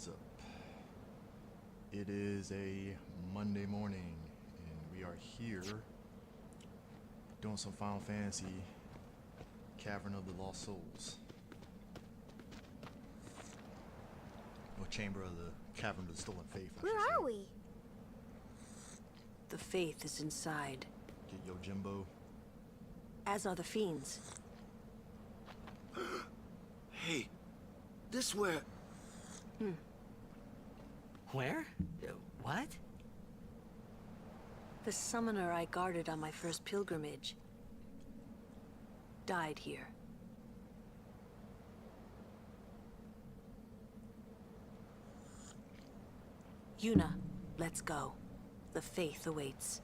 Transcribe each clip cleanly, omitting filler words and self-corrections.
is up? It is a Monday morning, and we are here doing some Final Fantasy Cavern of the Lost Souls. Or Chamber of the Cavern of the Stolen Faith. Where are we? The faith is inside. Get Yojimbo. As are the fiends. Hey, this where... Where? What? The summoner I guarded on my first pilgrimage died here. Yuna, let's go. The faith awaits.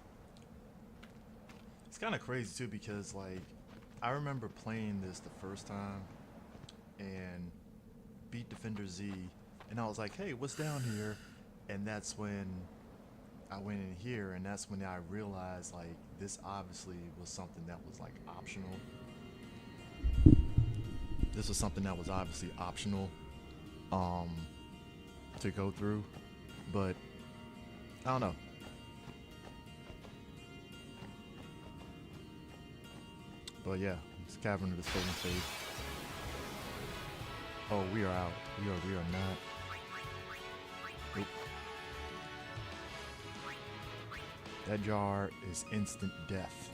It's kind of crazy too because like I remember playing this the first time and beat Defender Z, and I was like, hey, what's down here? And that's when I went in here, and that's when I realized like this obviously was something that was like optional. This was something that was obviously optional to go through, but I don't know. But yeah, it's Cavern of the Stolen Faith. Oh, we are out. We are not. Nope. That jar is instant death.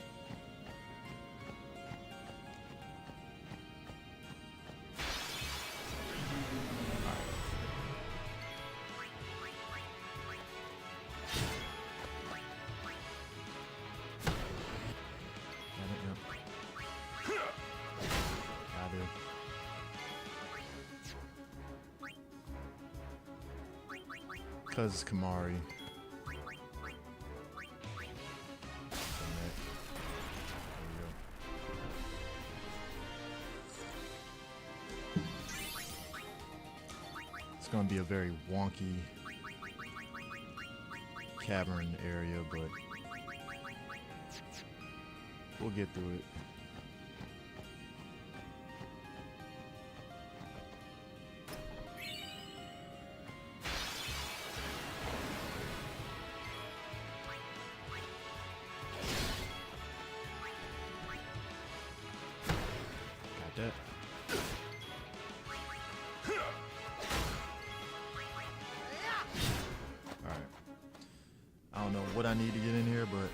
Because it's Kamari. It's going to be a very wonky cavern area, but we'll get through it. That. Alright. I don't know what I need to get in here, but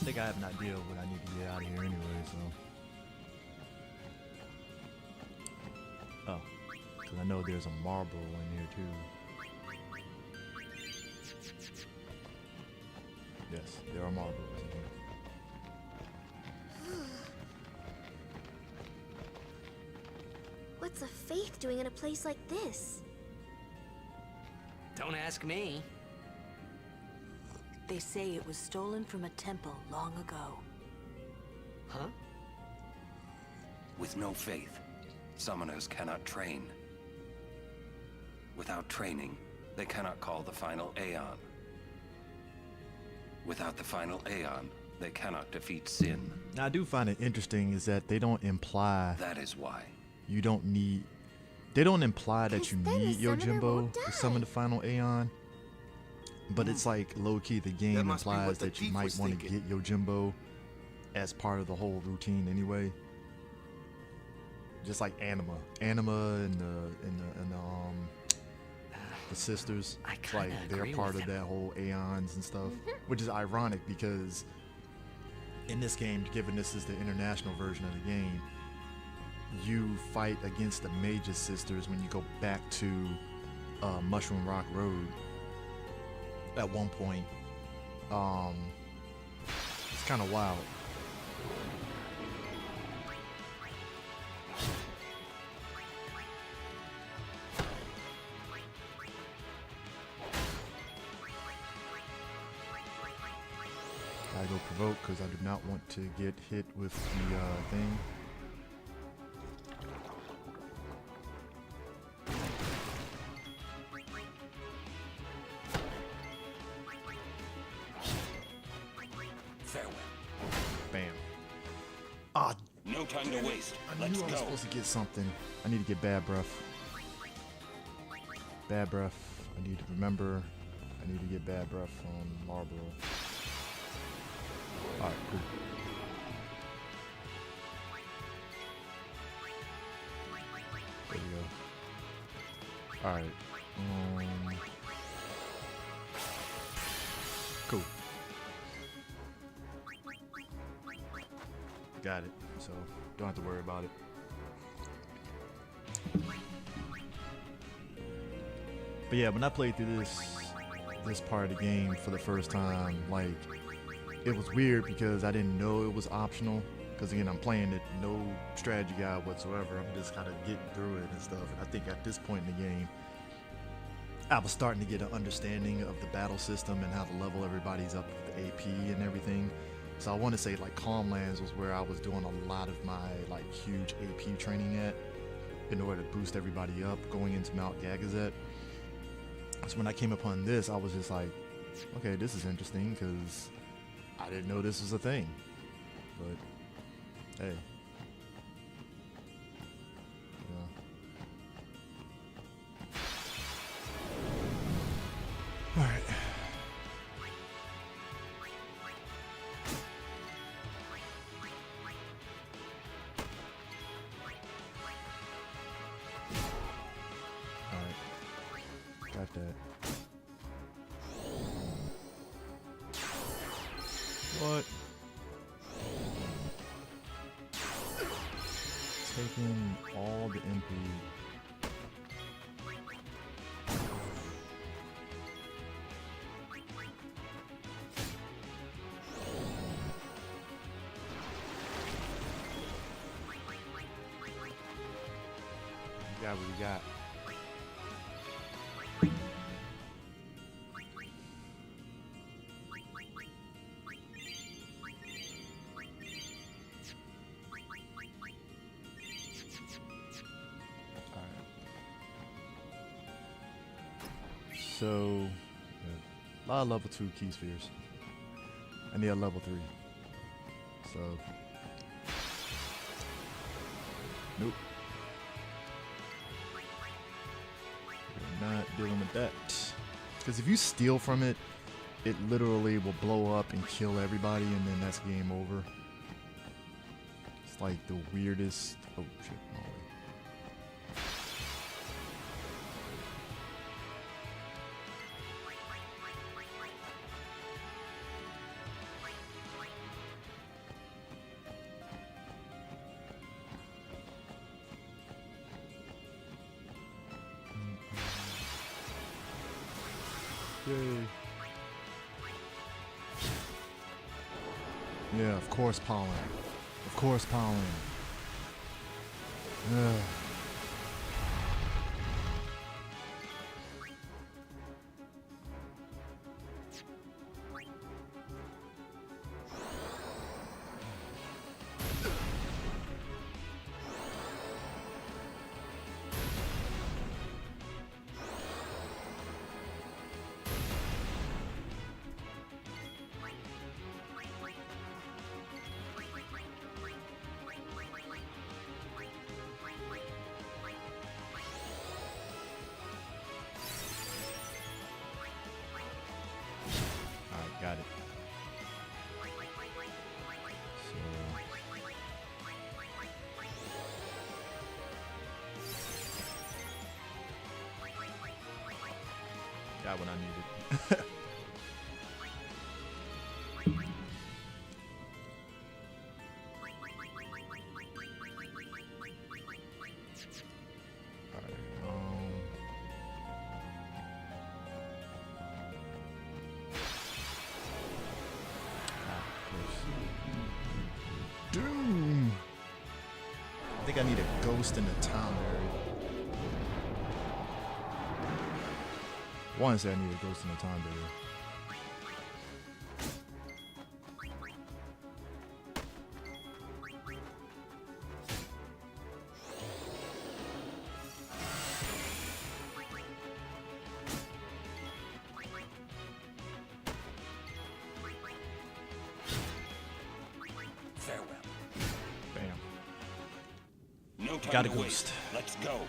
I think I have an idea of what I need to get out of here anyway, so. Oh. Because I know there's a marble in here too. Yes, there are marbles in here. What's a faith doing in a place like this? Don't ask me. They say it was stolen from a temple long ago. Huh? With no faith, summoners cannot train. Without training, they cannot call the final Aeon. Without the final Aeon, they cannot defeat sin. Now, I do find it interesting is that they don't imply That is why. you don't need. They don't imply that you Because then the need summoner Yojimbo won't to die. summon the final Aeon. But it's like low key, the game That must be implies what the that you thief might was want to thinking. get Yojimbo as part of the whole routine anyway. Just like Anima and the sisters, I like kinda they're agree part with of him. that whole Aeons and stuff, which is ironic because in this game, given this is the international version of the game, you fight against the Mage's sisters when you go back to Mushroom Rock Road at one point. It's kind of wild. I go provoke because I do not want to get hit with the thing. Farewell. Bam. Ah, No time to waste. I Let's knew I was go. supposed to get something. I need to get bad breath. Bad breath. I need to remember. I need to get bad breath on Marlboro. Alright, cool. There we go. Alright. Cool. Got it. So, don't have to worry about it. But yeah, when I played through this part of the game for the first time, like, it was weird because I didn't know it was optional. Because again, I'm playing it, no strategy guide whatsoever. I'm just kind of getting through it and stuff. And I think at this point in the game, I was starting to get an understanding of the battle system and how to level everybody's up with the AP and everything. So I want to say like Calm Lands was where I was doing a lot of my like huge AP training at in order to boost everybody up going into Mount Gagazet. So when I came upon this, I was just like, okay, this is interesting because I didn't know this was a thing. But hey. Yeah. All right. Got that. What? Taking all the MP. We got what we got. So, a lot of level 2 key spheres. I need a level 3. So, nope. We're not dealing with that. Because if you steal from it, it literally will blow up and kill everybody, and then that's game over. It's like the weirdest. Oh shit! No way. Yay. Yeah, of course pollen. Of course pollen. Ugh. Got it. So got what I needed. Doom. I think I need a ghost in the town area. I want to say I need a ghost in the town area. Farewell. Bam. No time Got a to ghost. waste. Let's go.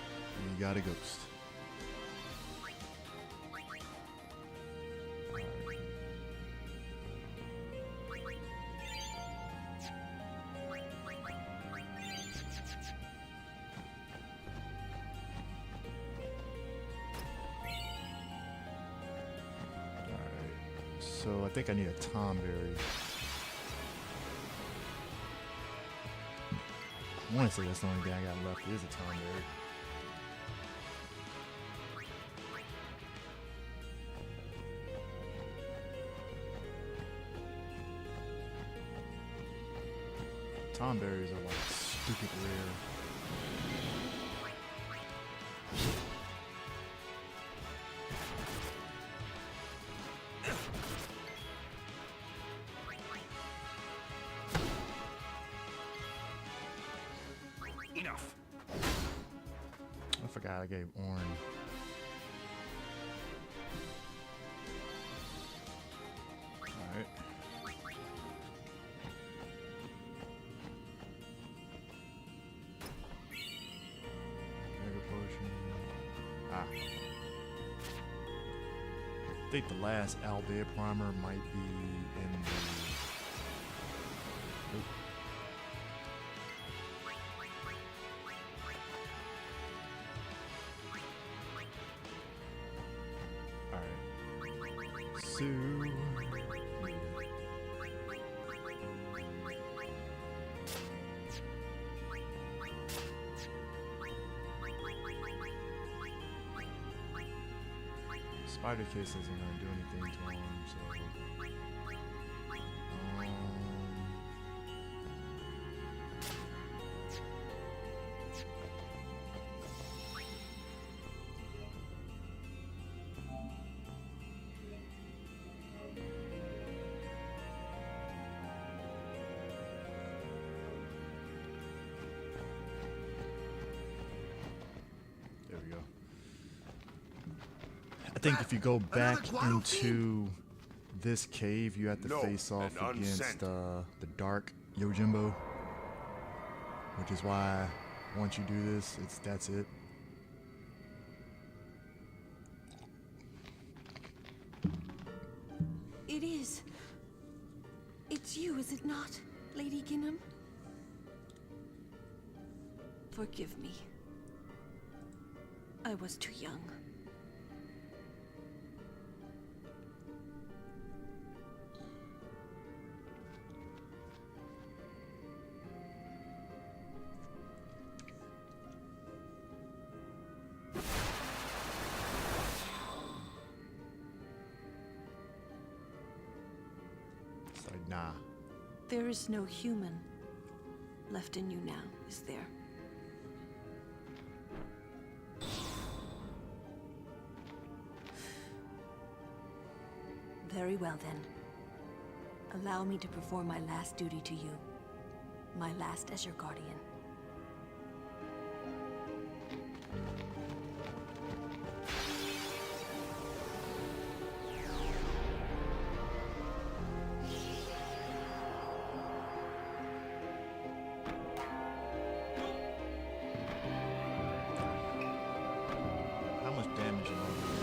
You got a ghost. So I think I need a Tomberry. I want to say that's the only thing I got left is a Tomberry. Tomberries are like stupid rare. Enough. I forgot I gave Orin. Alright. Mega potion. Ah. I think the last Albert primer might be in the. Nope. Alright. So. Spider Kiss isn't gonna do anything to him, so. There we go. I think if you go back into this cave, you have to face off against the dark Yojimbo, which is why once you do this, that's it. It is. It's you, is it not, Lady Ginham? Forgive me. I was too young. It's like, nah. There is no human left in you now, is there? Very well then. Allow me to perform my last duty to you. My last as your guardian. How much damage am I doing?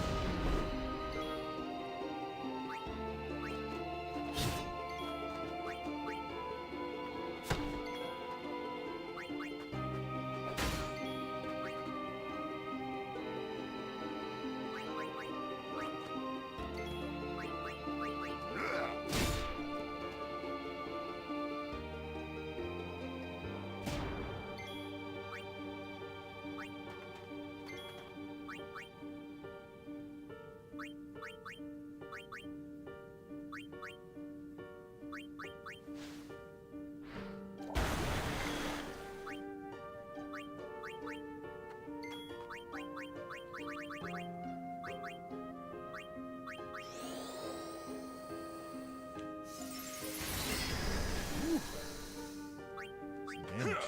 Some damage.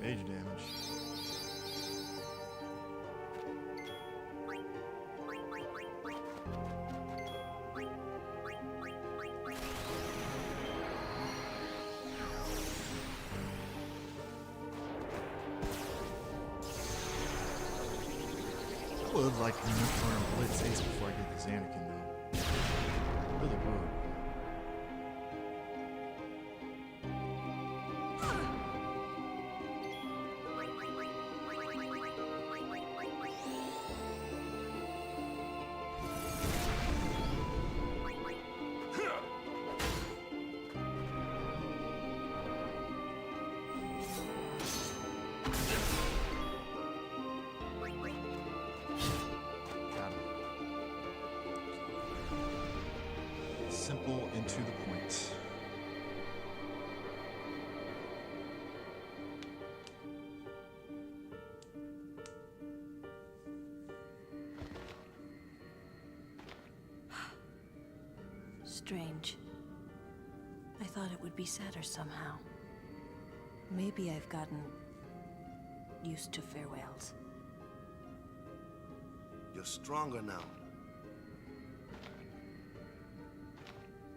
Major damage. I would like to learn Blitz Ace before I get this Anakin though. Really would. simple and to the point. Strange. I thought it would be sadder somehow. Maybe I've gotten used to farewells. You're stronger now.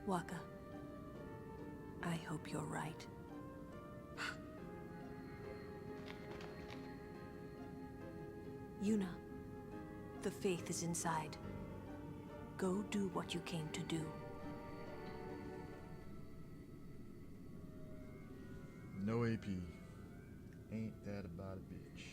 Waka, I hope you're right. Yuna, the faith is inside. Go do what you came to do. No AP. Ain't that about a bitch?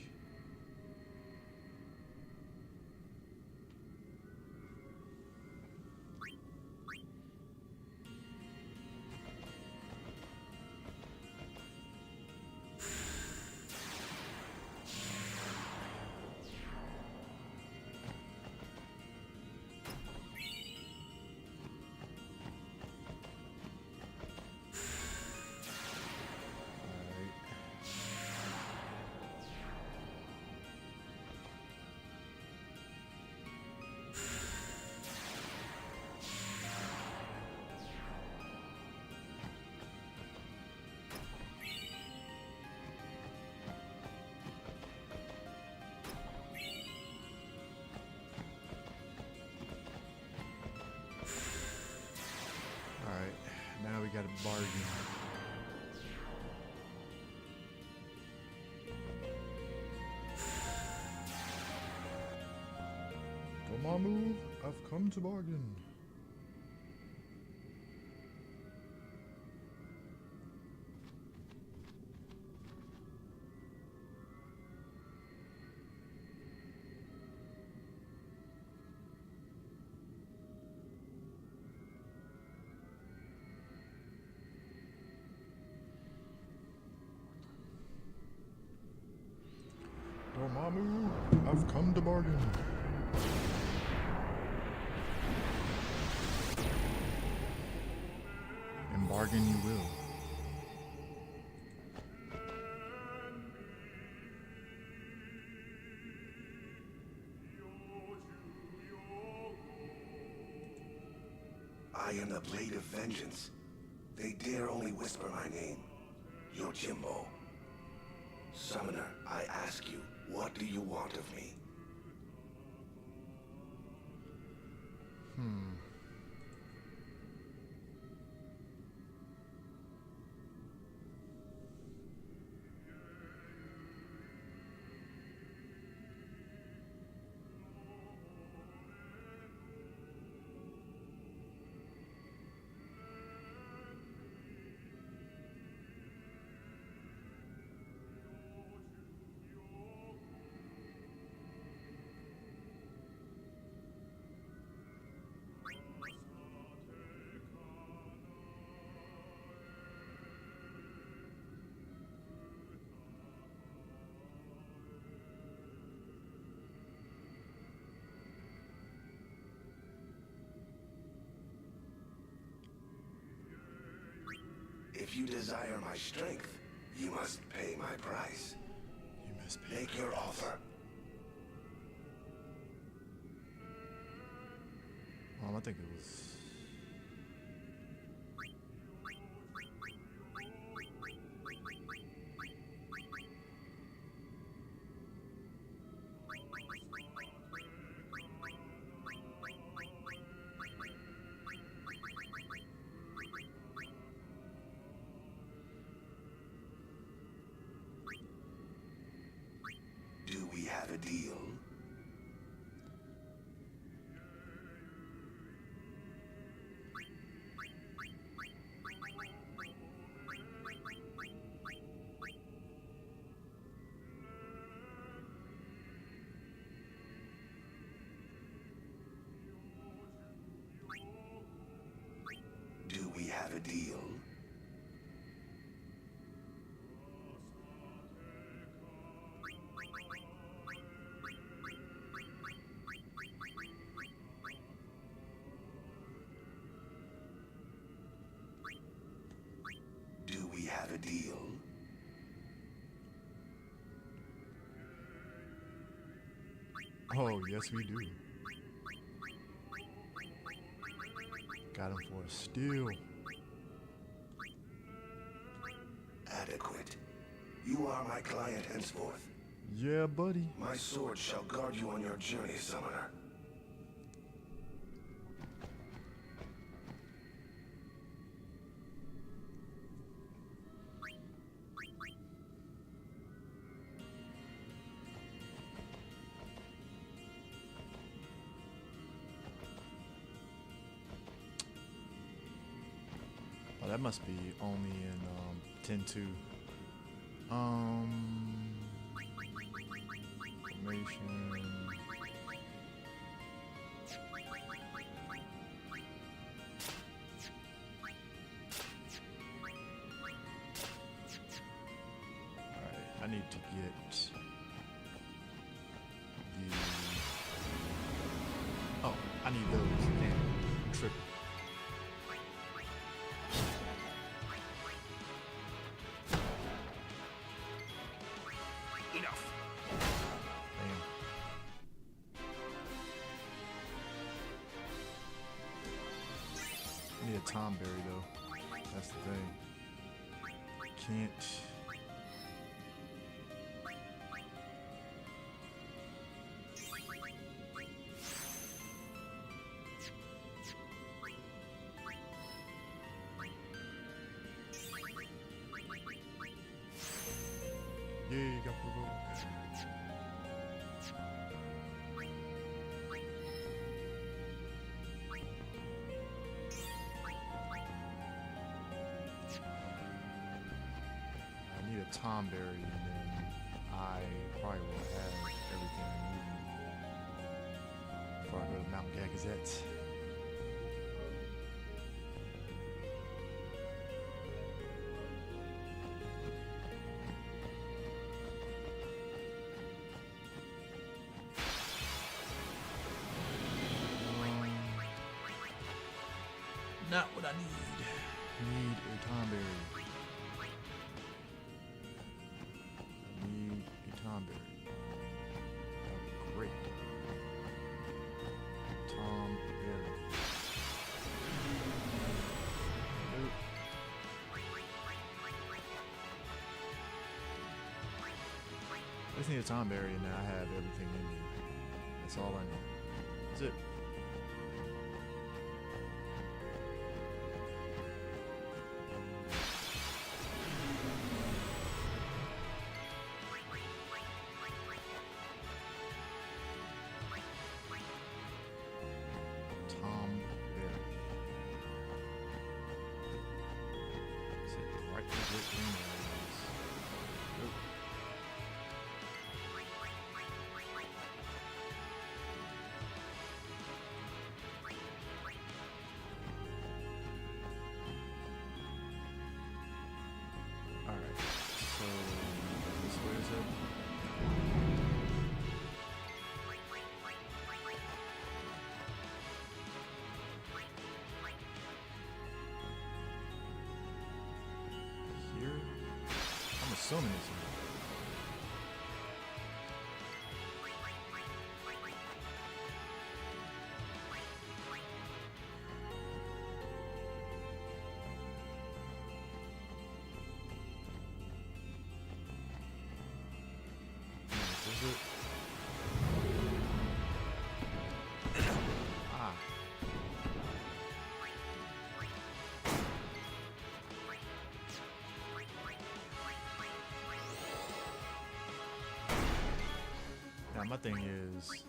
Alright, now we gotta bargain. For my move, I've come to bargain. Dormammu, I've come to bargain. And bargain you will. I am the Blade of Vengeance. They dare only whisper my name. Yojimbo. Summoner, I ask you, what do you want of me? If you desire my strength, you must pay my price. You must pay. Make your offer. I think it was. Do we have a deal? Do we have a deal? Oh, yes we do. Got him for a steal. Adequate. You are my client henceforth. Yeah, buddy. My sword shall guard you on your journey, Summoner. Oh, that must be only in 10-2. Formation. Alright, I need to get the... Oh, I need those. Damn, I'm tripping. Enough. Damn. I need a Tomberry though. That's the thing. Can't. Yeah, got provoked. I need a Tomberry, and then I probably will have everything I need before I go to Mount Gagazet. Not what I need. Need a Tomberry. I need a Tomberry. That would be great. Tomberry. Nope. I just need a Tomberry and now I have everything I need. That's all I need. That's it. Tomberry. Is it right where the green area is? Nope. Alright, so this way is it? Here? I'm assuming it's here. Is it? Ah. Now my thing is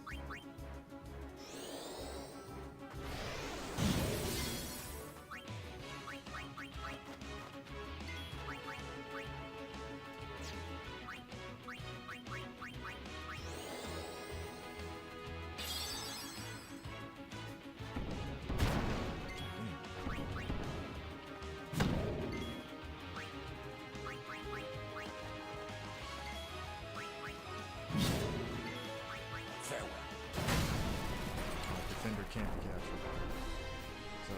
defender can't be captured. So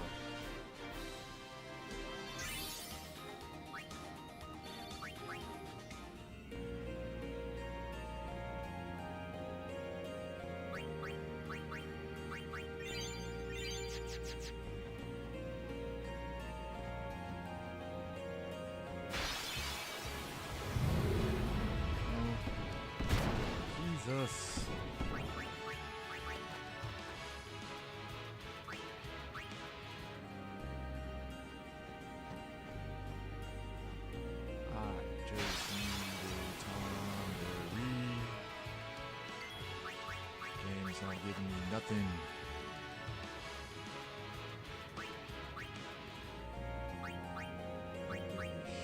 giving me nothing.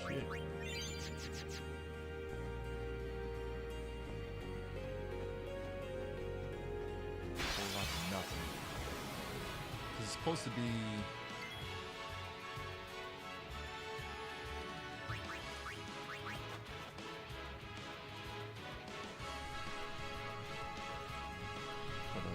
Shit. Whole lot of nothing. 'Cause it's supposed to be. Hold up.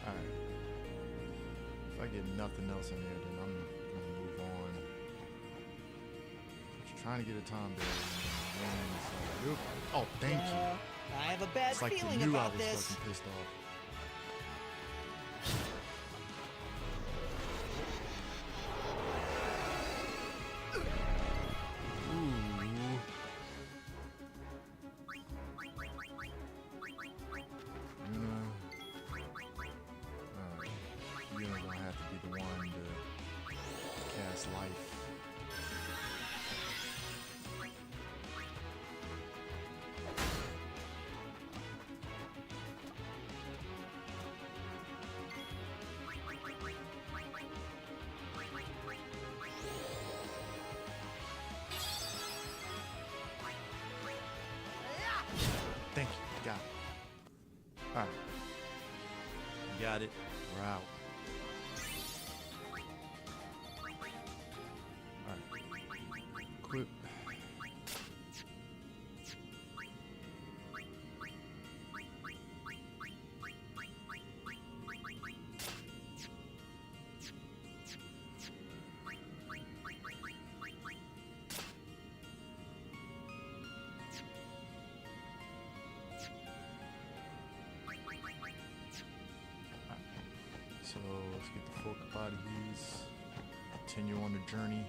Alright. If I get nothing else in here, then I'm gonna move on. Just trying to get a time barrier. And then it's like, nope. Oh, thank you. I have a bad It's like you feeling knew I about was this. fucking pissed off. You're gonna have to be the one to cast life. Thank you. Got it. Alright. Got it. We're out. Alright. Equip. So let's get the full commodities. Continue on the journey.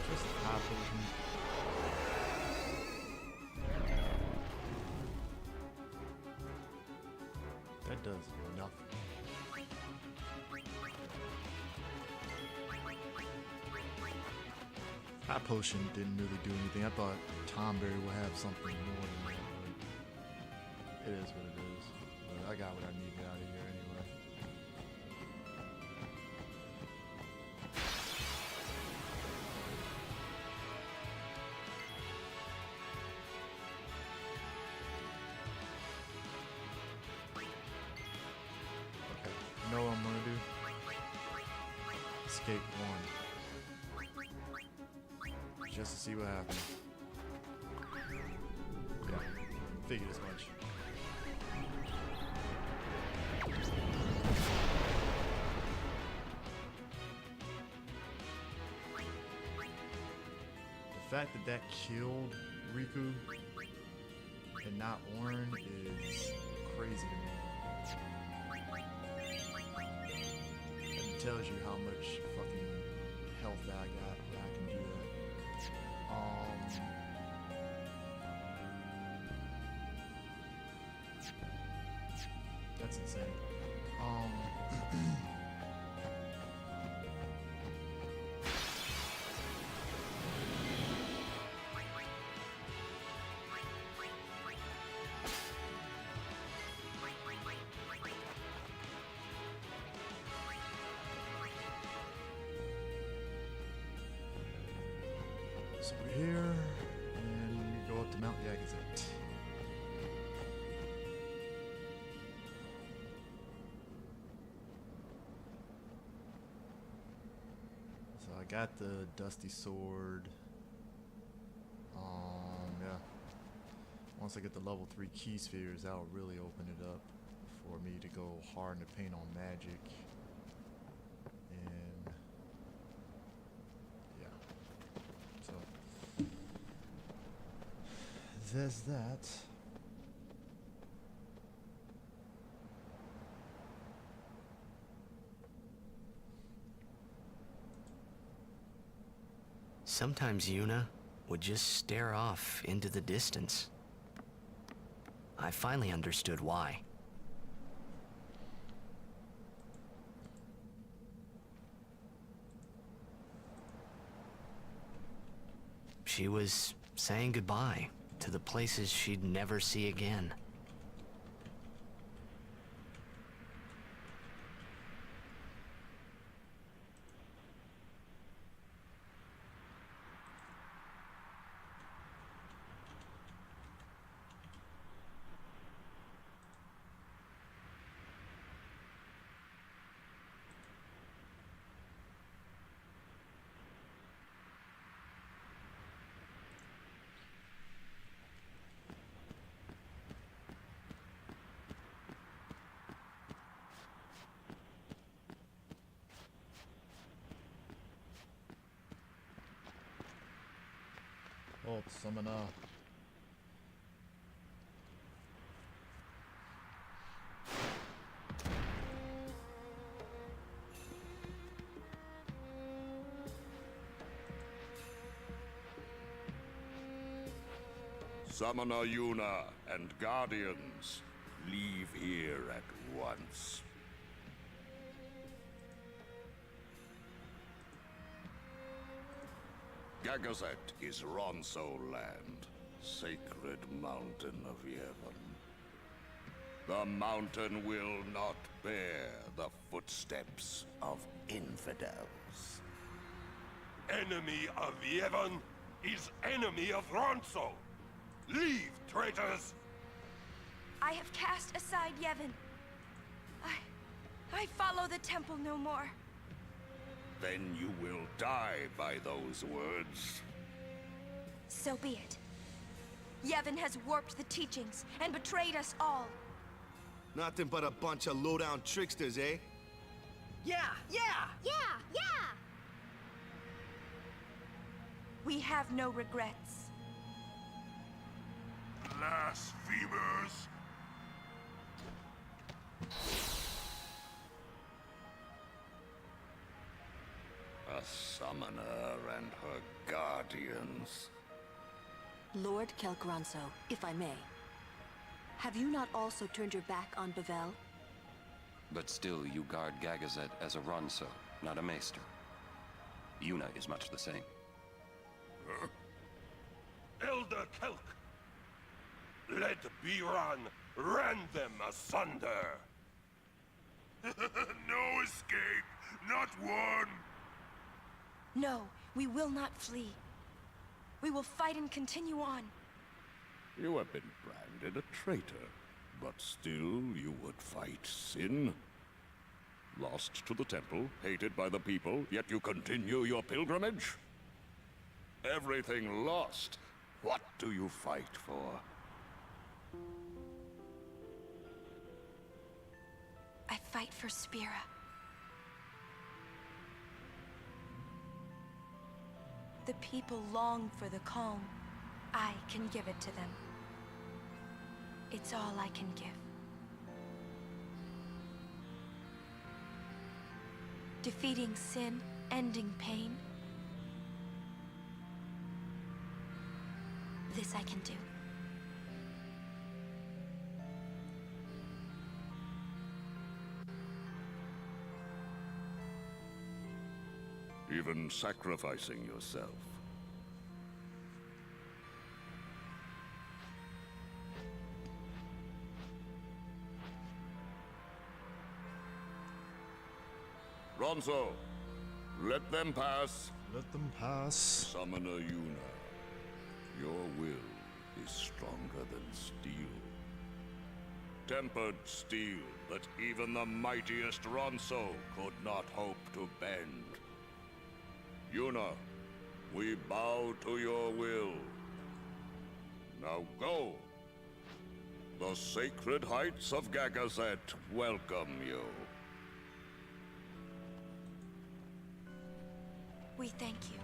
Just high potion. That does nothing. High potion didn't really do anything. I thought Tomberry would have something more than that, but it is what it is. But I got what I needed out of here anyway. Okay, you know what I'm gonna do? Escape one. Just to see what happens. Yeah, figured as much. The fact that that killed Riku and not Orin is crazy to me. It tells you how much fucking health that I got that I can do that. That's insane. So we're here, and we go up to Mount Gagazet. So I got the dusty sword. Yeah. Once I get the level 3 key spheres, that'll really open it up for me to go hard in the paint on magic. And yeah. So there's that. Sometimes Yuna would just stare off into the distance. I finally understood why. She was saying goodbye to the places she'd never see again. Oh, summoner. Summoner Yuna and Guardians, leave here at once. Gagazet is Ronso land, sacred mountain of Yevon. The mountain will not bear the footsteps of infidels. Enemy of Yevon is enemy of Ronso. Leave, traitors! I have cast aside Yevon. I follow the temple no more. Then you will die by those words. So be it. Yevon has warped the teachings and betrayed us all. Nothing but a bunch of low-down tricksters, eh? Yeah! Yeah, yeah! We have no regrets. Blasphemers! A summoner and her guardians. Lord Kelgranso, if I may. Have you not also turned your back on Bavel? But still, you guard Gagazet as a Ronso, not a Maester. Yuna is much the same. Huh? Elder Kelk! Let Biran rend them asunder! No escape! Not one! No, we will not flee. We will fight and continue on. You have been branded a traitor, but still you would fight sin. Lost to the temple, hated by the people, yet you continue your pilgrimage? Everything lost. What do you fight for? I fight for Spira. The people long for the calm. I can give it to them. It's all I can give. Defeating sin, ending pain. This I can do. even sacrificing yourself. Ronso, let them pass. Let them pass. Summoner Yuna, your will is stronger than steel. Tempered steel that even the mightiest Ronso could not hope to bend. Yuna, we bow to your will. Now go. The sacred heights of Gagazet welcome you. We thank you.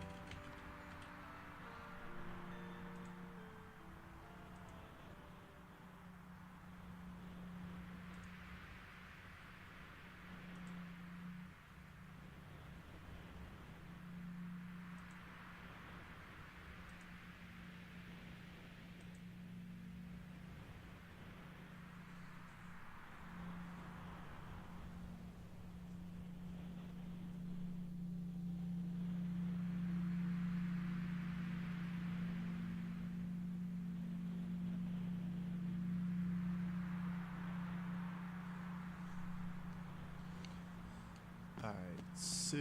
Alright, so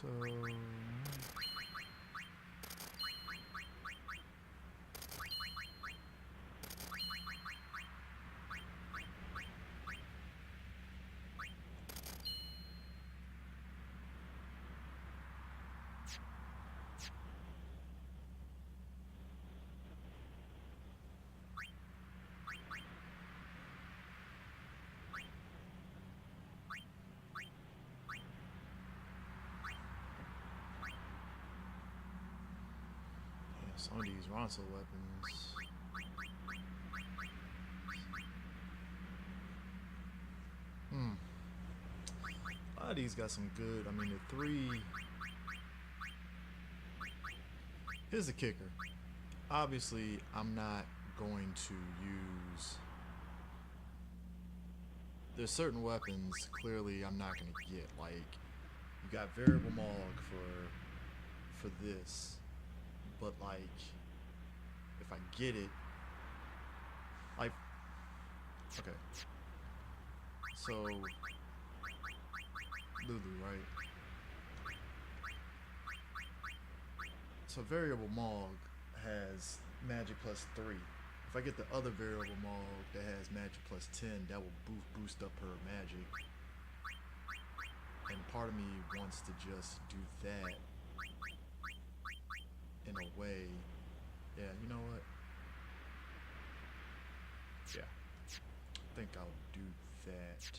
So some of these Ronso weapons. A lot of these got some good. I mean, the three. Here's the kicker. Obviously, I'm not going to use. There's certain weapons clearly I'm not going to get. Like, you got variable Mog for this. But like, if I get it, like, okay, so Lulu, right? So variable Mog has magic plus 3. If I get the other variable Mog that has magic plus 10, that will boost up her magic. And part of me wants to just do that. In a way, yeah, you know what? Yeah, I think I'll do that.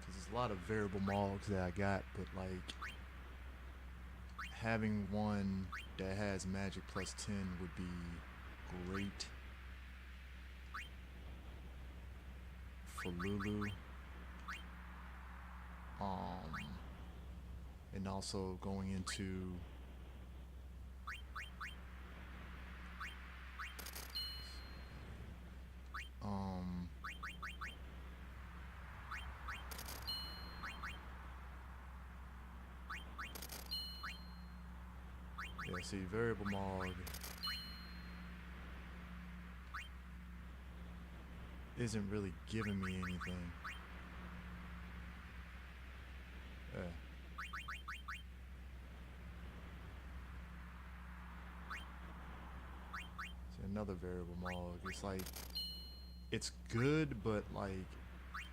Because there's a lot of variable Mogs that I got, but like having one that has magic plus 10 would be great. For Lulu, and also going into yeah, see, variable Mog isn't really giving me anything. Yeah. See, another variable Mog. It's like, it's good, but like,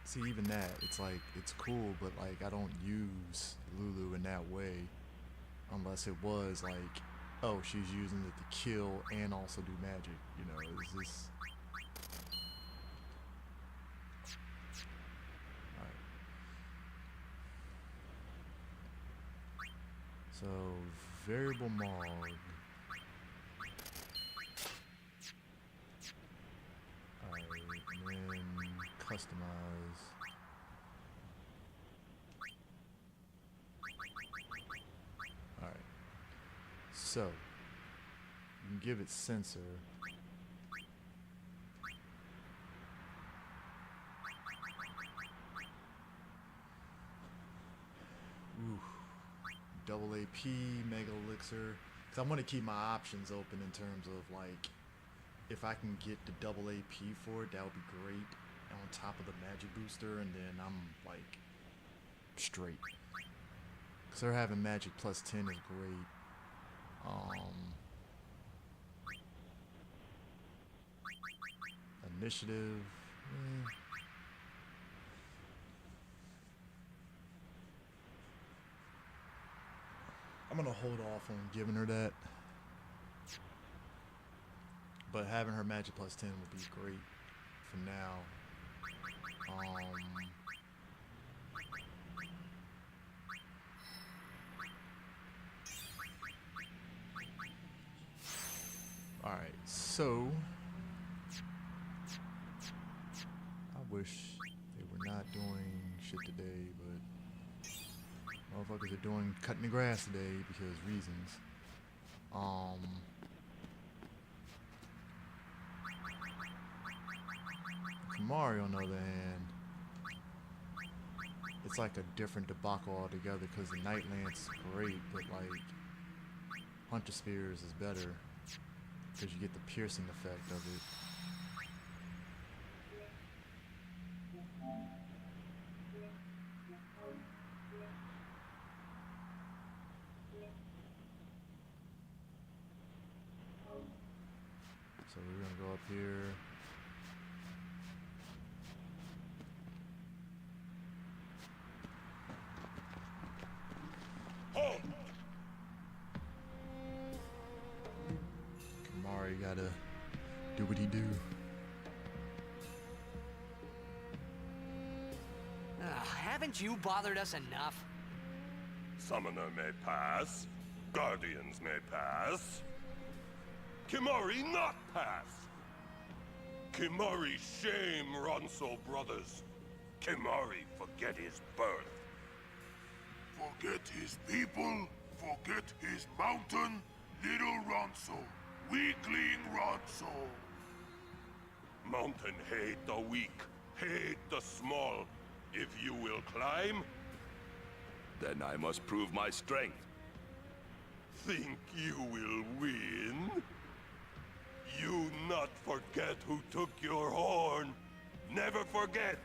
see, even that, it's like, it's cool, but like, I don't use Lulu in that way. Unless it was like, oh, she's using it to kill and also do magic. You know, it's just. Alright. So, variable Mog. Alright, and then customize. Alright. So, you can give it sensor. Ooh. Double AP, Mega Elixir. Because I want to keep my options open in terms of like, if I can get the double AP for it, that would be great. On top of the magic booster, and then I'm like straight. Because her having magic plus 10 is great. Initiative. I'm gonna hold off on giving her that. But having her magic plus 10 would be great for now. Alright, so I wish they were not doing shit today, but motherfuckers are doing cutting the grass today because reasons. Mario, on the other hand, it's like a different debacle altogether because the Night Lance is great, but like Hunter Spears is better because you get the piercing effect of it. So we're gonna go up here. Kamari gotta do what he do. Haven't you bothered us enough? Summoner may pass. Guardians may pass. Kimari not pass. Kimari shame Ronso brothers. Kimari forget his birth. Forget his people, forget his mountain, little Ronso, weakling Ronso. Mountain hate the weak, hate the small. If you will climb, Then I must prove my strength. think you will win? You not forget who took your horn. Never forget.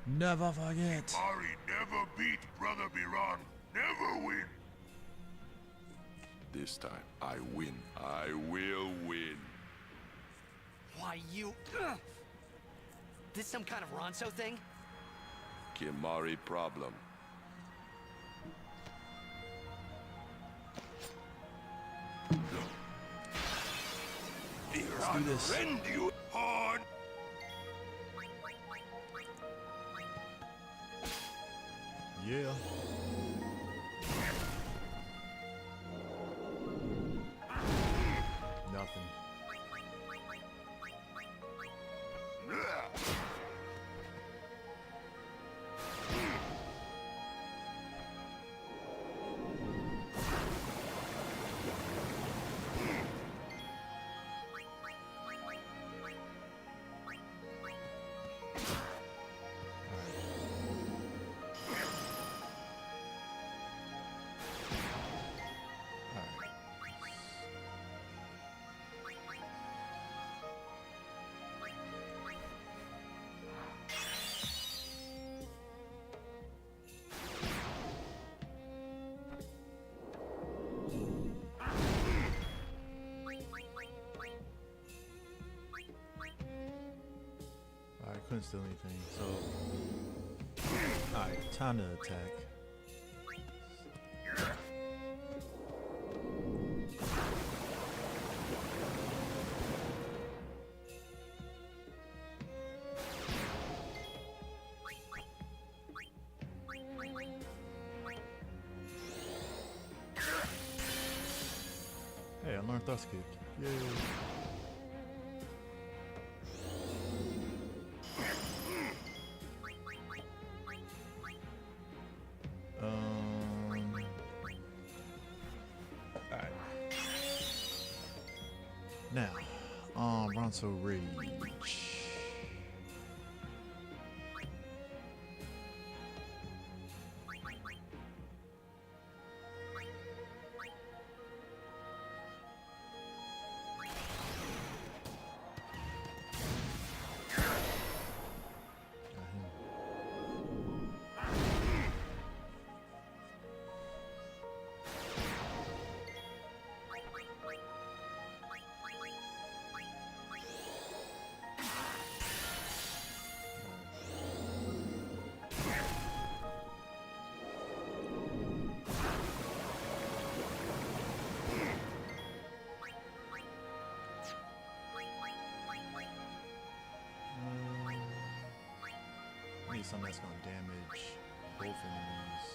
Never forget. Mari never beat Brother Biran, never win. This time, I win. I will win. Why, you... This some kind of Ronso thing? Kimari problem. Let's do this. Rend you horn. Yeah. Nothing. Couldn't steal anything, so alright, time to attack. thrust kick. Yay. Alright. Now, Ronso Rage. I need something that's going to damage both enemies.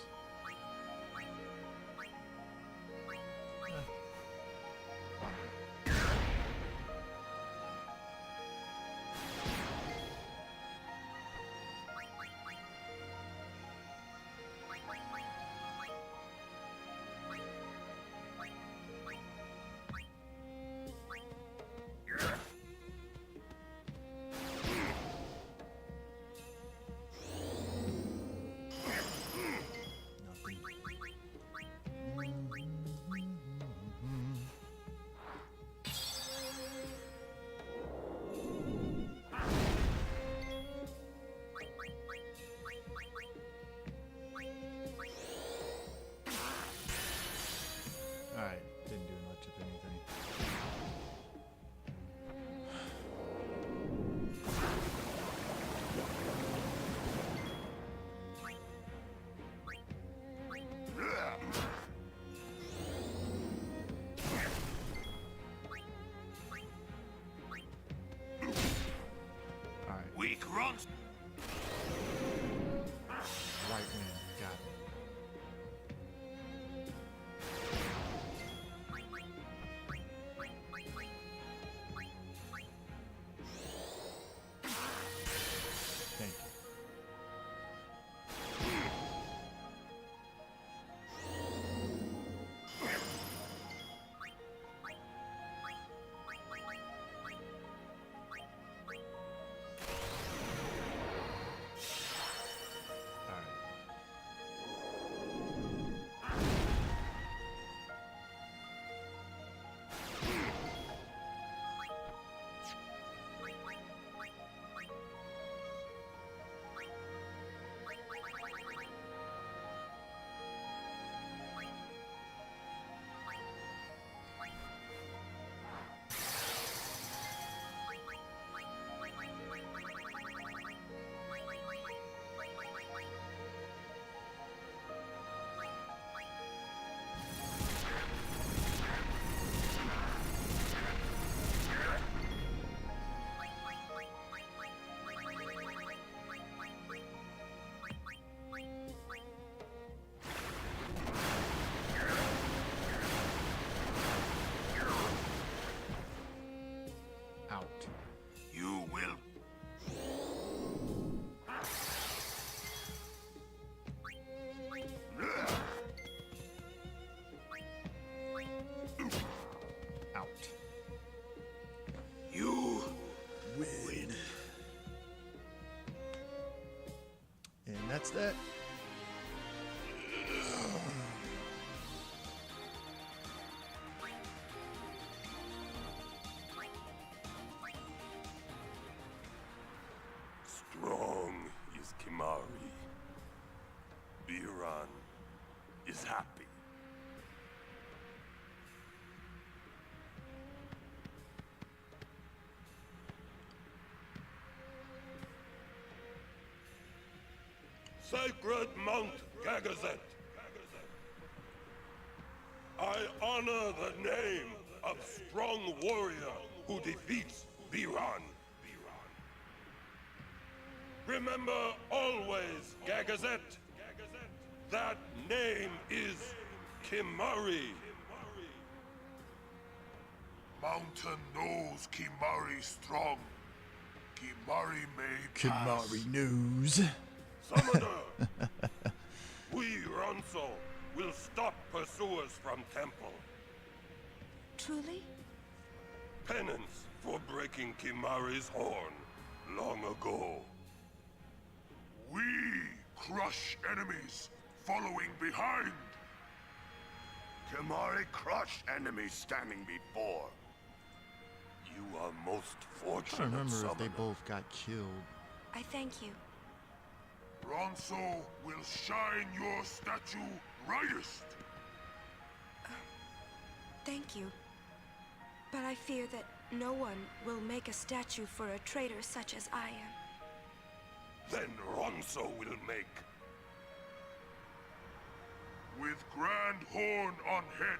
Alright, didn't do much of anything. Alright. Weak runs. White man, got it. Thank you. Out. You will. Out. You win. And that's that. Strong is Kimari. Biran is happy. Sacred Mount Gagazet. I honor the name of strong warrior who defeats Biran. Remember always, Gagazet, that name is Kimari. Mountain knows Kimari strong. Kimari may pass. Kimari news. Summoner! We, Ronso, will stop pursuers from temple. Truly? Penance for breaking Kimari's horn long ago. We crush enemies following behind. Kimari crushed enemies standing before. You are most I fortunate, don't remember Summoner. if they both got killed. I thank you. Ronso will shine your statue brightest. Thank you. But I fear that no one will make a statue for a traitor such as I am. Then Ronso will make. With grand horn on head.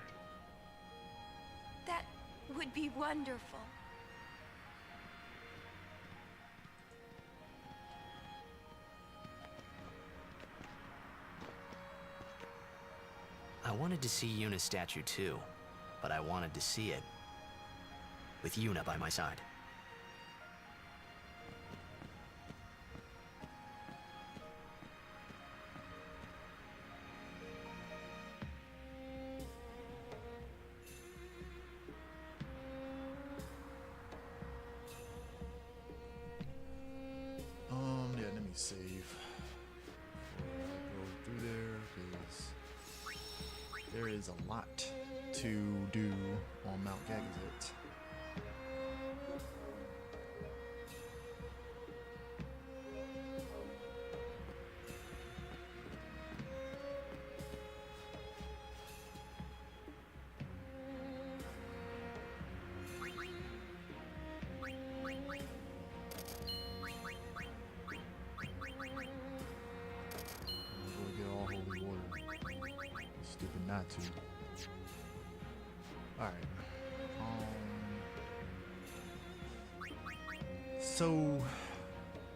That would be wonderful. I wanted to see Yuna's statue too, but I wanted to see it with Yuna by my side. Yeah, let me save before I go through there, because there is a lot to do on Mount Gagazet. Stupid not to. Alright. So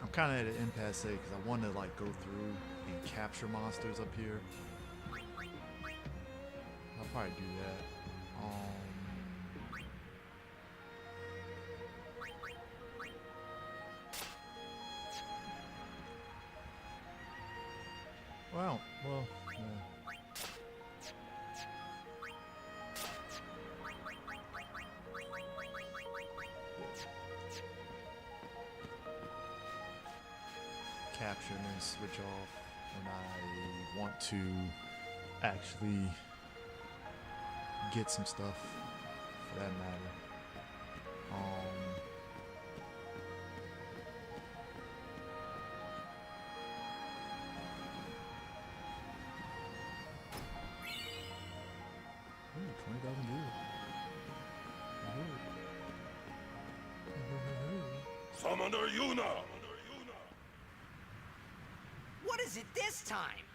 I'm kinda at an impasse because I want to like go through and capture monsters up here. I'll probably do that. Well, yeah. Capture and then switch off when I want to actually get some stuff for that matter. Ooh, 20,000 views. Summoner Yuna! What is it this time?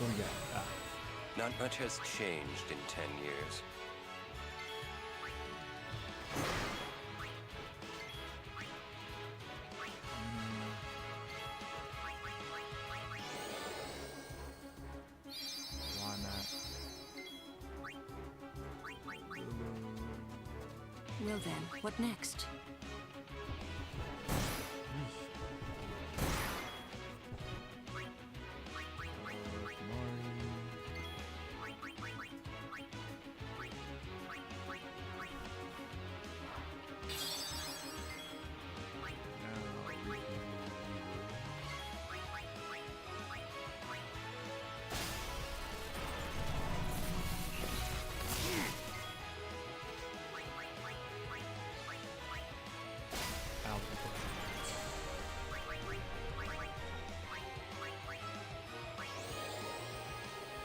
What we got? Not much has changed in 10 years. Why not? Well then, what next?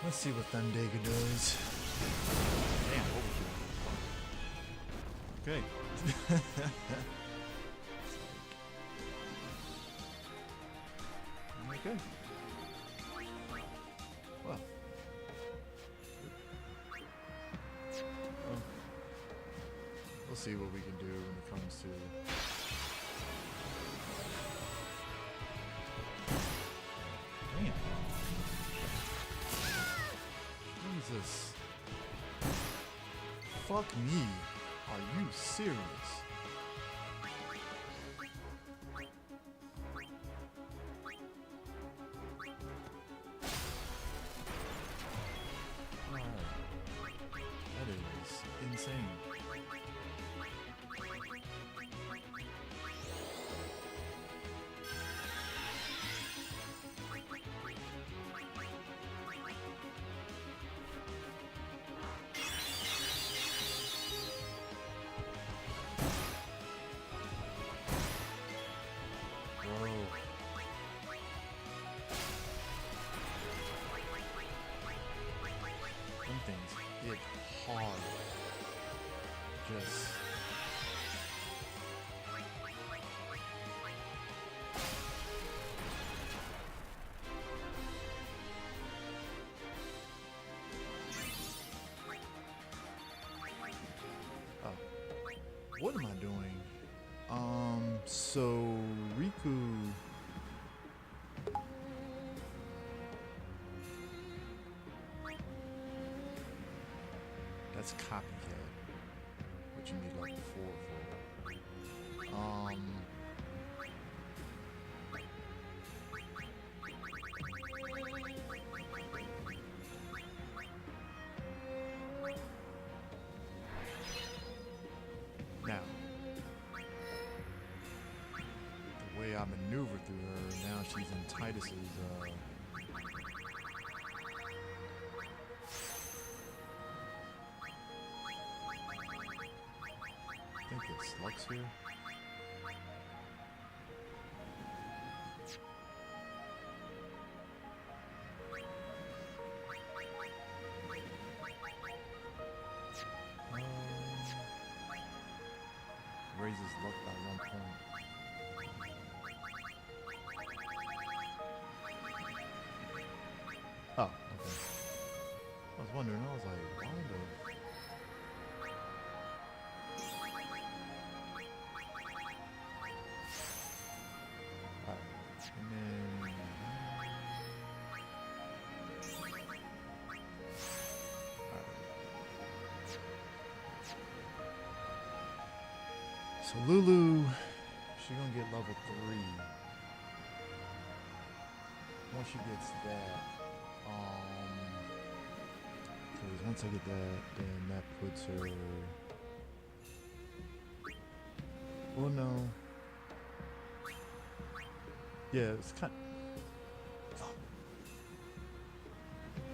Let's see what Thundega does. Damn, overkill. Okay. Okay. Well. We'll see what we can do when it comes to... Damn. Jesus. Fuck me. Are you serious? Wow. That is insane. Some things hit hard. Just... Oh. What am I doing? So Riku... That's copycat, which you need level 4 for. Now, the way I maneuver through her, now she's in Titus's, I think it's Lux here. Raises luck by 1 point. Oh, okay. I was wondering, I was like, why the... And then... So Lulu, she's gonna get level 3. Once she gets that, because once I get that, then that puts her... Oh no. Yeah, it's kind of...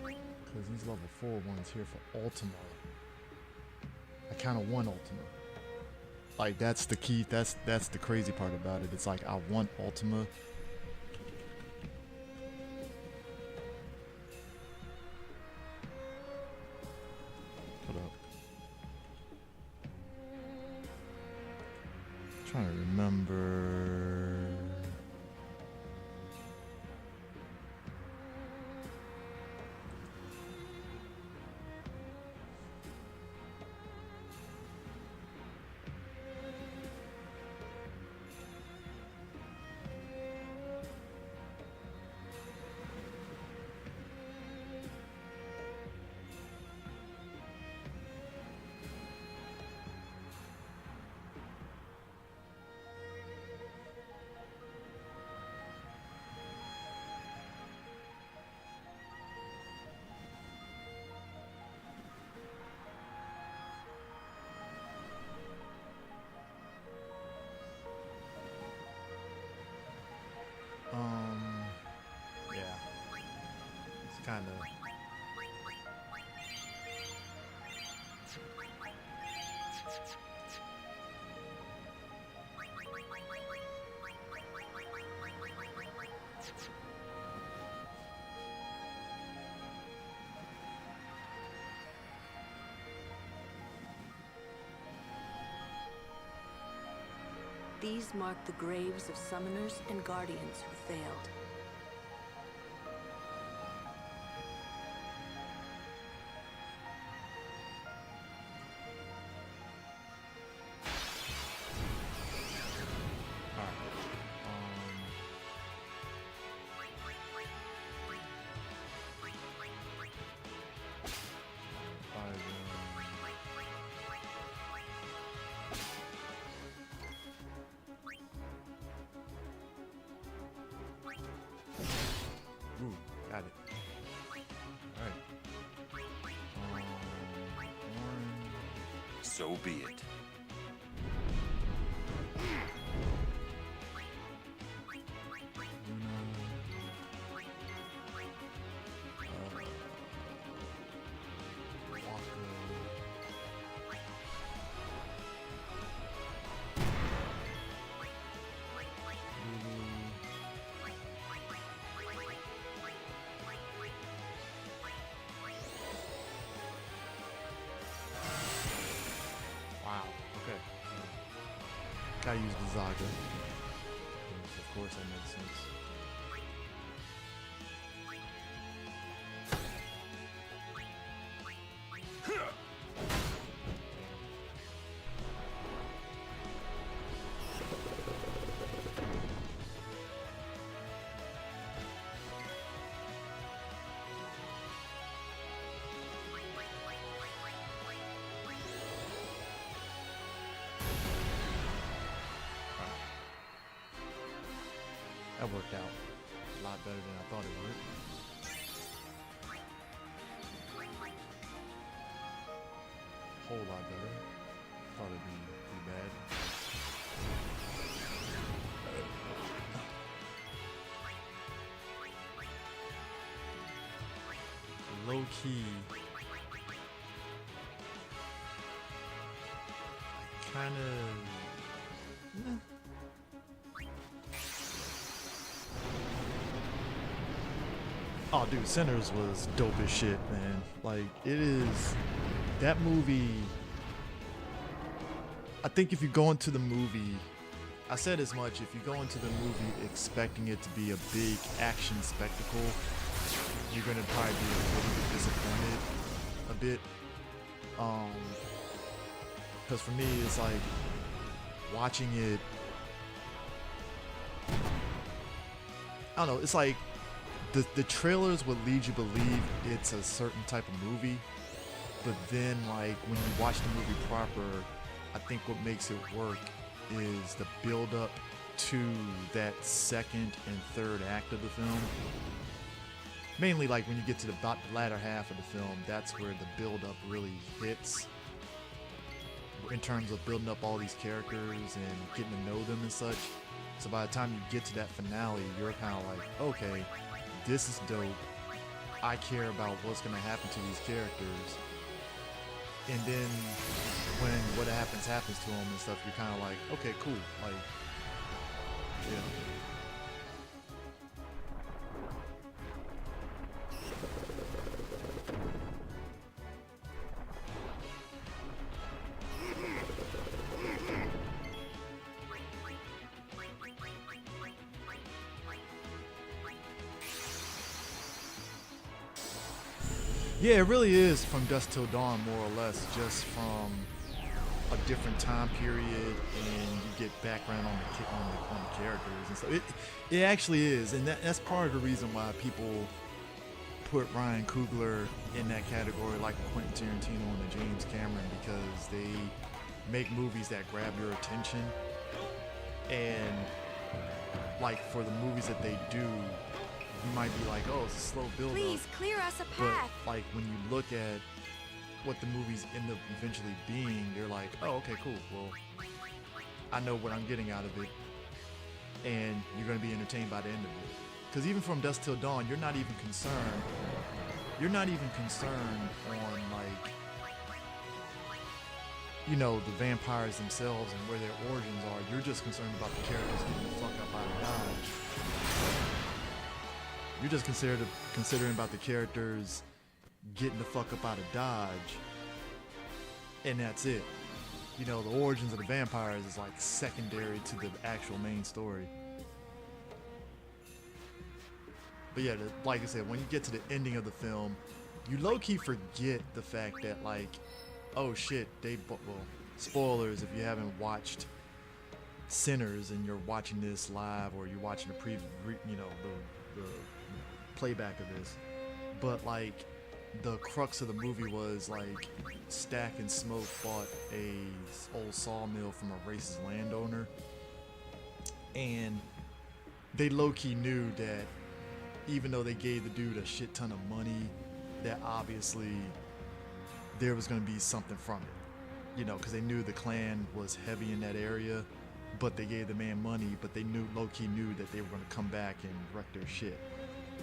Because these level 4 ones here for Ultima. I kind of want Ultima. Like, that's the key, that's the crazy part about it. It's like, I want Ultima. Hold up. I'm trying to remember... kind of. These mark the graves of summoners and guardians who failed. Ooh, got it. Alright. So be it. Wow, okay. Gotta use the Zaga. Of course that makes sense. That worked out a lot better than I thought it would. Whole lot better. Thought it'd be bad. Low key. I kind of. Oh, dude, Sinners was dope as shit, man. Like, it is. That movie. I think if you go into the movie, I said as much, if you go into the movie expecting it to be a big action spectacle, you're gonna probably be a little bit disappointed a bit. Because for me, it's like watching it. I don't know, it's like the trailers would lead you to believe it's a certain type of movie, but then like when you watch the movie proper, I think what makes it work is the build up to that second and third act of the film. Mainly like when you get to about the latter half of the film, that's where the build up really hits in terms of building up all these characters and getting to know them and such. So by the time you get to that finale, you're kind of like, okay, this is dope. I care about what's going to happen to these characters. And then when what happens to them and stuff, you're kind of like, okay, cool. Like, yeah. Yeah, it really is from dusk till dawn, more or less, just from a different time period, and you get background on the characters and stuff. It actually is, and that's part of the reason why people put Ryan Coogler in that category, like Quentin Tarantino and James Cameron, because they make movies that grab your attention, and like for the movies that they do, you might be like, oh, it's a slow build-up. Please clear us a path. But like when you look at what the movies end up eventually being, you're like, oh, okay, cool. Well, I know what I'm getting out of it, and you're gonna be entertained by the end of it. Because even from Dusk Till Dawn, you're not even concerned. You're not even concerned on, like, you know, the vampires themselves and where their origins are. You're just concerned about the characters getting the fuck up out of Dodge. You're just considering about the characters getting the fuck up out of Dodge. And that's it. You know, the origins of the vampires is like secondary to the actual main story. But yeah, like I said, when you get to the ending of the film, you low-key forget the fact that, like, oh shit, well, spoilers if you haven't watched Sinners and you're watching this live, or you're watching the the playback of this. But like, the crux of the movie was like, Stack and Smoke bought a old sawmill from a racist landowner, and they low-key knew that even though they gave the dude a shit ton of money, that obviously there was going to be something from it, you know, because they knew the clan was heavy in that area, but they gave the man money, but they low-key knew that they were going to come back and wreck their shit.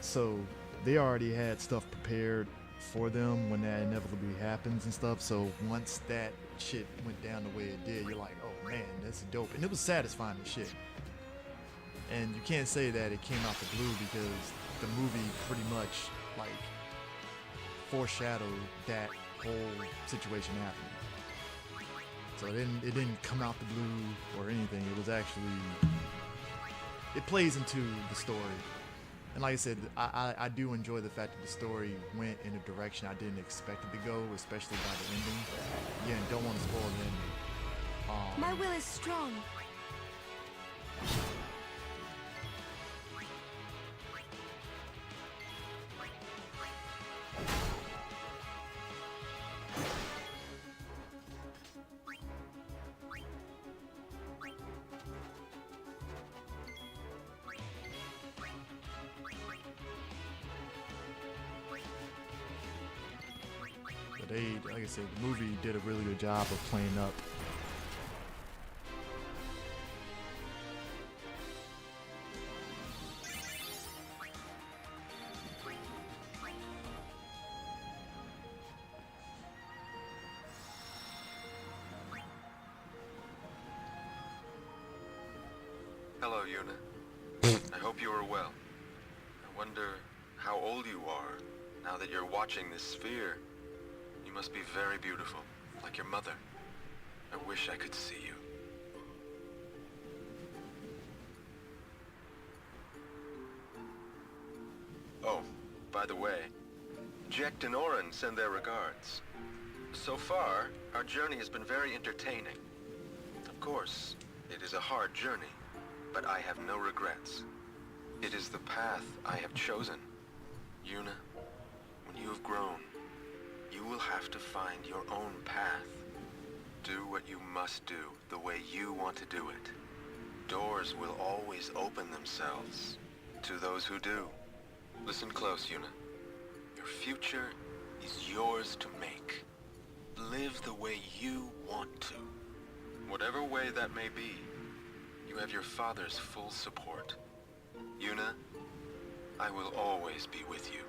So they already had stuff prepared for them when that inevitably happens and stuff. So once that shit went down the way it did, you're like, oh man, that's dope. And it was satisfying as shit. And you can't say that it came out the blue, because the movie pretty much like foreshadowed that whole situation happening. So it didn't come out the blue or anything. It was actually, it plays into the story. And like I said, I do enjoy the fact that the story went in a direction I didn't expect it to go, especially by the ending. Again, don't want to spoil the ending. My will is strong. Like I said, the movie did a really good job of playing up Hello, Yuna. I hope you are well. I wonder how old you are now that you're watching this sphere. You must be very beautiful, like your mother. I wish I could see you. Oh, by the way, Jekt and Oren send their regards. So far, our journey has been very entertaining. Of course, it is a hard journey, but I have no regrets. It is the path I have chosen. Yuna, when you have grown, you will have to find your own path. Do what you must do the way you want to do it. Doors will always open themselves to those who do. Listen close, Yuna. Your future is yours to make. Live the way you want to. Whatever way that may be, you have your father's full support. Yuna, I will always be with you.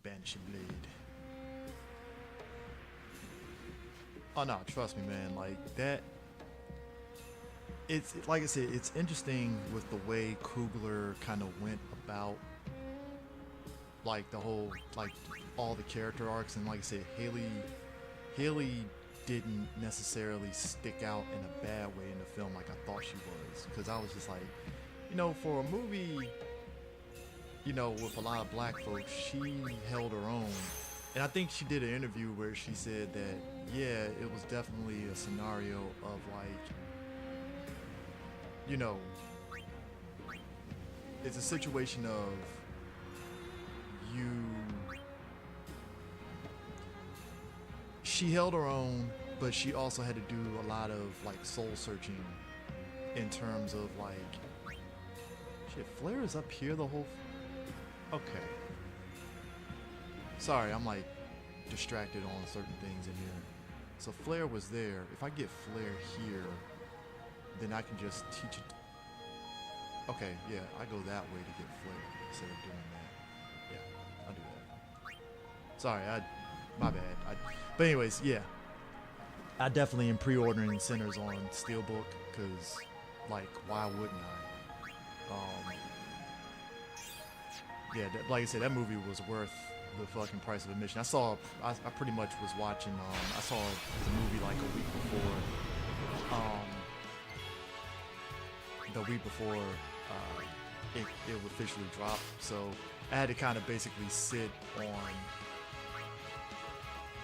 Banishing Blade. Oh no, trust me, man. Like that. It's like I said, it's interesting with the way Coogler kind of went about, like the whole, like all the character arcs, and like I said, Haley didn't necessarily stick out in a bad way in the film like I thought she was, because I was just like, you know, for a movie, you know, with a lot of black folks, she held her own. And I think she did an interview where she said that, yeah, it was definitely a scenario of like, you know, it's a situation of she held her own, but she also had to do a lot of like soul searching in terms of like, shit, Flair is up here the whole, okay. Sorry, I'm like distracted on certain things in here. So Flare was there. If I get Flare here, then I can just teach it. Okay, yeah, I go that way to get Flare instead of doing that. Yeah, I'll do that. Sorry, my bad. But anyways, yeah. I definitely am pre-ordering Sinners on Steelbook because, like, why wouldn't I? Yeah, like I said, that movie was worth the fucking price of admission. I pretty much was watching, I saw the movie like a week before, it officially dropped. So I had to kind of basically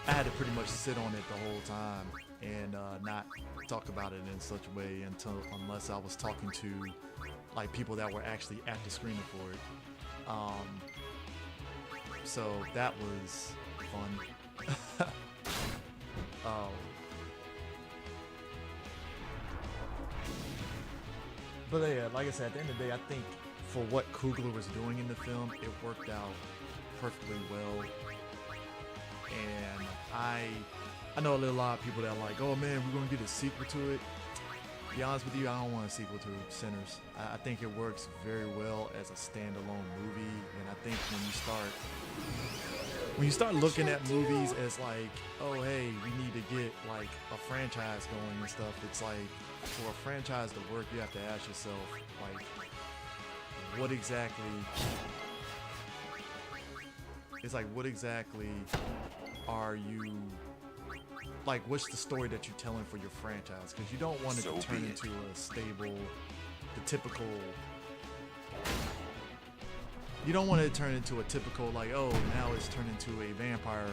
I had to pretty much sit on it the whole time and not talk about it in such a way unless I was talking to like people that were actually at the screening for it. So that was fun. But yeah, like I said, at the end of the day, I think for what Coogler was doing in the film, it worked out perfectly well. And I know a lot of people that are like, oh man, we're gonna get a sequel to it. To be honest with you, I don't want a sequel to Sinners. I think it works very well as a standalone movie, and I think when you start looking at movies as like, oh hey, we need to get like a franchise going and stuff, it's like for a franchise to work, you have to ask yourself like, what exactly are you, like, what's the story that you're telling for your franchise? Because you don't want it to turn into a stable, you don't want it to turn into a typical, like, oh, now it's turned into a vampire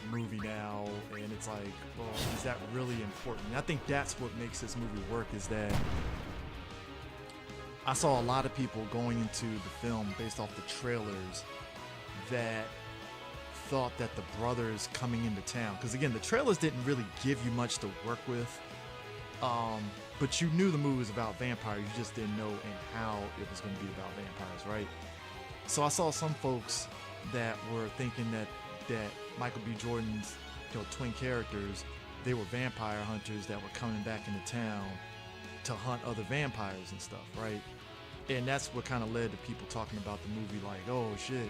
movie now, and it's like, well, is that really important? And I think that's what makes this movie work, is that I saw a lot of people going into the film based off the trailers that thought that the brothers coming into town, because again, the trailers didn't really give you much to work with, but you knew the movie was about vampires, you just didn't know and how it was going to be about vampires, right? So I saw some folks that were thinking that Michael B. Jordan's twin characters, they were vampire hunters that were coming back into town to hunt other vampires and stuff, right? And that's what kind of led to people talking about the movie like, oh shit,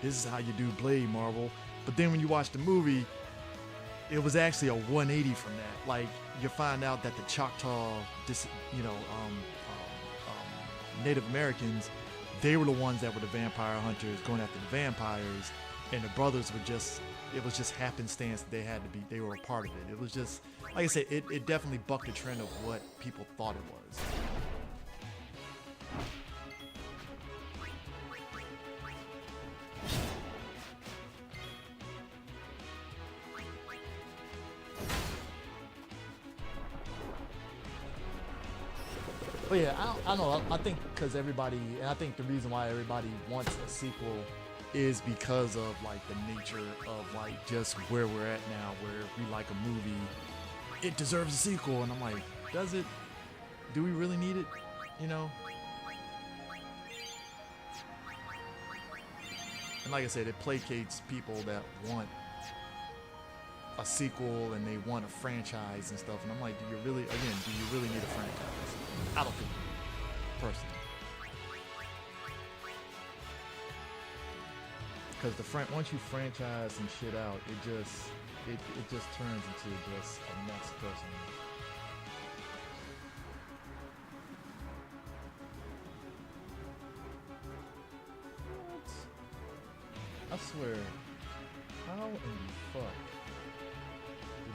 this is how you do Blade, Marvel. But then when you watch the movie, it was actually a 180 from that. Like, you find out that the Choctaw, Native Americans, they were the ones that were the vampire hunters going after the vampires, and the brothers were it was just happenstance that they were a part of it. It was just, like I said, it definitely bucked the trend of what people thought it was. But yeah, I know. I think because everybody, and I think the reason why everybody wants a sequel is because of like the nature of like just where we're at now, where if we like a movie, it deserves a sequel, and I'm like, does it? Do we really need it? And like I said, it placates people that want a sequel and they want a franchise and stuff, and I'm like, do you really need a franchise? I don't think so, personally. Because once you franchise some shit out, it just turns into just a mess personally. What? I swear, how in the fuck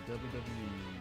did WWE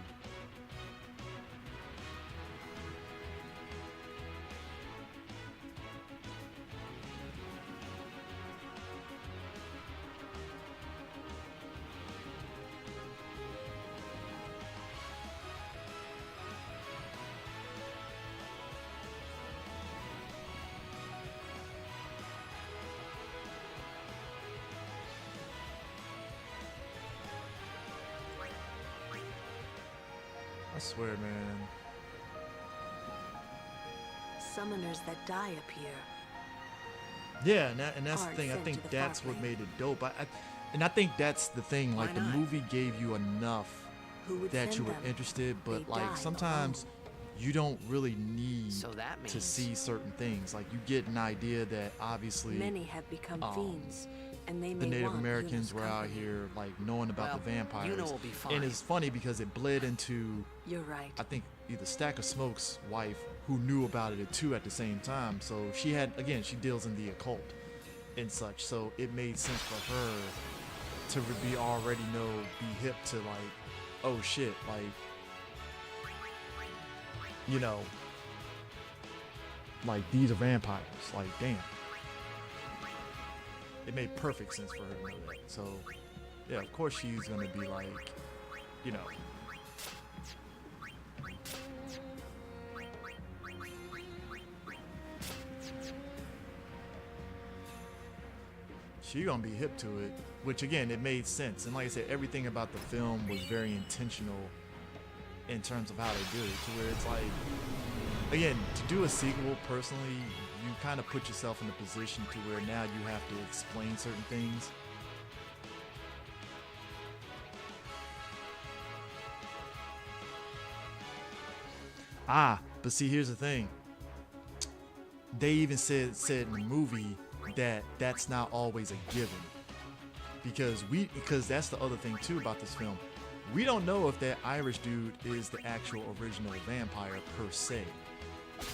I swear, man. Summoners that die appear. Yeah, and that's the thing. I think that's what made it dope. And I think that's the thing. Like, Why the not? movie gave you enough Who would that send you were them? interested, but They like die sometimes you don't really need So that to means- see certain things. Like, you get an idea that obviously Many have become fiends, and they the may Native want Americans Yuna's were out company. here like knowing about Well, the vampires. Yuna will be fine. And it's funny because it bled into, You're right. I think, either Stack of Smoke's wife, who knew about it too at the same time. So she had, again, she deals in the occult and such. So it made sense for her to be already be hip to like, oh shit, like, you know, like these are vampires. Like, damn. It made perfect sense for her to know that. So, yeah, of course she's gonna be like, you know. She gonna be hip to it, which again, it made sense. And like I said, everything about the film was very intentional in terms of how they did it, to where it's like, again, to do a sequel, personally, you kind of put yourself in a position to where now you have to explain certain things. But see, here's the thing. They even said in the movie that that's not always a given, because that's the other thing too about this film. We don't know if that Irish dude is the actual original vampire per se.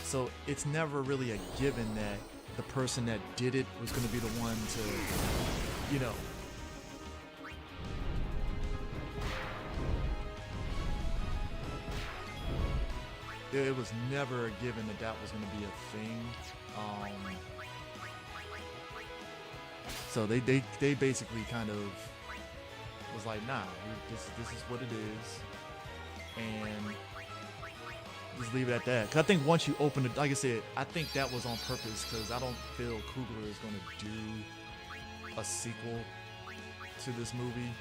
So it's never really a given that the person that did it was going to be the one to, you know. It was never a given that that was going to be a thing. So they basically kind of was like, nah, this is what it is, and just leave it at that. 'Cause I think once you open it, like I said, I think that was on purpose, because I don't feel Coogler is going to do a sequel to this movie.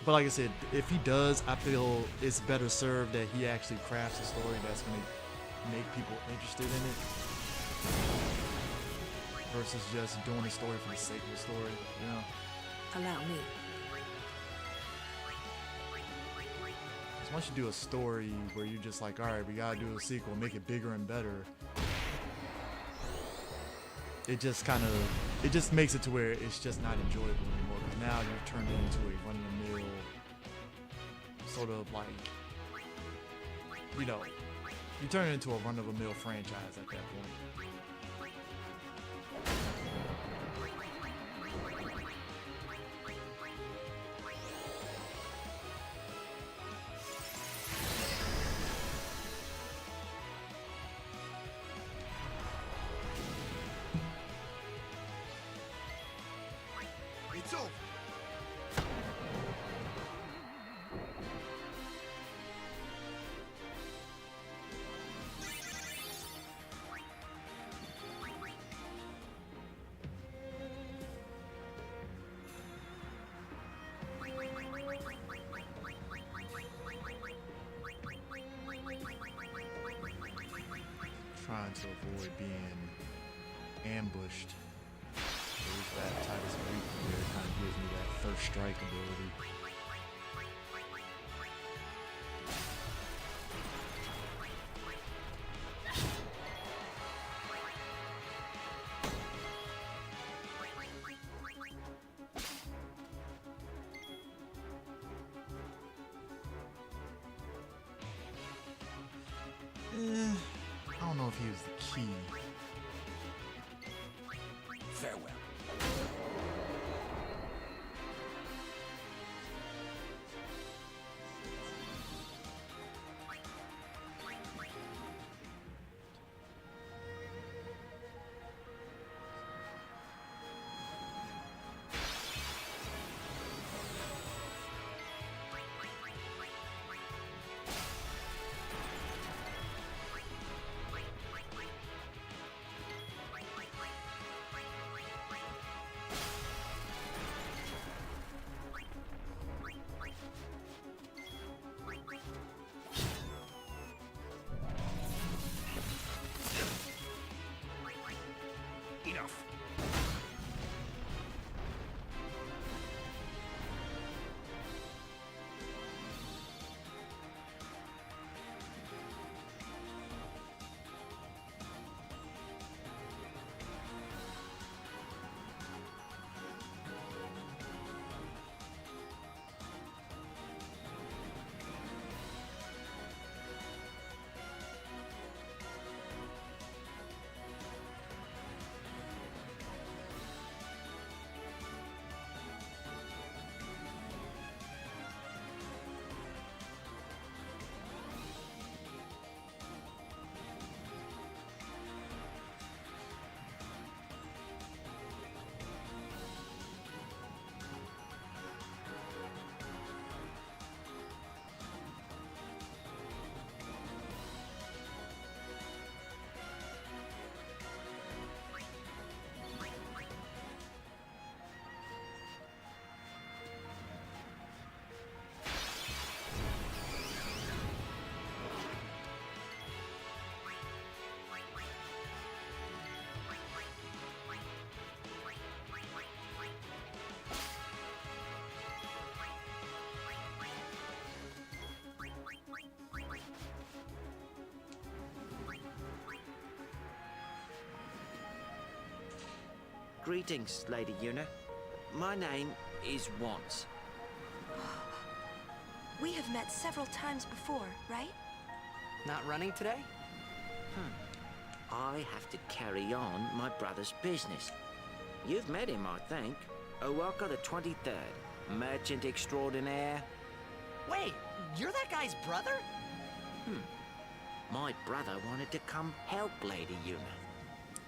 But like I said, if he does, I feel it's better served that he actually crafts a story that's going to make people interested in it, versus just doing a story for the sake of the story, you know? Allow me. Because once you do a story where you're just like, all right, we gotta do a sequel, make it bigger and better, it just makes it to where it's just not enjoyable anymore. Because now you've turned it into a run-of-the-mill sort of like, you know, you turn it into a run-of-the-mill franchise at that point. It's over. Trying to avoid being ambushed. There's that Titus Greek there, kind of gives me that first strike ability. I don't know if he was the key. Farewell. Greetings, Lady Yuna. My name is Wands. We have met several times before, right? Not running today? I have to carry on my brother's business. You've met him, I think. Owaka the 23rd, merchant extraordinaire. Wait, you're that guy's brother? My brother wanted to come help Lady Yuna,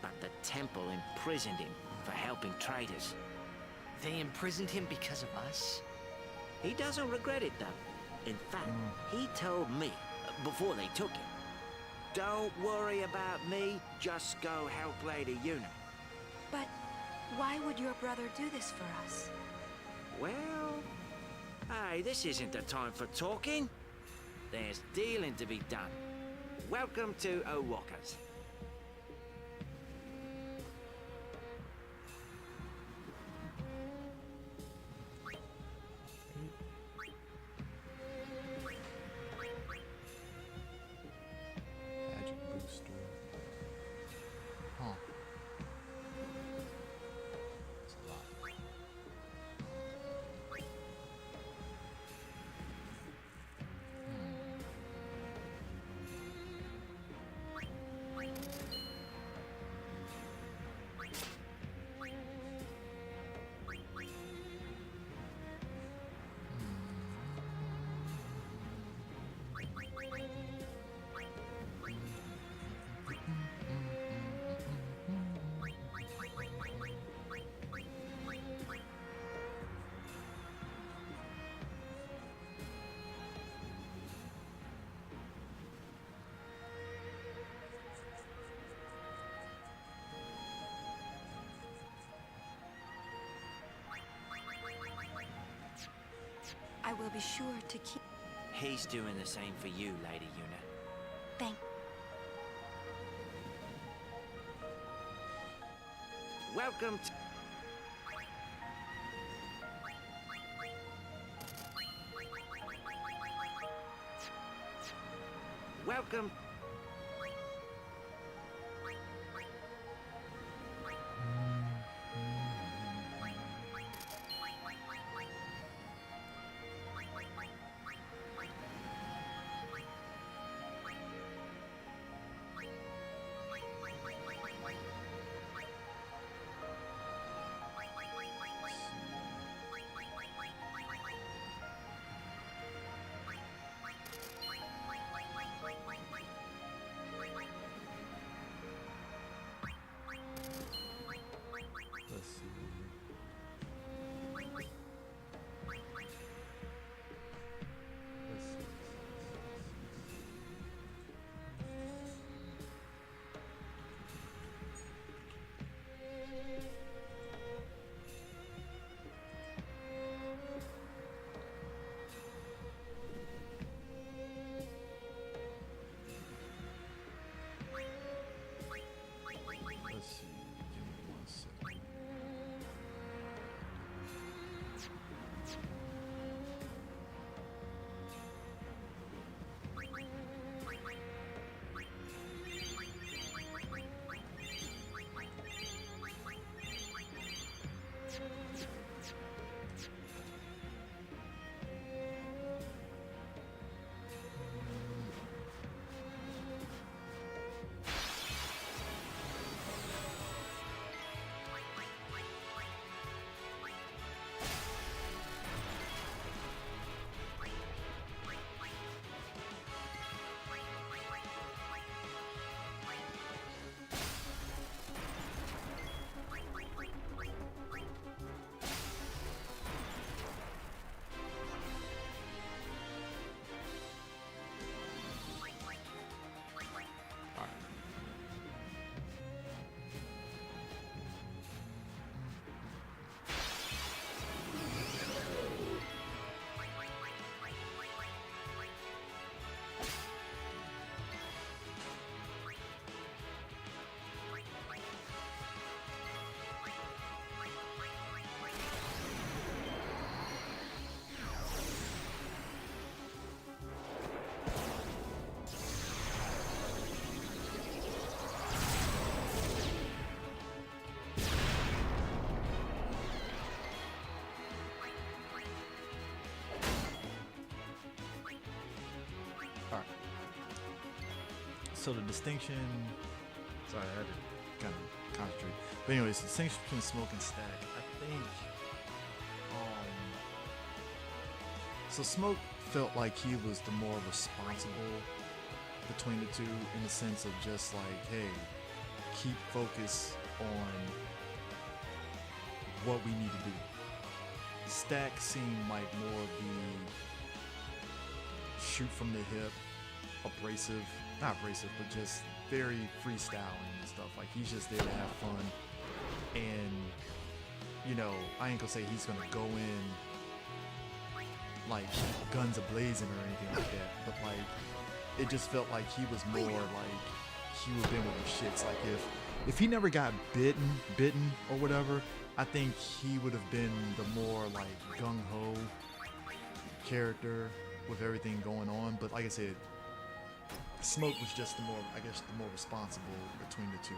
but the temple imprisoned him for helping traitors. They imprisoned him because of us? He doesn't regret it, though. In fact, he told me, before they took him, "Don't worry about me, just go help Lady Yuna." But why would your brother do this for us? Well, hey, this isn't the time for talking. There's dealing to be done. Welcome to Owaka's. Magic booster. Huh. That's a lot. I will be sure to keep... He's doing the same for you, Lady Yuna. Thank... Welcome to... Welcome... so the distinction. Sorry, I had to kind of concentrate. But anyways, the distinction between Smoke and Stack, I think. So Smoke felt like he was the more responsible between the two, in the sense of just like, hey, keep focus on what we need to do. Stack seemed like more of the shoot from the hip, abrasive, not abrasive, but just very freestyling and stuff. Like he's just there to have fun. And, you know, I ain't gonna say he's gonna go in like guns a-blazing or anything like that, but like it just felt like he was more like he would have been with the shits. Like if he never got bitten or whatever, I think he would have been the more like gung-ho character with everything going on. But like I said, Smoke was just the more, I guess, the more responsible between the two.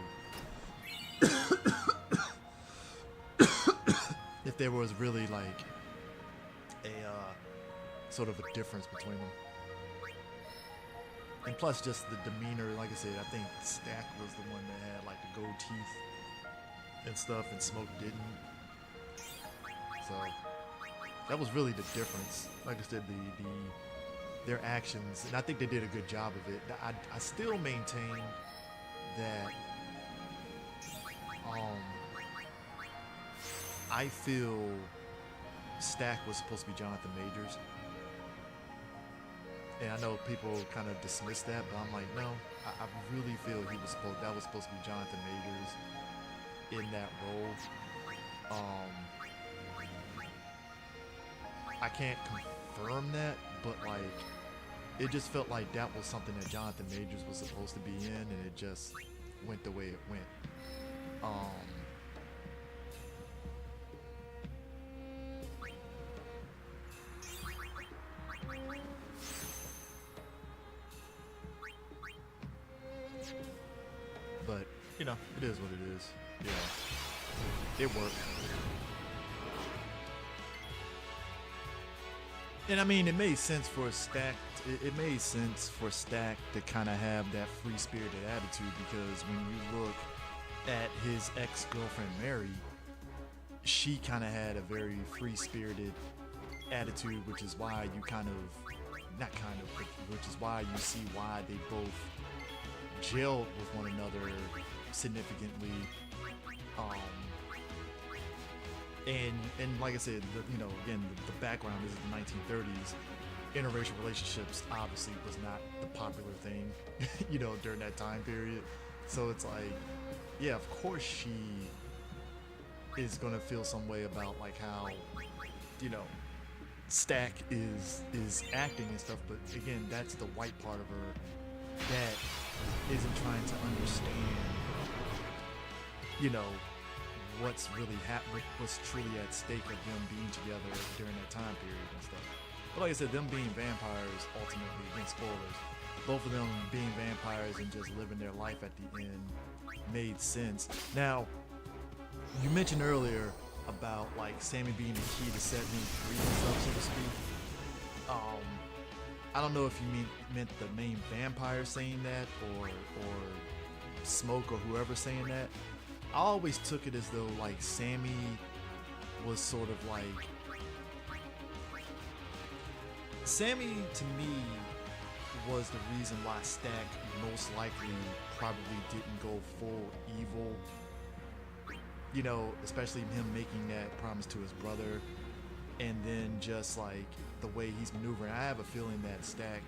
If there was really like a sort of a difference between them. And plus just the demeanor, like I said, I think Stack was the one that had like the gold teeth and stuff, and Smoke didn't. So that was really the difference. Like I said, their actions, and I think they did a good job of it. I still maintain that I feel Stack was supposed to be Jonathan Majors. And I know people kind of dismiss that, but I'm like, no, I really feel that was supposed to be Jonathan Majors in that role. I can't confirm that, but like, it just felt like that was something that Jonathan Majors was supposed to be in, and it just went the way it went. But, you know, it is what it is. Yeah. It worked. And I mean, it made sense for Stack. It made sense for Stack to kind of have that free-spirited attitude, because when you look at his ex-girlfriend Mary, she kind of had a very free-spirited attitude, which is why you which is why you see why they both jailed with one another significantly. And like I said, you know, again, the background is the 1930s. Interracial relationships obviously was not the popular thing, you know, during that time period. So it's like, yeah, of course she is gonna feel some way about like how, you know, Stack is acting and stuff. But again, that's the white part of her that isn't trying to understand, you know, what's really happening, what's truly at stake of them being together during that time period and stuff. But like I said, them being vampires, ultimately, again, spoilers, both of them being vampires and just living their life at the end made sense. Now, you mentioned earlier about like Sammy being the key to setting him free and stuff, so to speak. I don't know if you meant the main vampire saying that, or Smoke or whoever saying that. I always took it as though like Sammy was sort of like, Sammy to me was the reason why Stack most likely probably didn't go full evil, you know, especially him making that promise to his brother, and then just like the way he's maneuvering. I have a feeling that Stack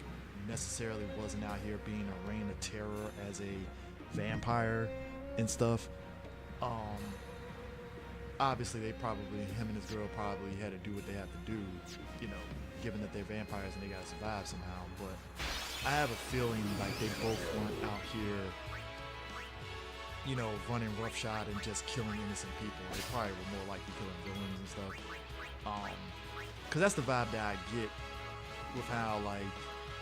necessarily wasn't out here being a reign of terror as a vampire and stuff. Obviously him and his girl probably had to do what they have to do, you know, given that they're vampires and they gotta survive somehow. But I have a feeling like they both weren't out here, you know, running roughshod and just killing innocent people. They probably were more likely killing villains and stuff. Cause that's the vibe that I get with how, like,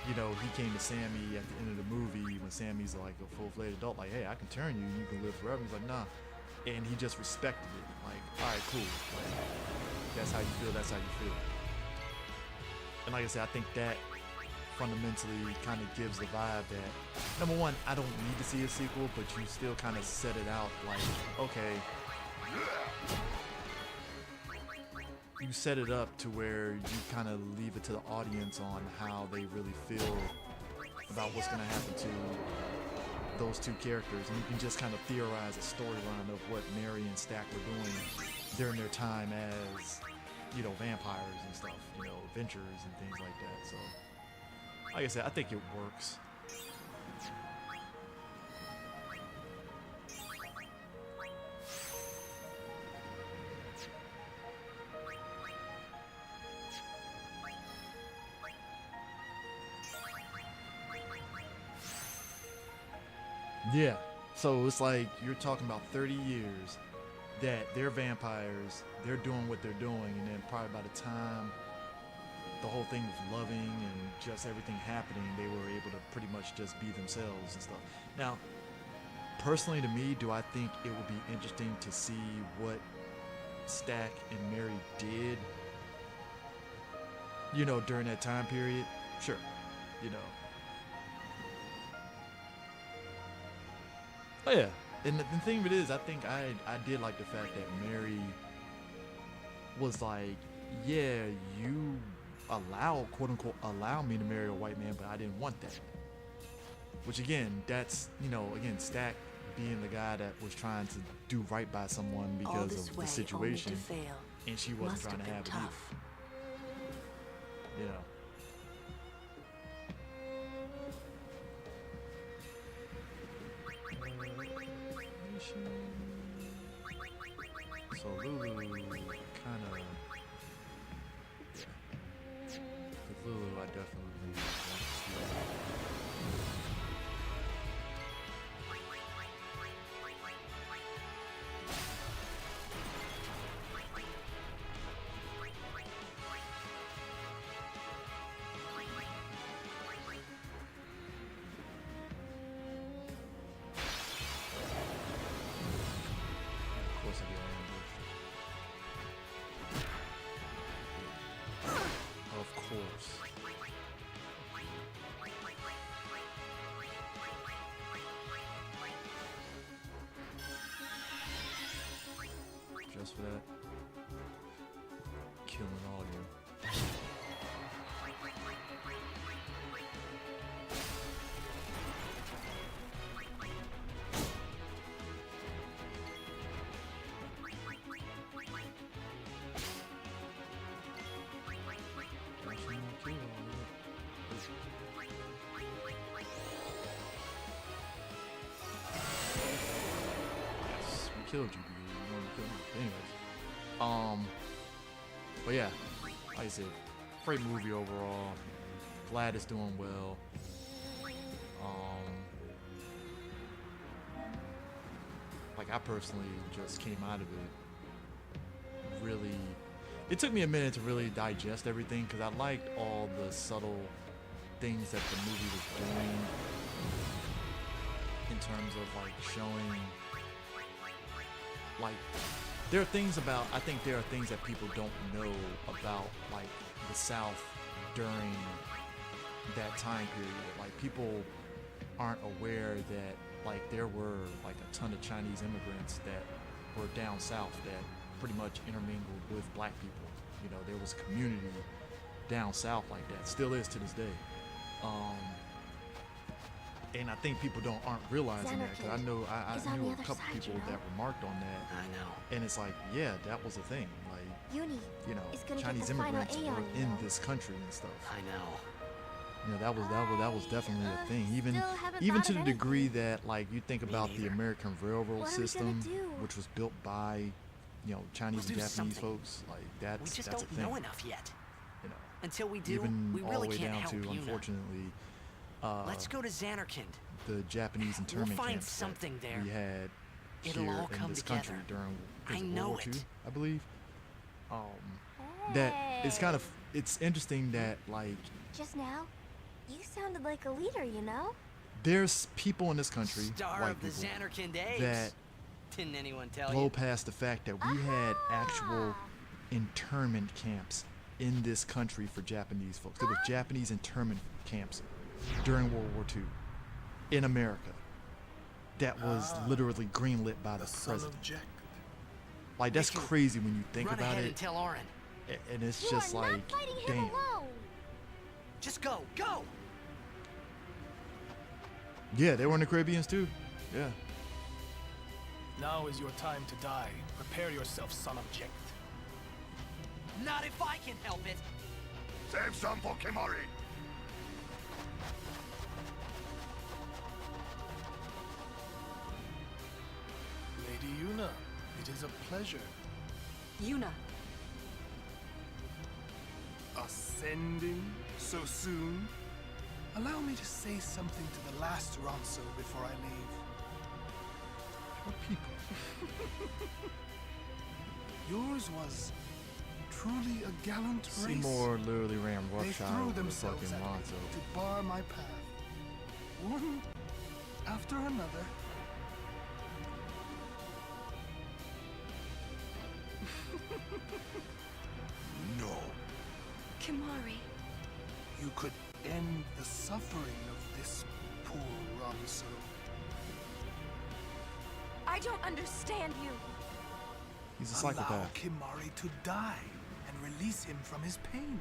you know, he came to Sammy at the end of the movie when Sammy's like a full-fledged adult, like, hey, I can turn you and you can live forever. He's like, nah. And he just respected it. Like, all right, cool. Like, that's how you feel, that's how you feel. And like I said, I think that fundamentally kind of gives the vibe that, number one, I don't need to see a sequel, but you still kind of set it out like, okay, you set it up to where you kind of leave it to the audience on how they really feel about what's going to happen to those two characters, and you can just kind of theorize a storyline of what Mary and Stack were doing during their time as, you know, vampires and stuff, you know, adventures and things like that. So, like I said, I think it works. Yeah, so it's like you're talking about 30 years that they're vampires, they're doing what they're doing, and then probably by the time the whole thing was loving and just everything happening, they were able to pretty much just be themselves and stuff. Now, personally to me, do I think it would be interesting to see what Stack and Mary did, you know, during that time period? Sure, you know. Oh yeah, and the thing of it is, I think I did like the fact that Mary was like, yeah, you quote unquote allow me to marry a white man, but I didn't want that. Which again, that's, you know, again, Stack being the guy that was trying to do right by someone because of the situation, and she wasn't trying to have it either. You know. So Lulu kind of, yeah. With Lulu, I definitely want to see. Just for that, killing all you. Yes, we killed you. Anyways, but yeah, like I said, great movie overall. Glad it's doing well. Like I personally just came out of it really. It took me a minute to really digest everything because I liked all the subtle things that the movie was doing in terms of like showing, like. There are things about, I think there are things that people don't know about, like, the South during that time period. Like, people aren't aware that, like, there were, like, a ton of Chinese immigrants that were down South that pretty much intermingled with black people. You know, there was a community down South like that, still is to this day. And I think people aren't realizing that, because I knew a couple people that remarked on that. I know. And it's like, yeah, that was a thing. Like, Uni you know, Chinese immigrants were in this country and stuff. I know. You know, that was definitely a thing. Even to the degree that, like, you think about the American railroad system, which was built by, you know, Chinese and Japanese folks. Like that's we just that's don't a thing. know enough yet. You know, until we do, even we all really the way can't down help to, Yuna. unfortunately, Let's go to Xanarkand. the Japanese internment We'll find camps something that there. we had It'll here all in come this together. country during I know World War II, it. I believe. That it's kind of it's interesting that like Just now, you sounded like a leader, you know? there's people in this country, Star white of the people, Xanarkand Apes. that Didn't anyone tell blow you? past the fact that we had actual internment camps in this country for Japanese folks. There were Japanese internment camps during World War II in America that was literally greenlit by the president. Like, that's crazy when you think Run about ahead it. and tell Orin. And it's just like, damn. Just go, go! Yeah, they were in the Caribbeans too. Yeah. Now is your time to die. Prepare yourself, son of Jekt. Not if I can help it. Save some for Kimari. Lady Yuna, it is a pleasure. Yuna. Ascending so soon? Allow me to say something to the last Ronso before I leave. What people? Yours was truly a gallant race. Seymour literally ran They roughshod threw over the themselves fucking at me Lonzo. to bar my path. One after another. No. Kimari. You could end the suffering of this poor Ronso. I don't understand you. He's a Allow psychopath. Kimari to die and release him from his pain.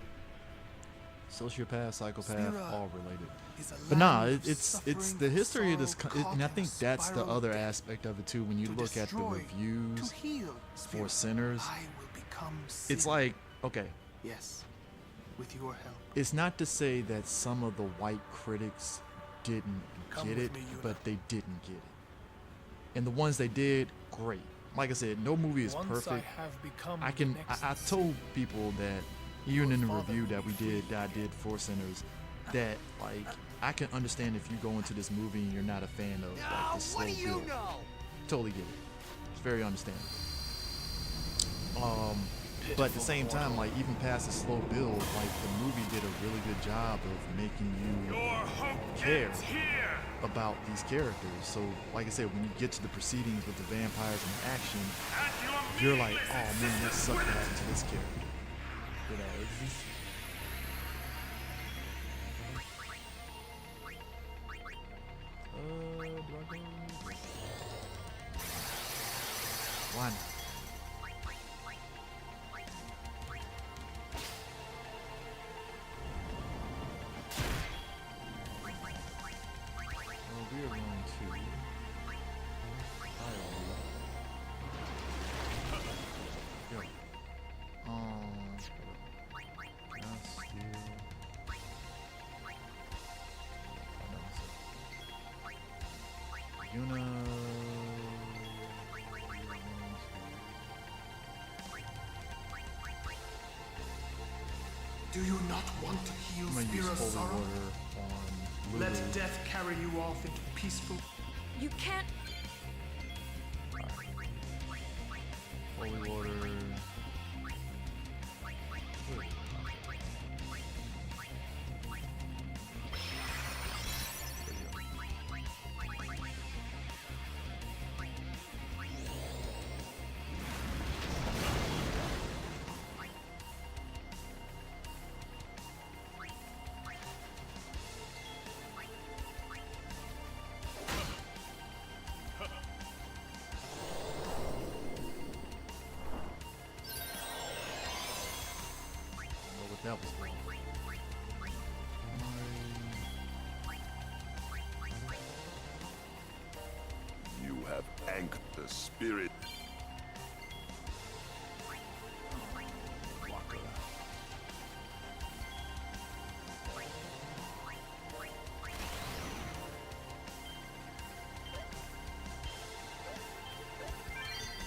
Sociopath, psychopath, Spira all related. is a But nah, land of it's the suffering, history of this, sorrow, and I caught think in a that's the spiral other of death. aspect of it too. When you To look at the destroy, reviews to heal, for Spira, Sinners, I will become it's sin. like, okay, Yes, with your help. it's not to say that some of the white critics didn't Come get with it, me, Yuna. but they didn't get it. And the ones they did, great. Like I said, no movie is Once perfect. I have become I the next I told people that even in the review that I did for Sinners, that like I can understand if you go into this movie and you're not a fan of like the slow What do you build. know? Totally get it. It's very understandable. But at the same time, like even past the slow build, like the movie did a really good job of making you care about these characters. So, like I said, when you get to the proceedings with the vampires and the action, you're like, oh man, that sucked what happened to this character. You know, it's just, do I go? Why not? Well, we are going to go. Just here. Yuna. Do you not want to heal I'm gonna use Spira's holy sorrow? water on Let Lulu. death carry you off into peaceful. You can't. Holy water. That was wrong. You have anchored the spirit.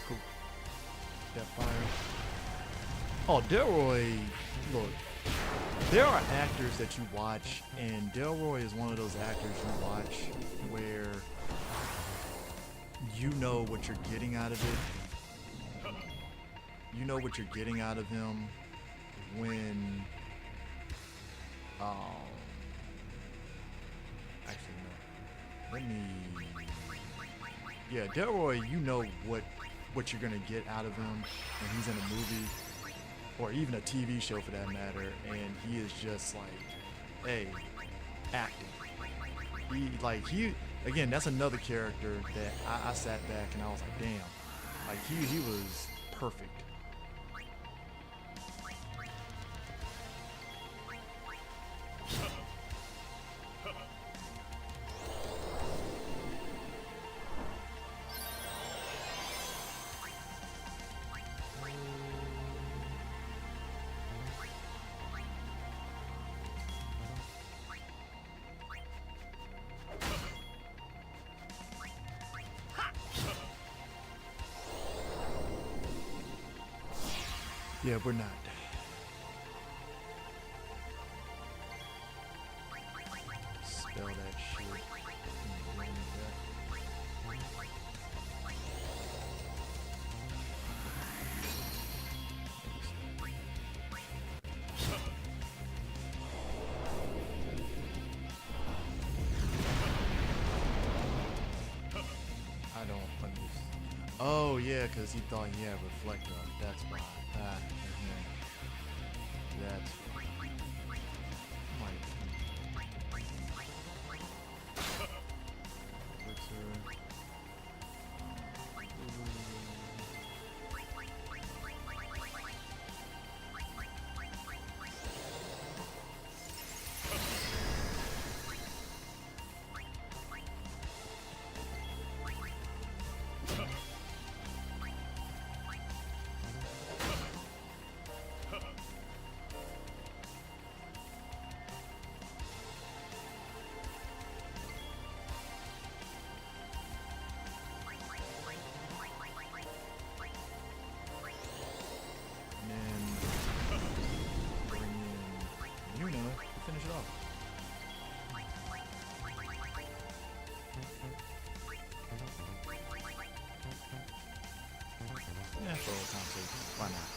Cool. That fire. Oh, Delroy, look. There are actors that you watch, and Delroy is one of those actors you watch where you know what you're getting out of it. You know what you're getting out of him when, actually no. Let me, yeah, Delroy, you know what you're gonna get out of him when he's in a movie. or even a TV show for that matter, and he is just like, hey, acting. He again, that's another character that I sat back and I was like, damn, like he was perfect. Yeah, we're not. Spell that shit. I don't understand. Oh yeah, because he thought he had reflector. That's why. That's finish it off. Yeah, for all concept, why not?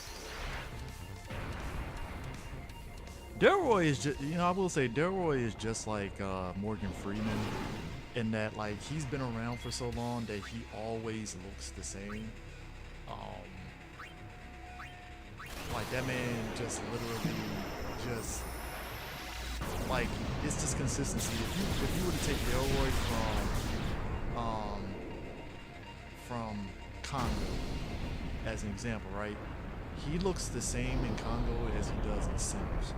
Delroy is just, I will say Delroy is just like Morgan Freeman in that, like, he's been around for so long that he always looks the same. Like, that man just literally just, like, it's just consistency. If you were to take Delroy from Congo as an example, right? He looks the same in Congo as he does in Sinners.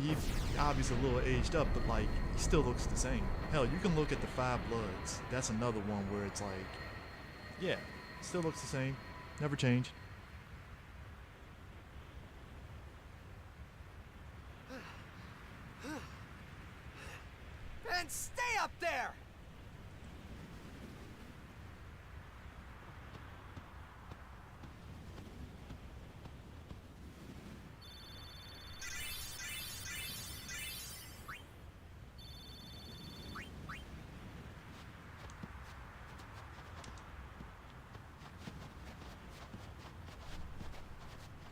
He's obviously a little aged up, but like he still looks the same. Hell, you can look at the Five Bloods. That's another one where it's like, yeah, still looks the same, never changed. And stay up there!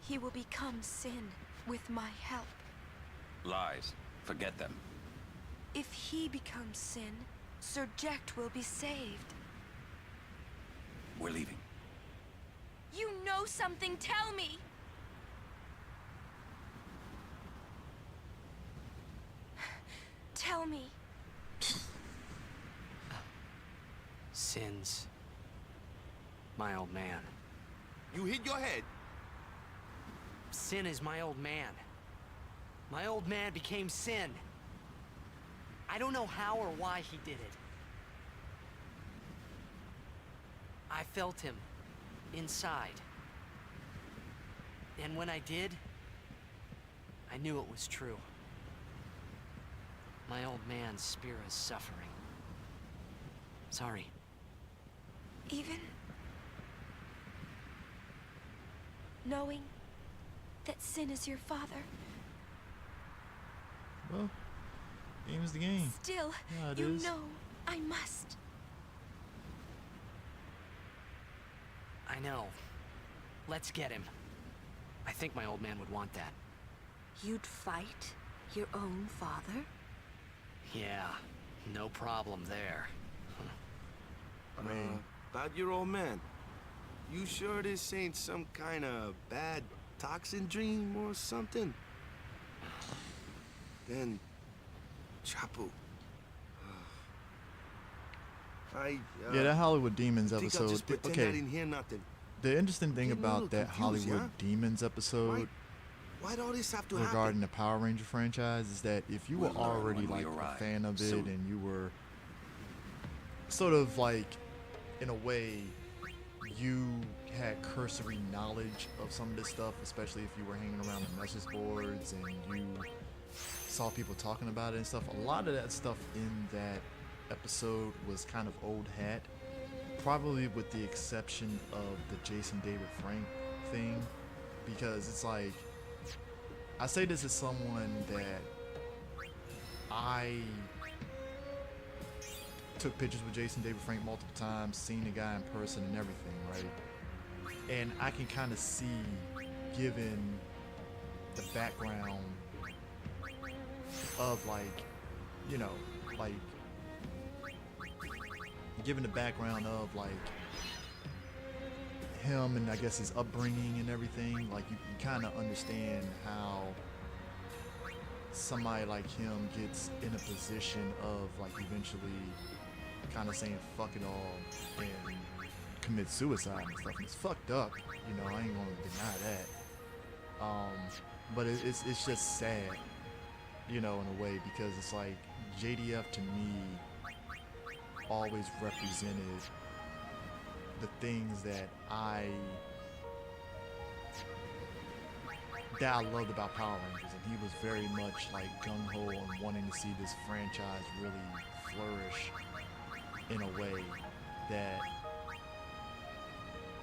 He will become sin with my help. Lies. Forget them. If he becomes sin, Sir Jecht will be saved. We're leaving. You know something, tell me! Tell me. Sins. My old man. You hit your head. Sin is my old man. My old man became Sin. I don't know how or why he did it. I felt him inside. And when I did, I knew it was true. My old man's spirit is suffering. Sorry. Even knowing that Sin is your father. Well, game is the game. Still, yeah, it you is. know I must. I know. Let's get him. I think my old man would want that. You'd fight your own father? Yeah, no problem there. About your old man. You sure this ain't some kind of bad toxin dream or something? Then, Chapu. Yeah, that Hollywood Demons think I'll episode. just pretend I didn't hear nothing. The interesting thing Getting a about little that confused, Hollywood yeah? Demons episode Why'd all this have to regarding happen? the Power Ranger franchise is that if you were We'll learn already when we like a arrive fan of it soon. and you were sort of like, in a way, you had cursory knowledge of some of this stuff, especially if you were hanging around the message boards and you saw people talking about it and stuff. A lot of that stuff in that episode was kind of old hat, probably with the exception of the Jason David Frank thing, because it's like, I say this as someone that I took pictures with Jason David Frank multiple times, seen the guy in person and everything, right? And I can kind of see, given the background of like, you know, like, given the background of like him and I guess his upbringing and everything, like you kind of understand how somebody like him gets in a position of like eventually kind of saying fuck it all and commit suicide and stuff. And it's fucked up, you know, I ain't gonna deny that. But it's just sad, you know, in a way, because it's like JDF to me always represented the things that I loved about Power Rangers, and he was very much like gung-ho and wanting to see this franchise really flourish in a way that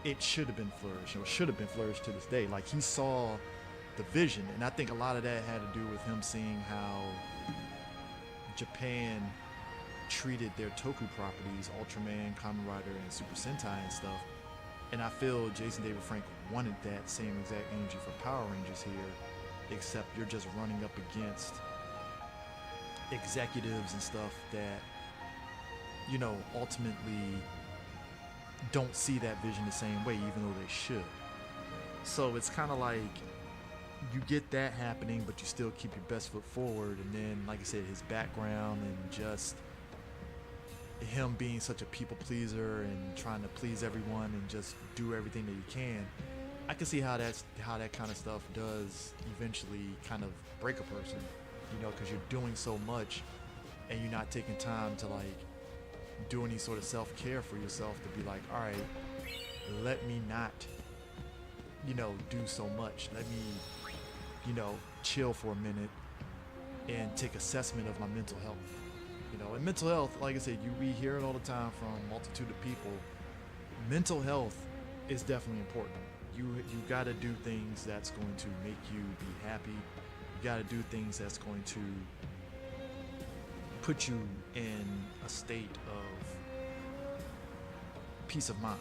it should have been flourished, or should have been flourished to this day. Like, he saw the vision, and I think a lot of that had to do with him seeing how Japan treated their Toku properties, Ultraman, Kamen Rider, and Super Sentai and stuff. And I feel Jason David Frank wanted that same exact energy for Power Rangers here, except you're just running up against executives and stuff that, you know, ultimately don't see that vision the same way, even though they should. So it's kind of like you get that happening, but you still keep your best foot forward. And then, like I said, his background and just him being such a people pleaser and trying to please everyone and just do everything that he can, I can see how that kind of stuff does eventually kind of break a person, you know, because you're doing so much and you're not taking time to like do any sort of self-care for yourself to be like, all right, let me not, you know, do so much. Let me, you know, chill for a minute and take assessment of my mental health. You know, and mental health, like I said, we hear it all the time from a multitude of people. Mental health is definitely important. You got to do things that's going to make you be happy. You got to do things that's going to put you in a state of peace of mind.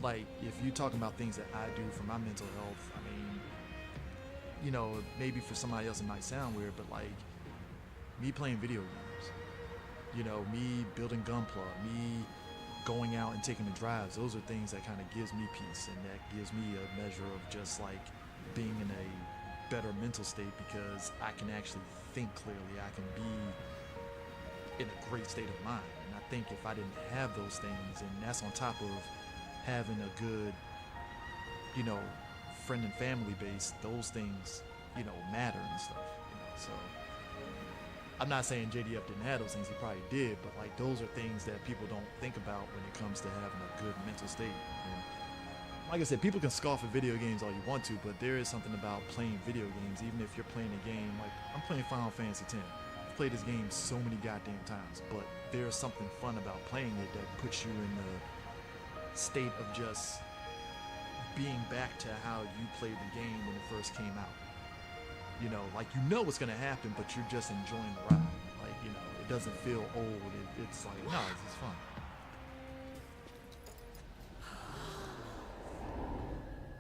Like, if you're talking about things that I do for my mental health, I mean, you know, maybe for somebody else it might sound weird, but like me playing video games, you know, me building Gunpla, me going out and taking the drives, those are things that kind of gives me peace, and that gives me a measure of just like being in a better mental state, because I can actually think clearly. I can be in a great state of mind. And I think if I didn't have those things, and that's on top of having a good, you know, friend and family base, those things, you know, matter and stuff, you know. So I'm not saying JDF didn't have those things, he probably did, but like those are things that people don't think about when it comes to having a good mental state. And like I said, people can scoff at video games all you want to, but there is something about playing video games, even if you're playing a game like I'm playing Final Fantasy X. I've played this game so many goddamn times, but there's something fun about playing it that puts you in the state of just being back to how you played the game when it first came out. You know, like, you know what's gonna happen, but you're just enjoying the ride. Like, you know, it doesn't feel old. It's like, no, it's fun.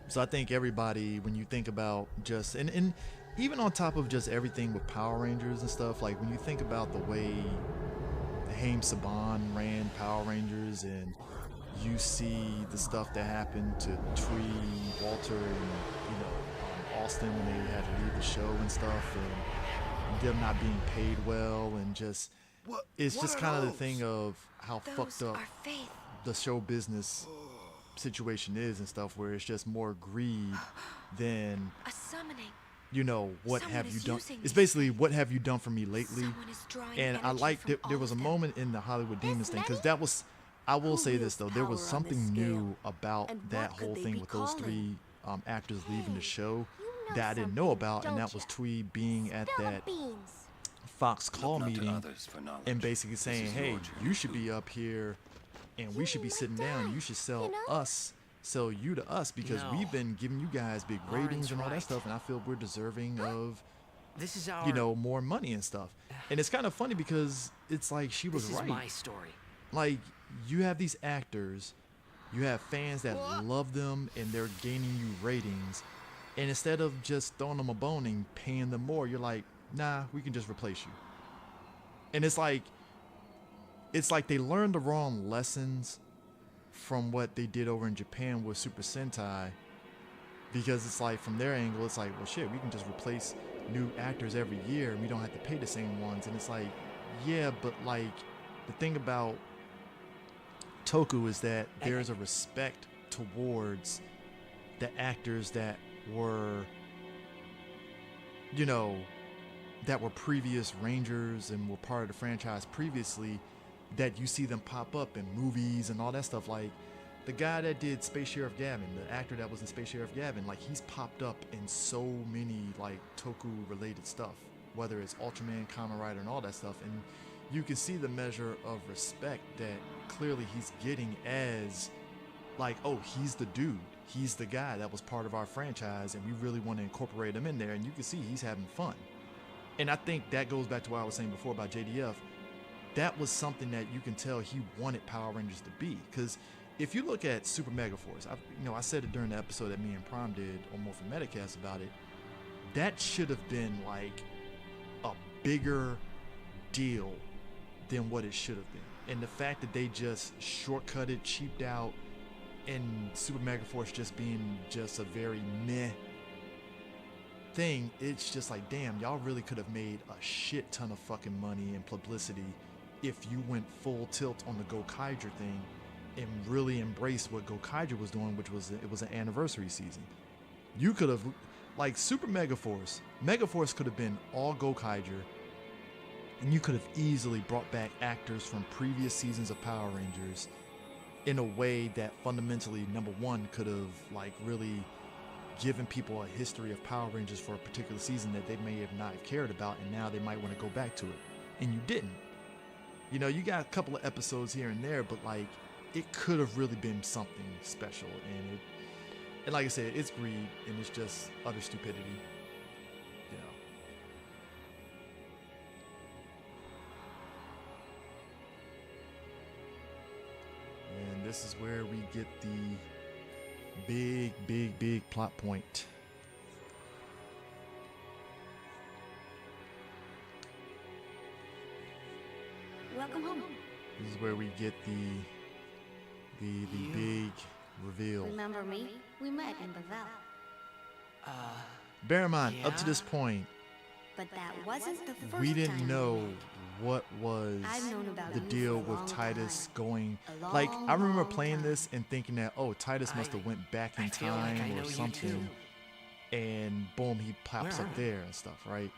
So I think everybody, when you think about just, and even on top of just everything with Power Rangers and stuff, like when you think about the way Haim Saban ran Power Rangers, and you see the stuff that happened to Tree, Walter, and Austin when they had to leave the show and stuff, and them not being paid well, and just it's just kind of the thing of how fucked up the show business situation is and stuff, where it's just more greed than a summoning. What have you done? It's basically, what have you done for me lately? And I liked there was a moment in the Hollywood Demons thing, because that was, I will say this though, there was something new about that whole thing with those three actors leaving the show that I didn't know about, and that was Twee being at that Fox call meeting and basically saying, hey, you should be up here and we should be sitting down. You should sell you to us, because we've been giving you guys big ratings and all that stuff, and I feel we're deserving of more money and stuff. And it's kind of funny because it's like she was right. This is my story. Like, you have these actors, you have fans that love them, and they're gaining you ratings, and instead of just throwing them a bone and paying them more, you're like, nah, we can just replace you. And it's like they learned the wrong lessons from what they did over in Japan with Super Sentai, because it's like, from their angle, it's like, well, shit, we can just replace new actors every year and we don't have to pay the same ones. And it's like, yeah, but like, the thing about Toku is that there's a respect towards the actors that were previous Rangers and were part of the franchise previously, that you see them pop up in movies and all that stuff. Like the guy that did Space Sheriff Gavin, the actor that was in Space Sheriff Gavin, like he's popped up in so many like Toku related stuff, whether it's Ultraman, Kamen Rider, and all that stuff. And you can see the measure of respect that clearly he's getting, as like, oh, he's the dude, he's the guy that was part of our franchise, and we really want to incorporate him in there. And you can see he's having fun. And I think that goes back to what I was saying before about JDF. That was something that you can tell he wanted Power Rangers to be. Because if you look at Super Mega Force, I said it during the episode that me and Prime did on Morphin Metacast about it, that should have been like a bigger deal than what it should have been. And the fact that they just shortcutted, cheaped out, and Super Mega Force just being just a very meh thing, it's just like, damn, y'all really could have made a shit ton of fucking money and publicity if you went full tilt on the Gokaiger thing and really embraced what Gokaiger was doing, which was, it was an anniversary season. You could have, like, Super Megaforce could have been all Gokaiger, and you could have easily brought back actors from previous seasons of Power Rangers in a way that fundamentally, number one, could have like really given people a history of Power Rangers for a particular season that they may have not cared about, and now they might want to go back to it. And you didn't. You got a couple of episodes here and there, but like, it could have really been something special. And like I said, it's greed, and it's just utter stupidity. And this is where we get the big plot point. Welcome home. This is where we get the big reveal. Remember me? We met in Bavelle. Bear in mind, up to this point, But that wasn't the first we didn't time know what was I've known about the you deal for a with long Titus going. A Like, long, I remember long playing time. this and thinking that, oh, Titus must have went back in feel like I time know or you something. And boom, he pops up there and stuff, right?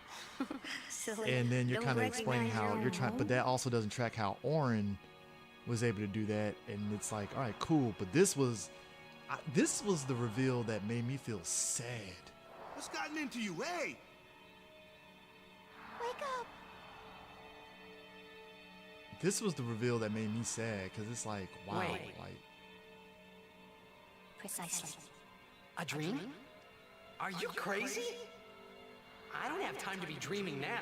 Silly. And then you're Don't kind of explaining recognize how your you're trying, own but that also doesn't track how Orin was able to do that. And it's like, all right, cool. But this was the reveal that made me feel sad. What's gotten into you, hey? Wake up. This was the reveal that made me sad, because it's like, wow, Wait. like, Precisely. A dream? Are you crazy? I don't have time to be dreaming now.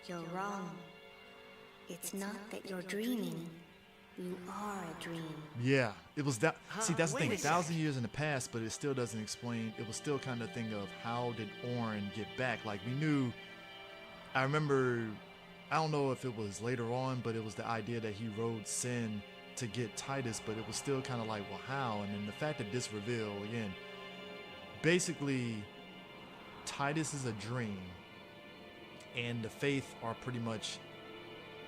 You're wrong. It's not that you're dreaming. You are a dream. yeah, it was that. See, that's the Wait thing. a 1,000 years in the past, but it still doesn't explain. It was still kind of thing of how did Orin get back? Like, we knew. I remember. I don't know if it was later on, but it was the idea that he rode Sin to get Titus, but it was still kind of like, well, how? And then the fact that this reveal, again, basically, Titus is a dream, and the Faith are pretty much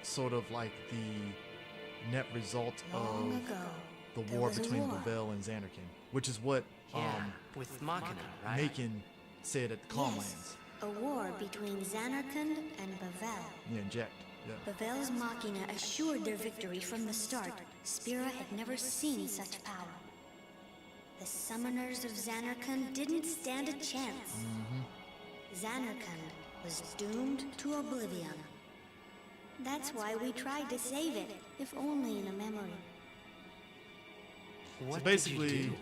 sort of like the net result Long of ago, the there war was a between war. Bavel and Xanarkin, which is what with Machina, right? Macon said at the Calm Yes, Lands. a war between Xanarkand and Bavel. Yeah, inject. Yeah. Bavel's Machina assured their victory from the start. Spira had never seen such power. The summoners of Xanarkand didn't stand a chance. Xanarkand was doomed to oblivion. That's why we tried to save it, if only in a memory. What So basically, did you do?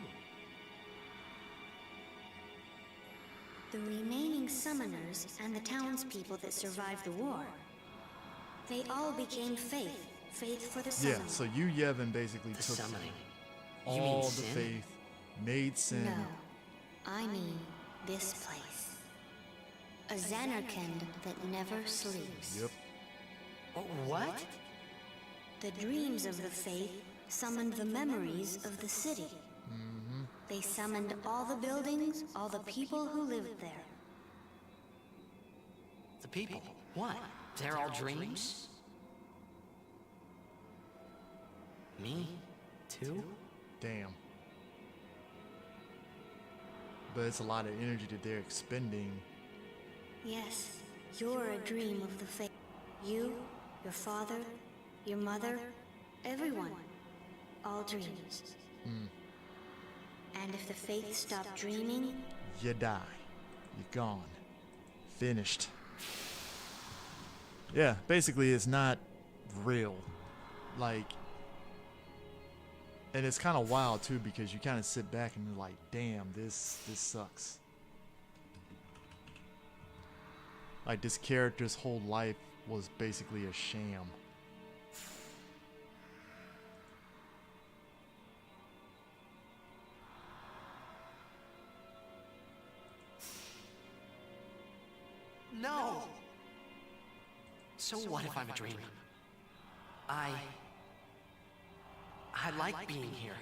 The remaining summoners and the townspeople that survived the war, they all became faith for the summoning. yeah, so you, Yevon, basically took Summoning. You mean all the sin? Faith, made sin. No, I mean this place. A Xanarkand that never sleeps. Yep. What? The dreams of the Faith summoned the memories of the city. They summoned all the buildings, all the people who lived there. The people? What? They're all dreams? Me? Too? Damn. But it's a lot of energy that they're expending. Yes, you're a dream of the Faith. You, your father, your mother, everyone. All dreams. And if the Faith stopped dreaming, You die. You're gone. Finished. Yeah, basically it's not real. Like, and it's kind of wild too, because you kind of sit back and you're like, damn, this sucks. Like, this character's whole life was basically a sham. No! So what if I'm a dream? I like being here.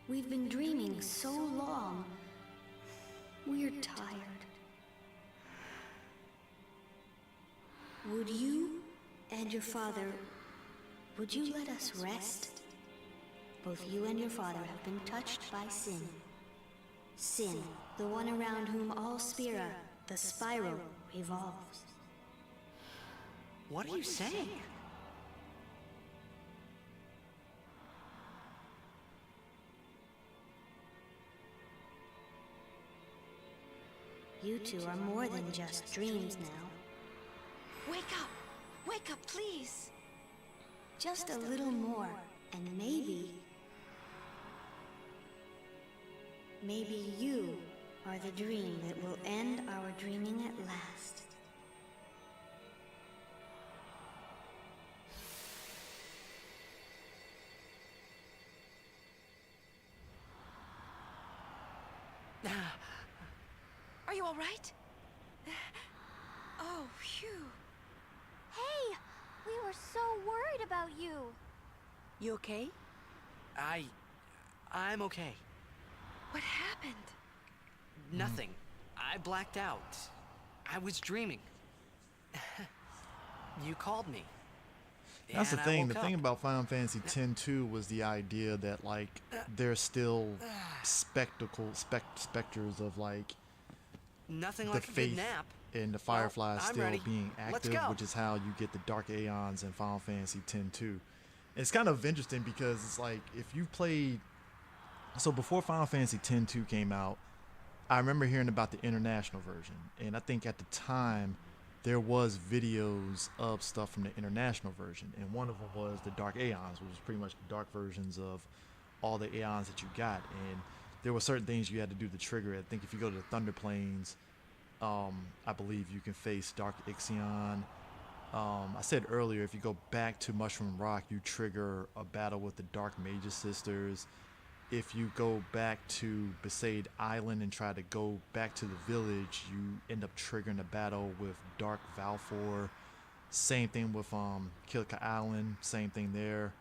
we've been dreaming so long. We're tired. Would you and your father, would you let us rest? Both you and your father have been touched by sin. Sin, the one around whom all Spira, the spiral, revolves. What are you saying? You two are more than just dreams now. Wake up! Wake up, please! Just a little more, and maybe you are the dream that will end our dreaming at last. Are you all right? Oh, phew. Hey! We were so worried about you. You okay? I'm okay. What happened? Nothing. I blacked out. I was dreaming. You called me. That's the and I thing. woke The thing up. about Final Fantasy X-2 was the idea that, like, there's still specters of, like, Nothing the like a good faith nap. and the Fireflies I'm still ready. being Let's active, go. which is how you get the Dark Aeons in Final Fantasy X-2. It's kind of interesting because it's like, if you played... So before Final Fantasy X-2 came out, I remember hearing about the international version. And I think at the time, there was videos of stuff from the international version. And one of them was the Dark Aeons, which was pretty much the dark versions of all the Aeons that you got. And there were certain things you had to do to trigger it. I think if you go to the Thunder Plains, I believe you can face Dark Ixion. I said earlier, if you go back to Mushroom Rock, you trigger a battle with the Dark Magus Sisters. If you go back to Besaid Island and try to go back to the village, you end up triggering a battle with Dark Valfor. Same thing with Kilika Island, same thing there.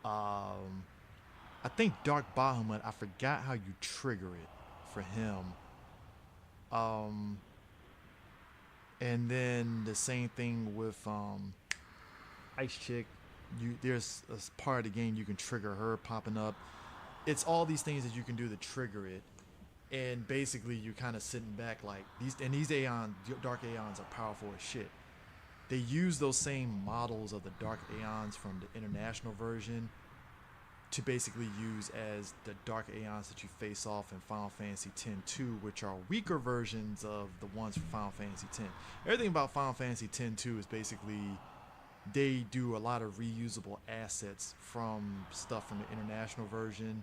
I think Dark Bahamut, I forgot how you trigger it for him. And then the same thing with Ice Chick. There's a part of the game you can trigger her popping up. It's all these things that you can do to trigger it. And basically you're kind of sitting back like these Aeon, Dark Aeons are powerful as shit. They use those same models of the Dark Aeons from the international version to basically use as the Dark Aeons that you face off in Final Fantasy X-2, which are weaker versions of the ones from Final Fantasy X. Everything about Final Fantasy X-2 is basically they do a lot of reusable assets from stuff from the international version,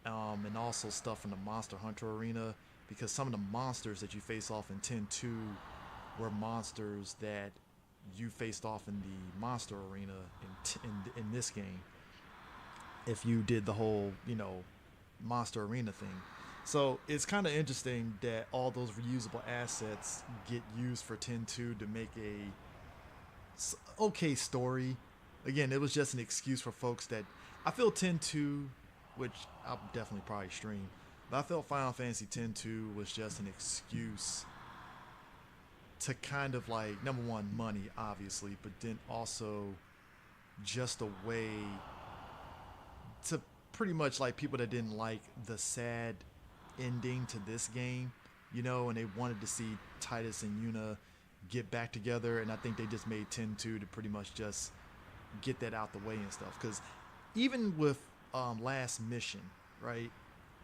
and also stuff from the Monster Hunter Arena, because some of the monsters that you face off in X-2 were monsters that you faced off in the Monster Arena in this game, if you did the whole, Monster Arena thing. So it's kind of interesting that all those reusable assets get used for X-2 to make a okay story. Again, it was just an excuse for folks that I feel X-2, which I'll definitely probably stream, but I felt Final Fantasy X-2 was just an excuse to kind of like, number one, money obviously, but then also just a way to pretty much like people that didn't like the sad ending to this game, and they wanted to see Titus and Yuna get back together, and I think they just made X-2 to pretty much just get that out the way and stuff. Because even with Last Mission, right?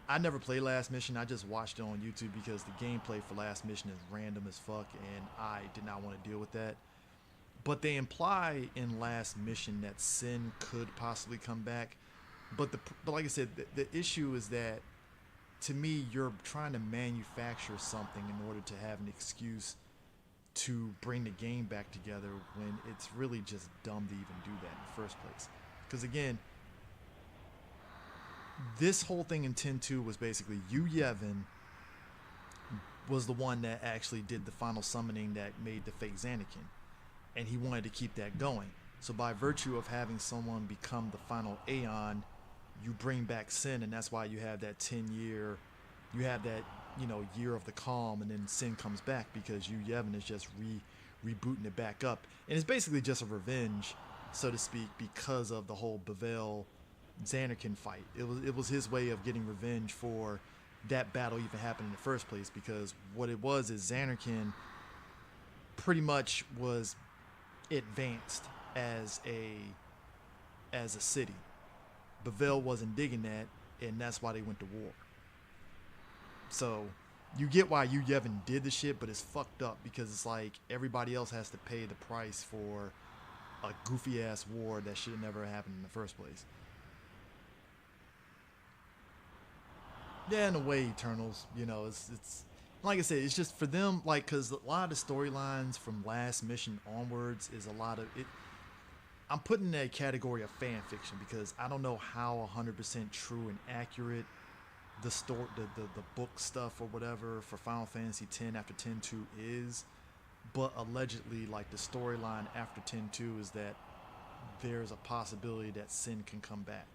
I never played Last Mission. I just watched it on YouTube because the gameplay for Last Mission is random as fuck, and I did not want to deal with that. But they imply in Last Mission that Sin could possibly come back. But like I said, the issue is that, to me, you're trying to manufacture something in order to have an excuse to bring the game back together when it's really just dumb to even do that in the first place. Because again, this whole thing in X-2 was basically Yevon was the one that actually did the final summoning that made the fake Xanakin, and he wanted to keep that going. So by virtue of having someone become the final Aeon, you bring back Sin, and that's why you have that 10-year, you have that, year of the calm, and then Sin comes back because Yevon is just rebooting it back up, and it's basically just a revenge, so to speak, because of the whole Bevel Xanarkin fight. It was his way of getting revenge for that battle even happened in the first place, because what it was is Xanarkin pretty much was advanced as a city. Bevel wasn't digging that, and that's why they went to war. So you get why Yevon did the shit, but it's fucked up because it's like everybody else has to pay the price for a goofy ass war that should have never happened in the first place. Yeah, in a way, Eternals, it's like I said, it's just for them, like, because a lot of the storylines from Last Mission onwards is a lot of it. I'm putting in a category of fan fiction because I don't know how 100% true and accurate the book stuff or whatever for Final Fantasy X after X-2 is, but allegedly, like, the storyline after X-2 is that there's a possibility that Sin can come back.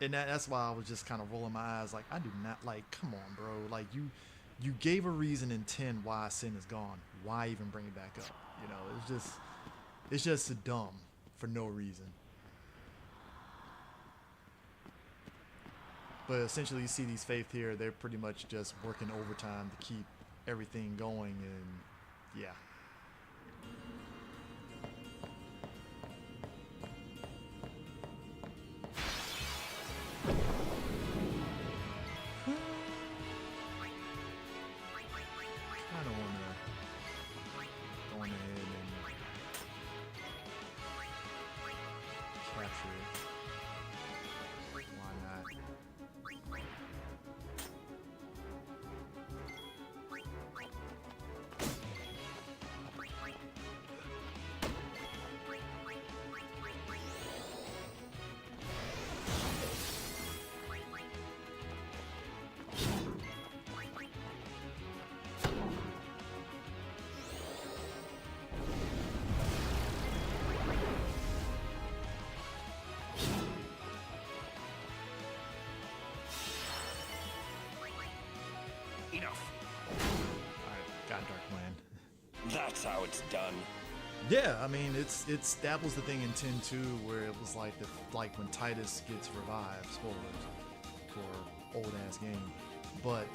And that's why I was just kind of rolling my eyes like, I do not, like, come on, bro. Like, you gave a reason in 10 why Sin is gone. Why even bring it back up? It's just dumb for no reason. But essentially, you see these Faith here, they're pretty much just working overtime to keep everything going, and yeah. Enough. Alright, got Dark Land. That's how it's done. Yeah, I mean, that was the thing in 10-2 where it was like when Titus gets revived, spoilers for old ass game, but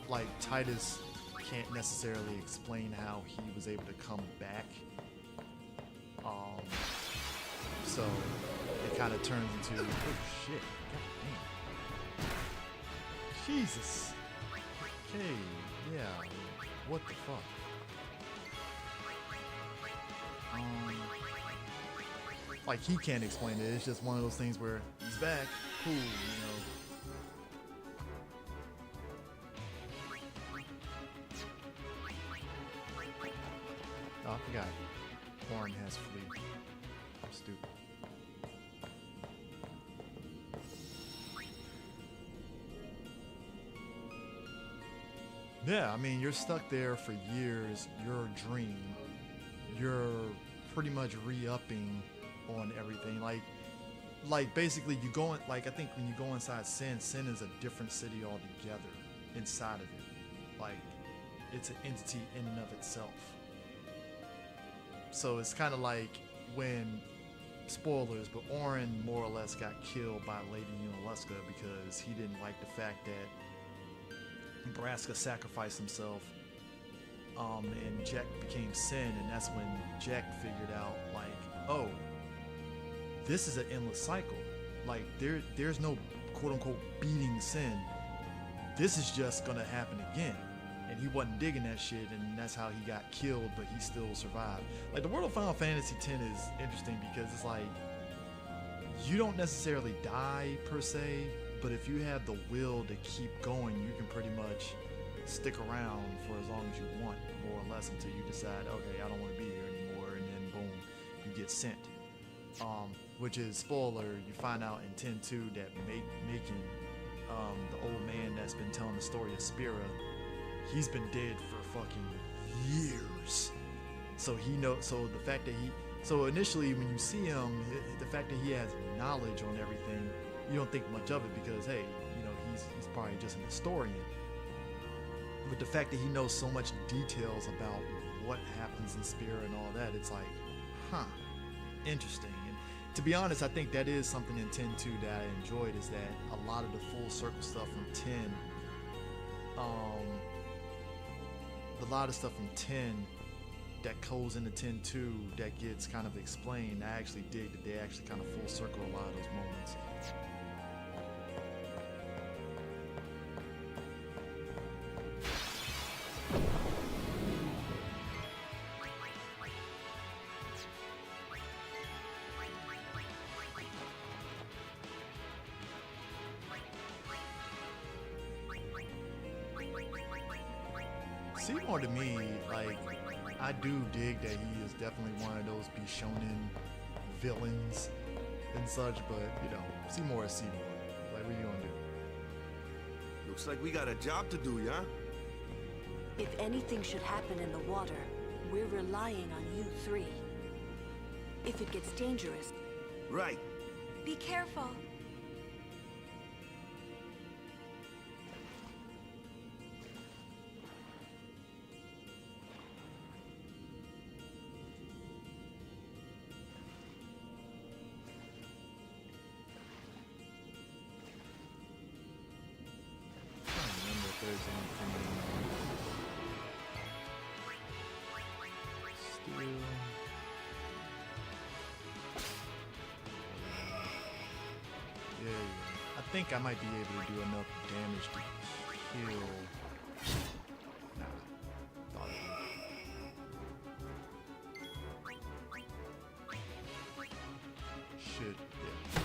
like Titus can't necessarily explain how he was able to come back. So it kind of turns into, oh shit, god damn, Jesus. Okay, yeah, what the fuck? Like he can't explain it. It's just one of those things where he's back, cool, you know. Oh, I forgot. Horn has fleet. I'm stupid. Yeah, I mean, you're stuck there for years. Your dream. You're pretty much re-upping on everything. Like basically you go in, like I think when you go inside Sin is a different city altogether inside of it. Like it's an entity in and of itself. So it's kind of like when, spoilers, but Orin more or less got killed by Lady Unalesca because he didn't like the fact that Braska sacrificed himself, and Jack became Sin, and that's when Jack figured out, like, oh, this is an endless cycle. Like, there's no quote-unquote beating Sin. This is just gonna happen again. And he wasn't digging that shit, and that's how he got killed, but he still survived. Like, the world of Final Fantasy X is interesting because it's like, you don't necessarily die per se, but if you have the will to keep going, you can pretty much stick around for as long as you want, more or less, until you decide, okay, I don't want to be here anymore, and then boom, you get sent. Which is, spoiler, you find out in 10-2 that making the old man that's been telling the story of Spira, he's been dead for fucking years. So he knows. So the fact that so initially when you see him, the fact that he has knowledge on everything, you don't think much of it because, hey, you know, he's probably just an historian. But the fact that he knows so much details about what happens in Spira and all that, it's like, huh, interesting. And to be honest, I think that is something in 10-2 that I enjoyed, is that a lot of the full circle stuff from 10, a lot of stuff from 10 that goes into 10-2 that gets kind of explained. I actually dig that they actually kind of full circle a lot of those moments. Seymour, to me, like, I do dig that he is definitely one of those Bishonen villains and such, but, you know, Seymour is Seymour. Like, what are you gonna do? Looks like we got a job to do, yeah? If anything should happen in the water, we're relying on you three. If it gets dangerous... Right. Be careful. I think I might be able to do enough damage to heal. Nah, thought I would. Should, yeah.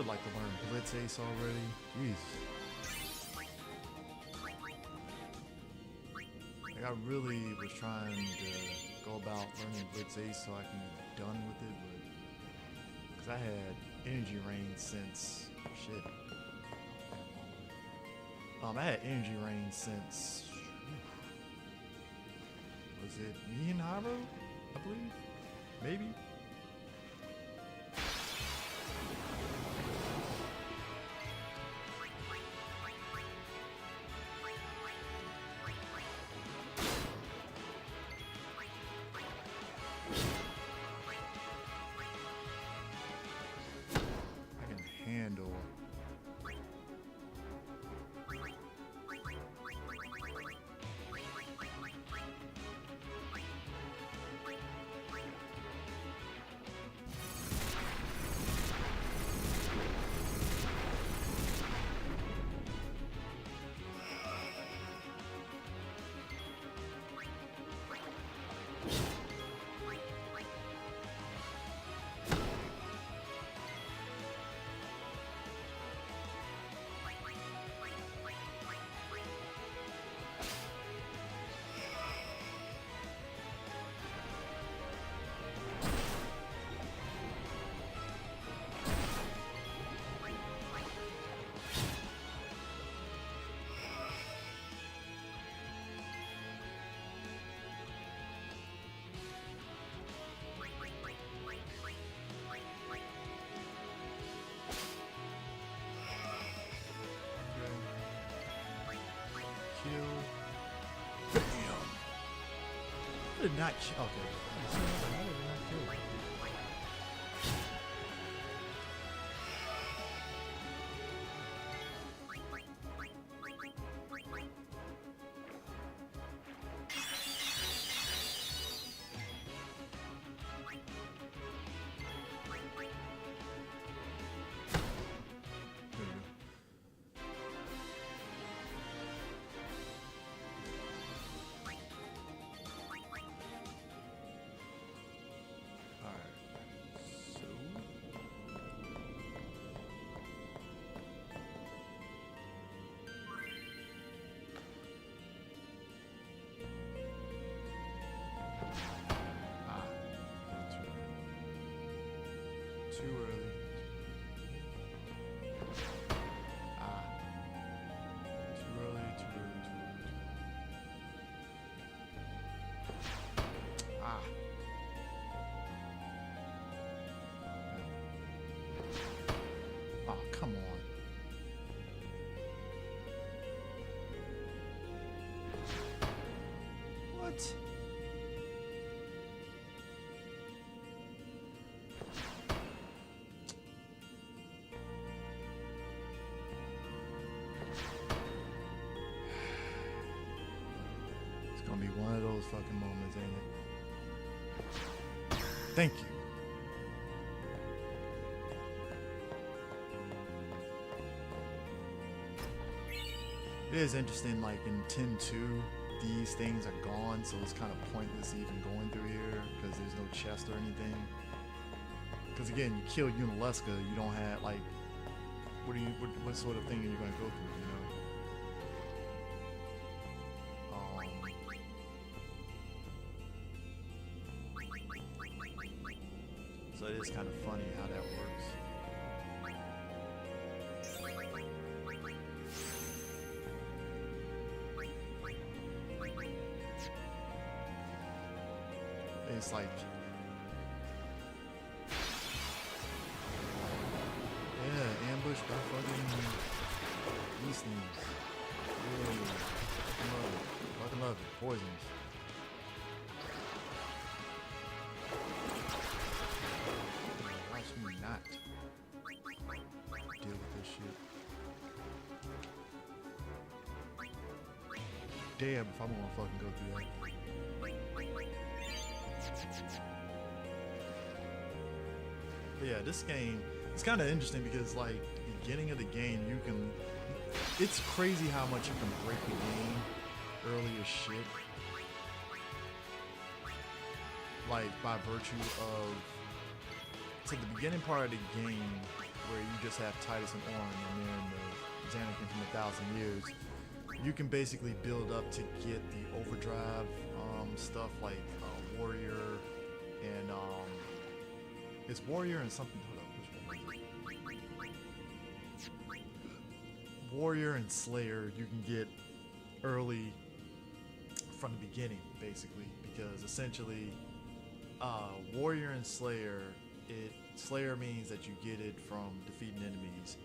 would like to learn Blitz Ace already. Jesus. Like, I really was trying to go about learning Blitz Ace so I can be done with it, but because I had Energy Rain since shit. I had Energy Rain since was it me and Haro? I believe, maybe. Handle. Kill. Bam! I did not kill. Okay. How did I not kill? Too early. Too early, too early, too early. Oh, come on. What? Gonna be one of those fucking moments, ain't it? Thank you. It is interesting, like in 10-2, these things are gone, so it's kind of pointless even going through here because there's no chest or anything. Because again, you kill Unalesca, you don't have like, what sort of thing are you gonna go through, you know? So it is kind of funny how that works. It's like, yeah, ambush by fucking these things. Yeah, fucking love it. Poisons. Not deal with this shit. Damn, if I'm gonna fucking go through that. But yeah, this game, it's kind of interesting because like the beginning of the game, it's crazy how much you can break the game early as shit. Like by virtue of to the beginning part of the game where you just have Titus and Orin and then the Xanarkin from 1,000 Years, you can basically build up to get the overdrive stuff like Warrior and it's Warrior and something. Hold up, which one was it? Warrior and Slayer you can get early from the beginning, basically, because essentially Warrior and Slayer, Slayer means that you get it from defeating enemies.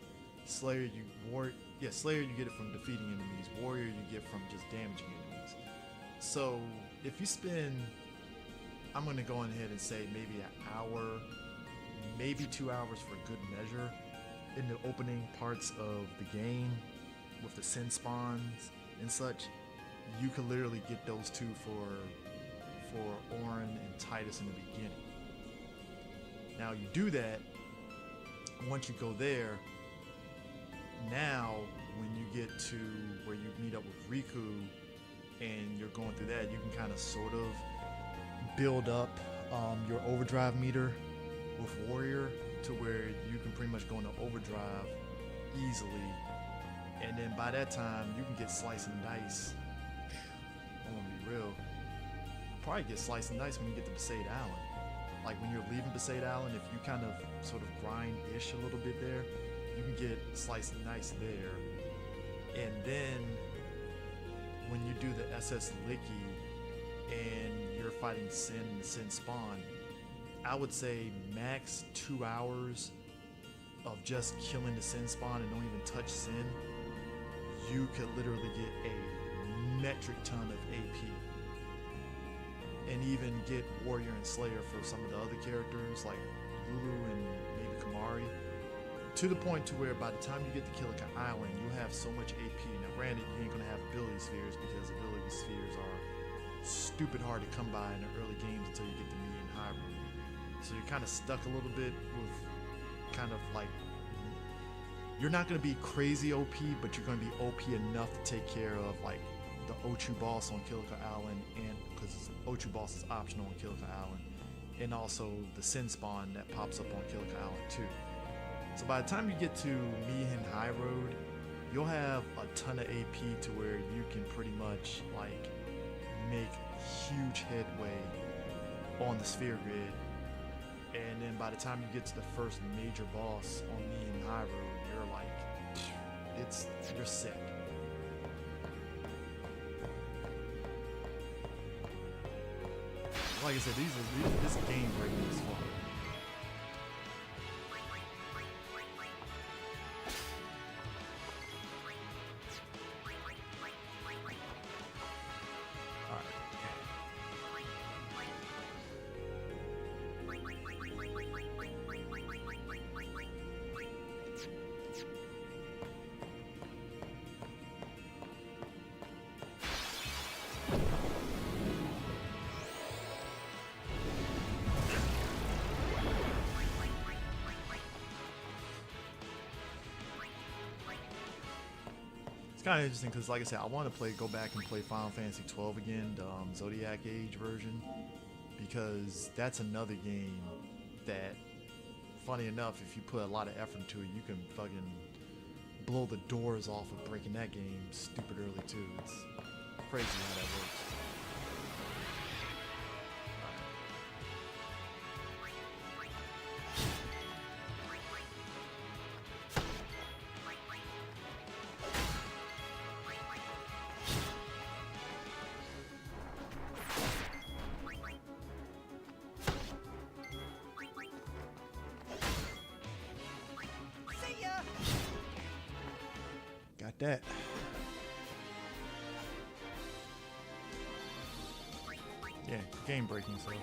Slayer you get it from defeating enemies. Warrior you get from just damaging enemies. So if you spend, I'm gonna go ahead and say maybe an hour, maybe 2 hours for good measure in the opening parts of the game with the sin spawns and such, you could literally get those two for Orin and Titus in the beginning. Now you do that, once you go there, now when you get to where you meet up with Riku and you're going through that, you can kind of sort of build up your overdrive meter with Warrior to where you can pretty much go into overdrive easily, and then by that time you can get slice and dice. I'm gonna be real, probably get slice and dice when you get to Besaid Island. Like when you're leaving Besaid Island, if you kind of sort of grind-ish a little bit there, you can get slice and dice there. And then when you do the SS Licky and you're fighting Sin and the Sin spawn, I would say max 2 hours of just killing the Sin spawn and don't even touch Sin, you could literally get a metric ton of AP. And even get Warrior and Slayer for some of the other characters like Lulu and maybe Kamari, to the point to where by the time you get to Kilika Island, you have so much AP. Now granted, you ain't gonna have ability spheres because ability spheres are stupid hard to come by in the early games until you get to me and Hyrule. So you're kind of stuck a little bit with kind of like, you're not gonna be crazy OP, but you're gonna be OP enough to take care of like the Ochu boss on Kilika Island, and because Ochu boss is optional on Kilika Island, and also the Sin spawn that pops up on Kilika Island too. So by the time you get to Mihin High Road, you'll have a ton of AP to where you can pretty much like make huge headway on the sphere grid. And then by the time you get to the first major boss on Mihin High Road, you're like, you're set. Like I said, this game breaking is fun. It's kind of interesting because, like I said, I want to go back and play Final Fantasy 12 again, the Zodiac Age version, because that's another game that, funny enough, if you put a lot of effort into it, you can fucking blow the doors off of breaking that game stupid early too. It's crazy how that works. That. Yeah, game breaking stuff.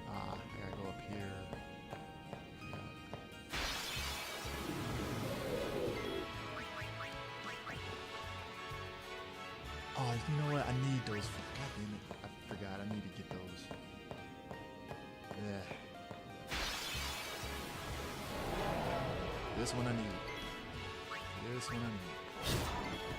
I gotta go up here. Oh, you know what? I need those. God damn it. I forgot. I need to get those. Yeah. This one I need. This one I need.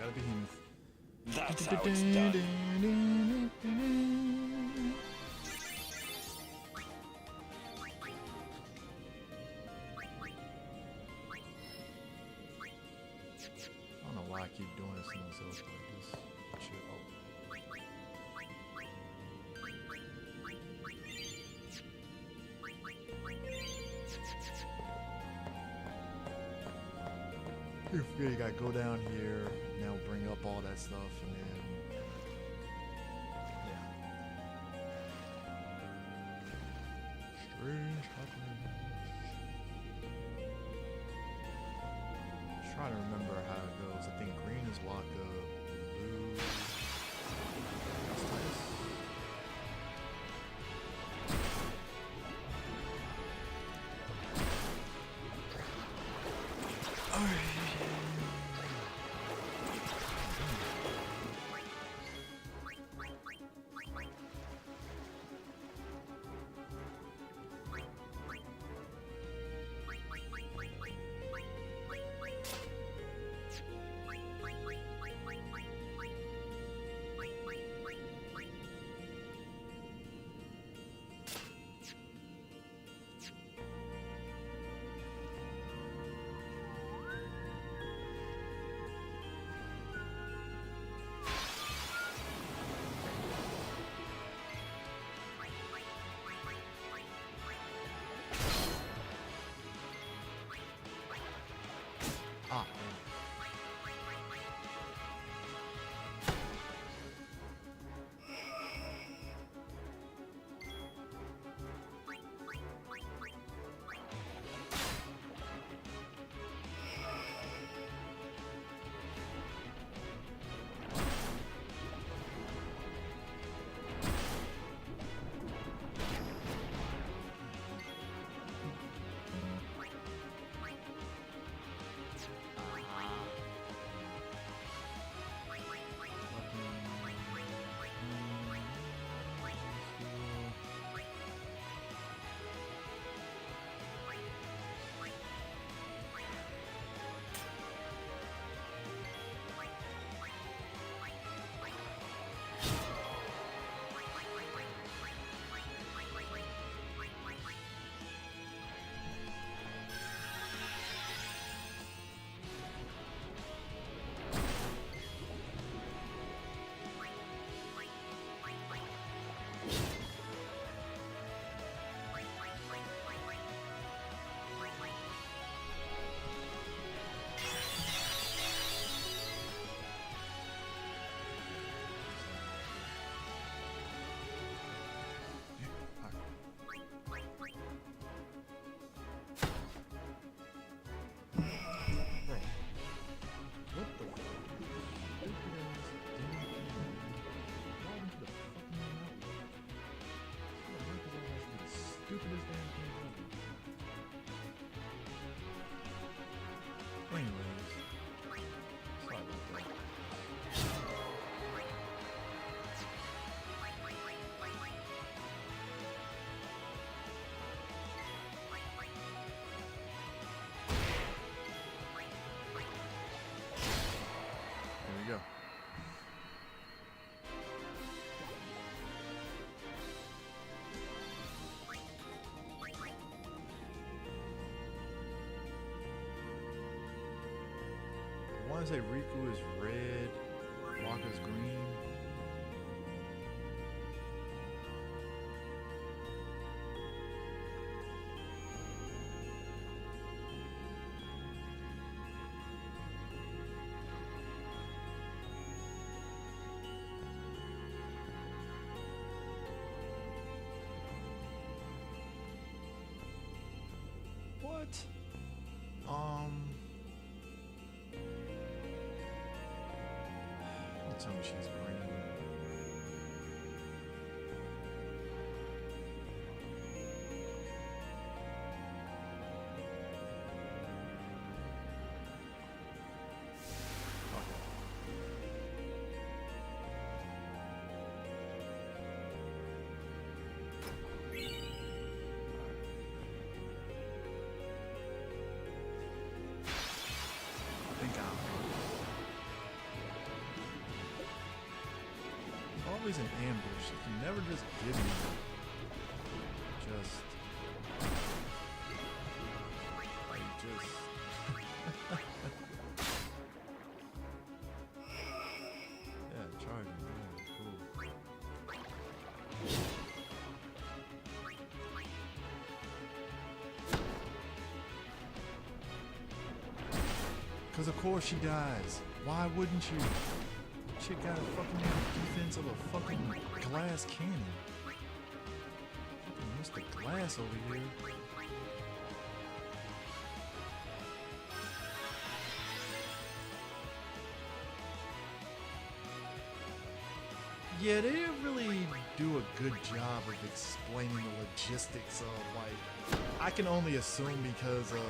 a behemoth. That's how it's done. I don't know why I keep doing this to myself like this. Shit. Oh. You forget you gotta go down here, now bring up all that stuff, and then yeah. Strange happenings. Just trying to remember how it goes. I think green is Waka, blue is Titus. Ah, stupidest damn thing ever. Anyways, sorry about that. There we go. I want to say Riku is red, Waka's green. What? Don't tell me she's green. I think I'm always an ambush. You can never just give me just yeah, charging. Yeah, cool. Cause of course she dies. Why wouldn't you? Chick got a fucking defense of a fucking glass cannon. Fucking Mr. Glass over here. Yeah, they didn't really do a good job of explaining the logistics of, like, I can only assume because of,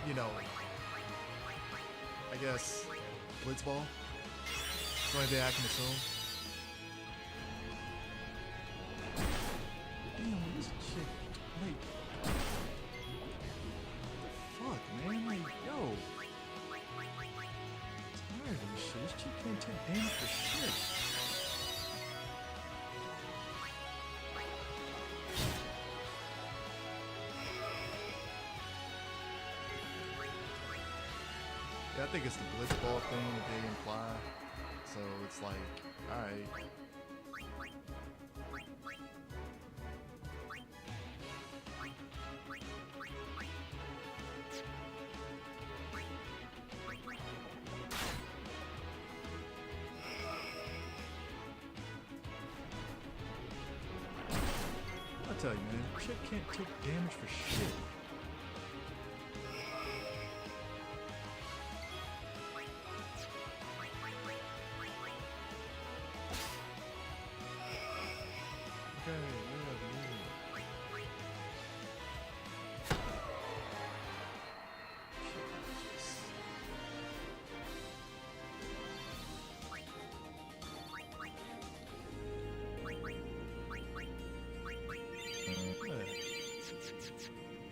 you know, I guess, Blitzball. That's the only thing I can assume. Damn, this chick, like, what the fuck, man? Like, yo. Tired of this shit. This chick can't take damage for shit. Yeah, I think it's the blitzball thing that they imply. So it's like, alright. I'll tell you, man, chick can't take damage for shit.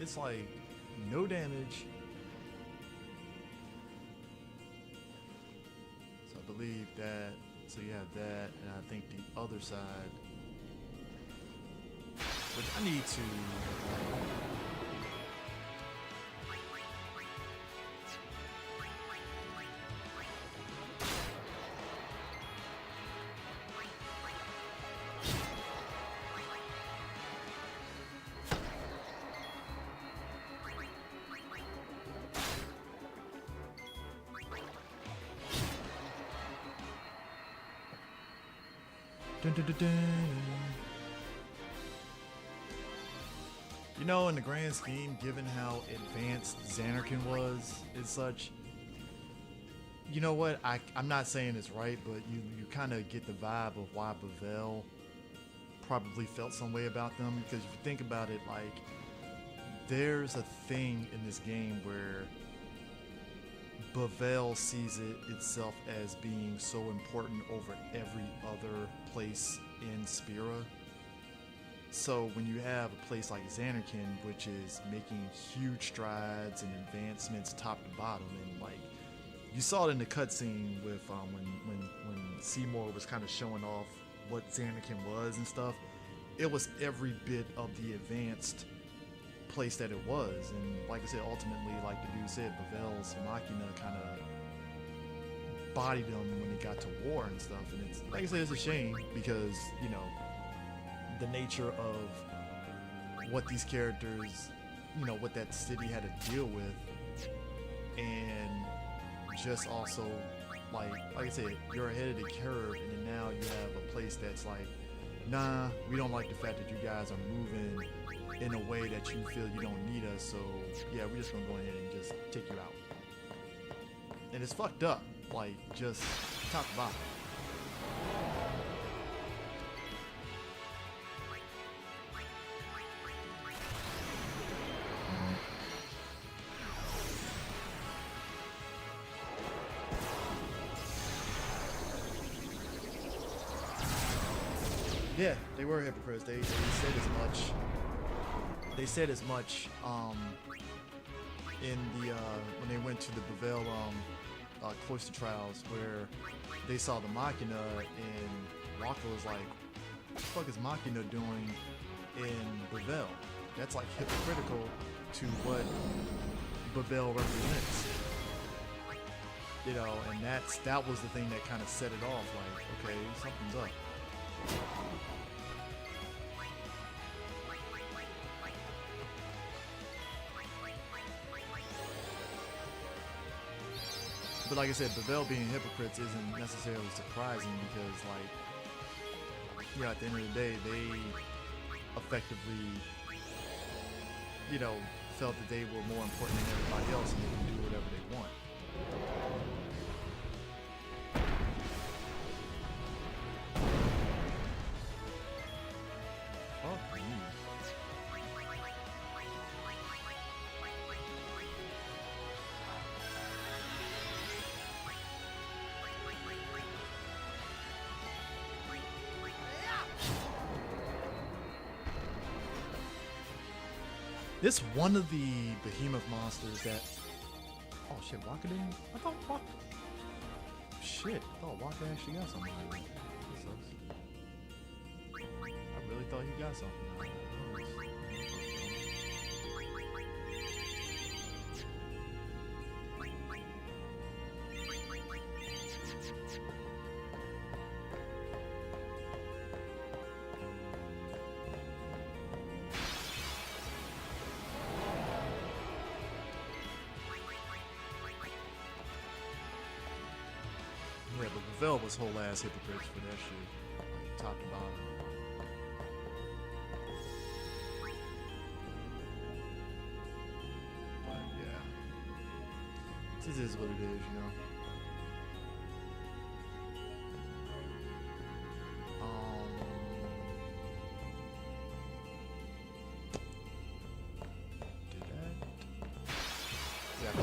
It's like no damage. So I believe that. So you have that, and I think the other side, which I need to. Dun, dun, dun, dun. You know, in the grand scheme, given how advanced Xanarkin was and such, you know what? I'm not saying it's right, but you kind of get the vibe of why Bavel probably felt some way about them. Because if you think about it, like, there's a thing in this game where Bavel sees it itself as being so important over every other place in Spira. So when you have a place like Xanarkin, which is making huge strides and advancements top to bottom, and like you saw it in the cutscene with when Seymour was kind of showing off what Xanarkin was and stuff, it was every bit of the advanced place that it was. And like I said, ultimately, like the dude said, Bavel's Machina kind of bodied him when he got to war and stuff. And it's like I said, it's a shame because, you know, the nature of what these characters, you know, what that city had to deal with, and just also like I said, you're ahead of the curve, and then now you have a place that's like, nah, we don't like the fact that you guys are moving in a way that you feel you don't need us, so yeah, we're just gonna go ahead and just take you out. And it's fucked up, like just top to bottom. Yeah, they were hypocrites. They said as much. They said as much in the when they went to the Bavel cloister trials, where they saw the Machina, and Walker was like, what the fuck is Machina doing in Babel? That's like hypocritical to what Babel represents. You know, and that was the thing that kind of set it off, like, okay, something's up. But like I said, Babel being hypocrites isn't necessarily surprising because, like, you know, at the end of the day, they effectively, you know, felt that they were more important than everybody else and they can do whatever they want. Fuck me. This one of the behemoth monsters that... Oh shit, Waka didn't... I thought Waka... Shit, I thought Waka actually got something out of it. That sucks. I really thought he got something out of it. Yeah, but Pavel was whole ass hypocrites for that shit, like, top to bottom. But yeah, this is what it is, you know. Do that. Yeah.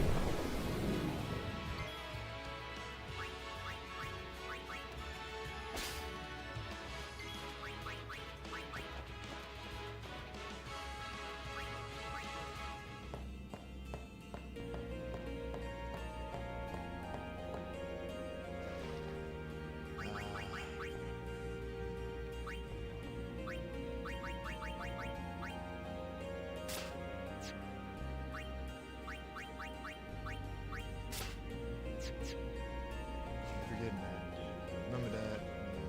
Forgetting that. Remember that.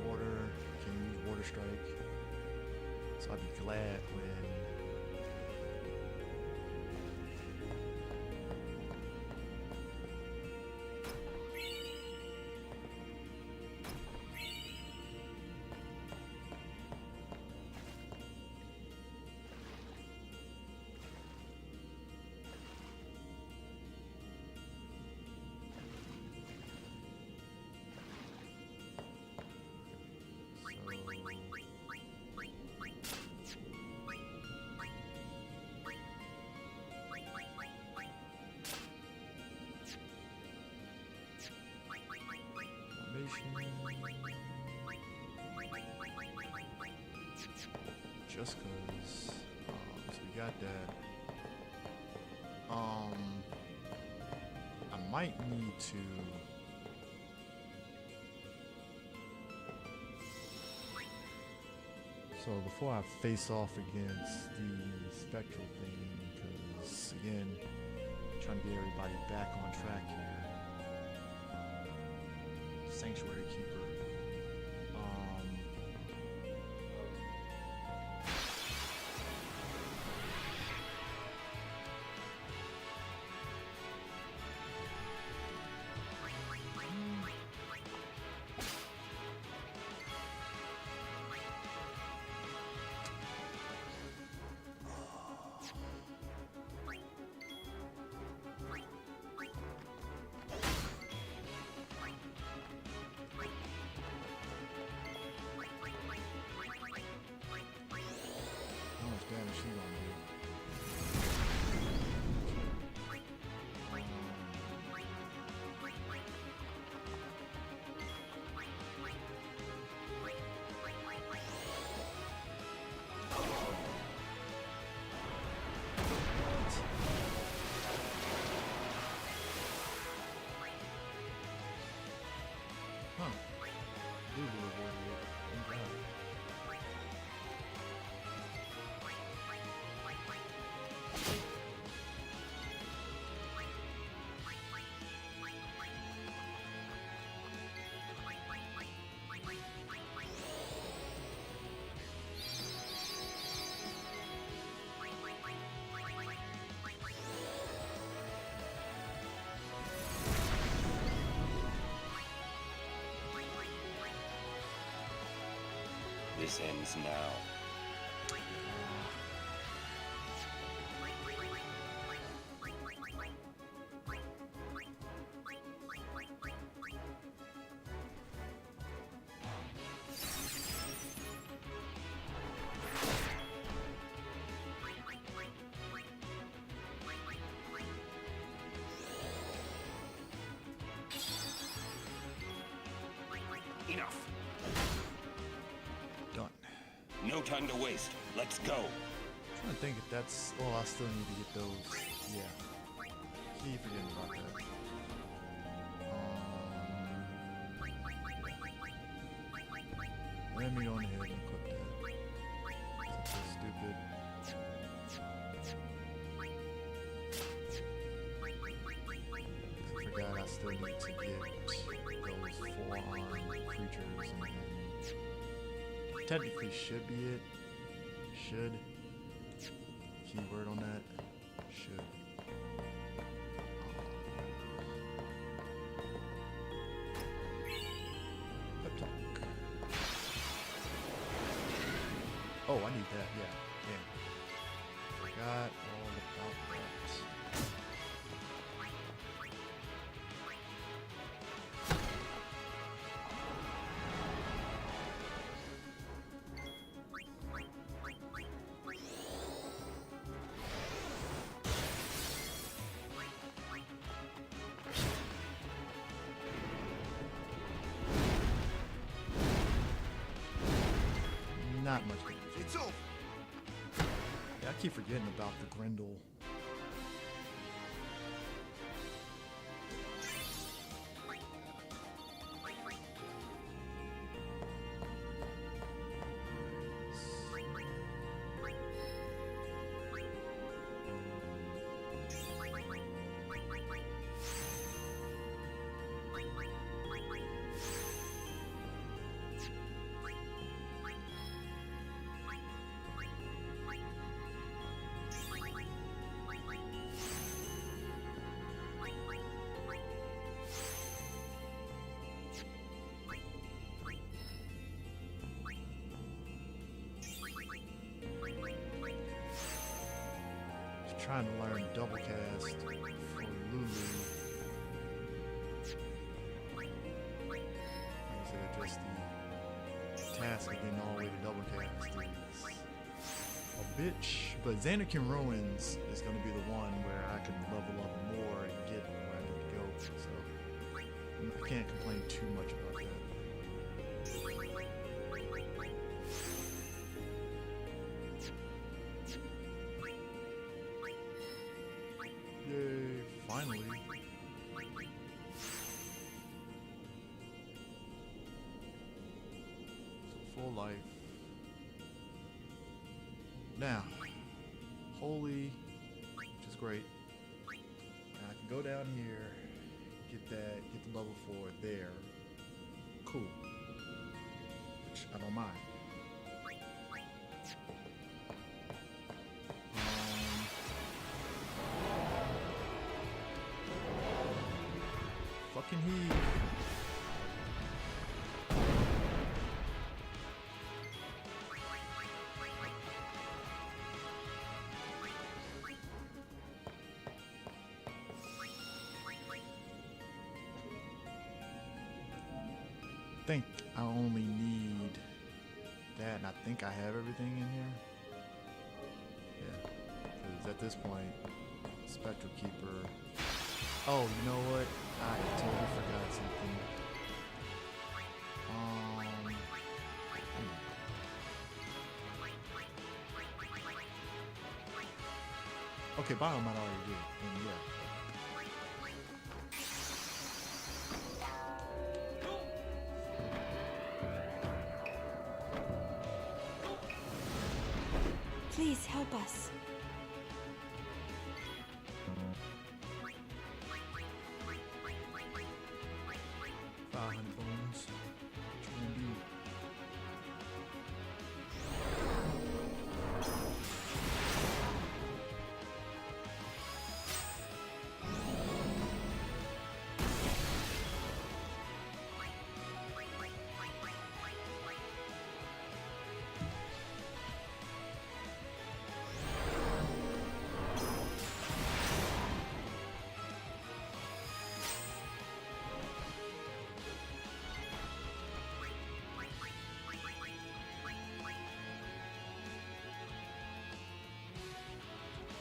Water. Can use water strike. So I'd be glad when... Just cause, so we got that. I might need to. So before I face off against the spectral thing, because again, trying to get everybody back on track here. Sanctuary Keeper. Huh. Lulu avoided it. Thank God. This ends now. Enough. Done. No time to waste. Let's go. I'm trying to think if that's... Oh, I still need to get those. Yeah. Keep forgetting about that. Let me go on ahead and equip that. Since it's stupid. I forgot I still need to get those 4-armed creatures, and technically should be it. Should. Keyword on that. Should. Pep talk. Oh, I need that. Yeah. Damn. Forgot all about that. Not much damage. It's over. Yeah, I keep forgetting about the Grendel. Trying to learn double cast for Lulu. Like I said, just the task of getting all the way to double cast is a bitch. But Xanarkin Ruins is going to be the one where I can level up more and get where I need to go. So I can't complain too much about that. Yay, finally. So full life. Now, holy, which is great. Now I can go down here, get that, get the level 4 there. Cool. Which I don't mind. Fucking heave. I think I only need that, and I think I have everything in here. Yeah, because at this point, Spectral Keeper. Oh, you know what? I totally forgot something. Okay, Bio might already do it. And yeah. Please help us. Bones.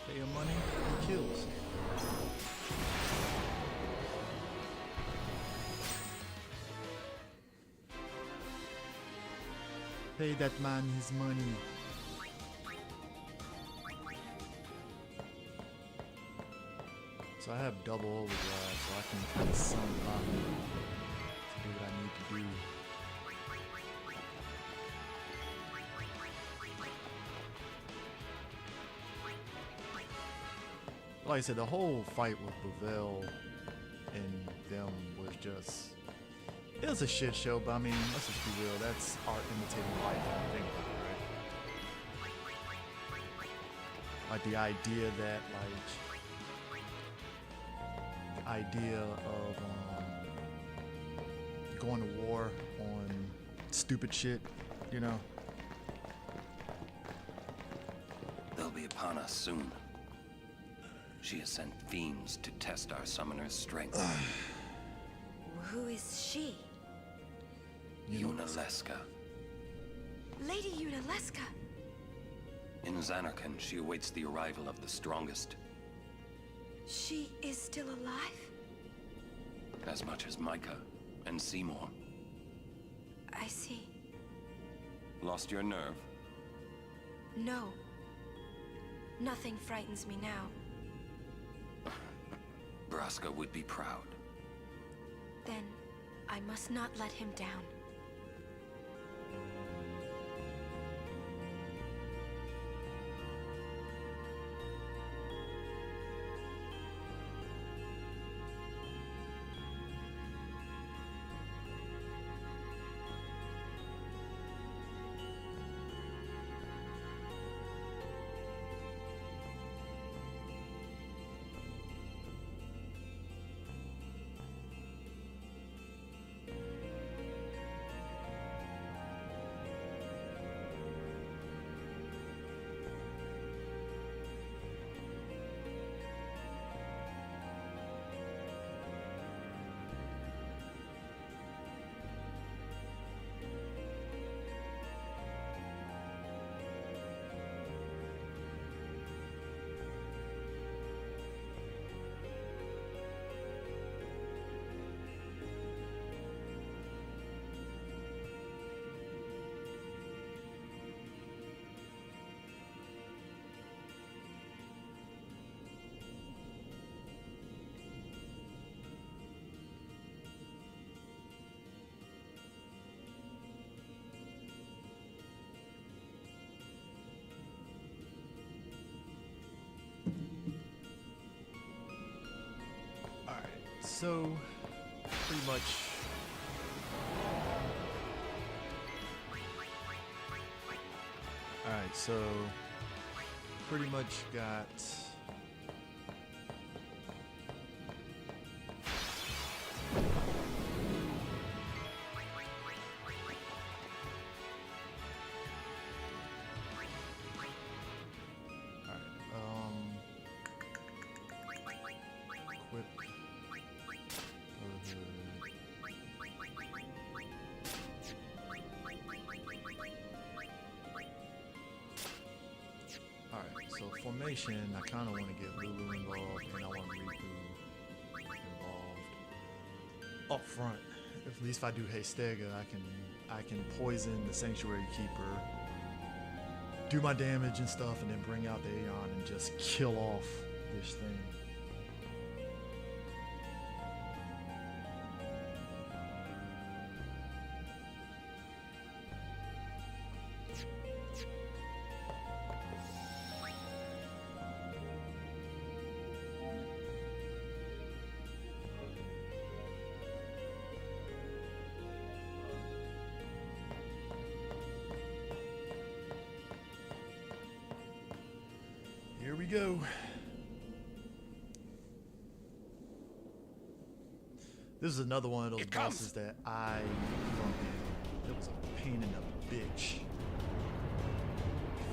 Pay him money, he kills. Pay that man his money. So I have double overdrive, so I can kind of sum it up to do what I need to do. Like I said, the whole fight with Bavell and them was just... It was a shit show, but I mean, let's just be real. That's art imitating life when you think about it, right? Like the idea that, the idea of going to war on stupid shit, you know? They'll be upon us soon. She has sent fiends to test our summoner's strength. Who is she? Yunalesca. Lady Yunalesca. In Zanarkand, she awaits the arrival of the strongest. She is still alive? As much as Micah and Seymour. I see. Lost your nerve? No. Nothing frightens me now. Braska would be proud. Then, I must not let him down. So, pretty much... Alright, so... Pretty much got... Formation, I kind of want to get Lulu involved, and I want Riku involved up front. At least if I do Hastega, I can poison the Sanctuary Keeper, do my damage and stuff, and then bring out the Aeon and just kill off this thing. we go. This is another one of those bosses that I fucking, it was a pain in the bitch.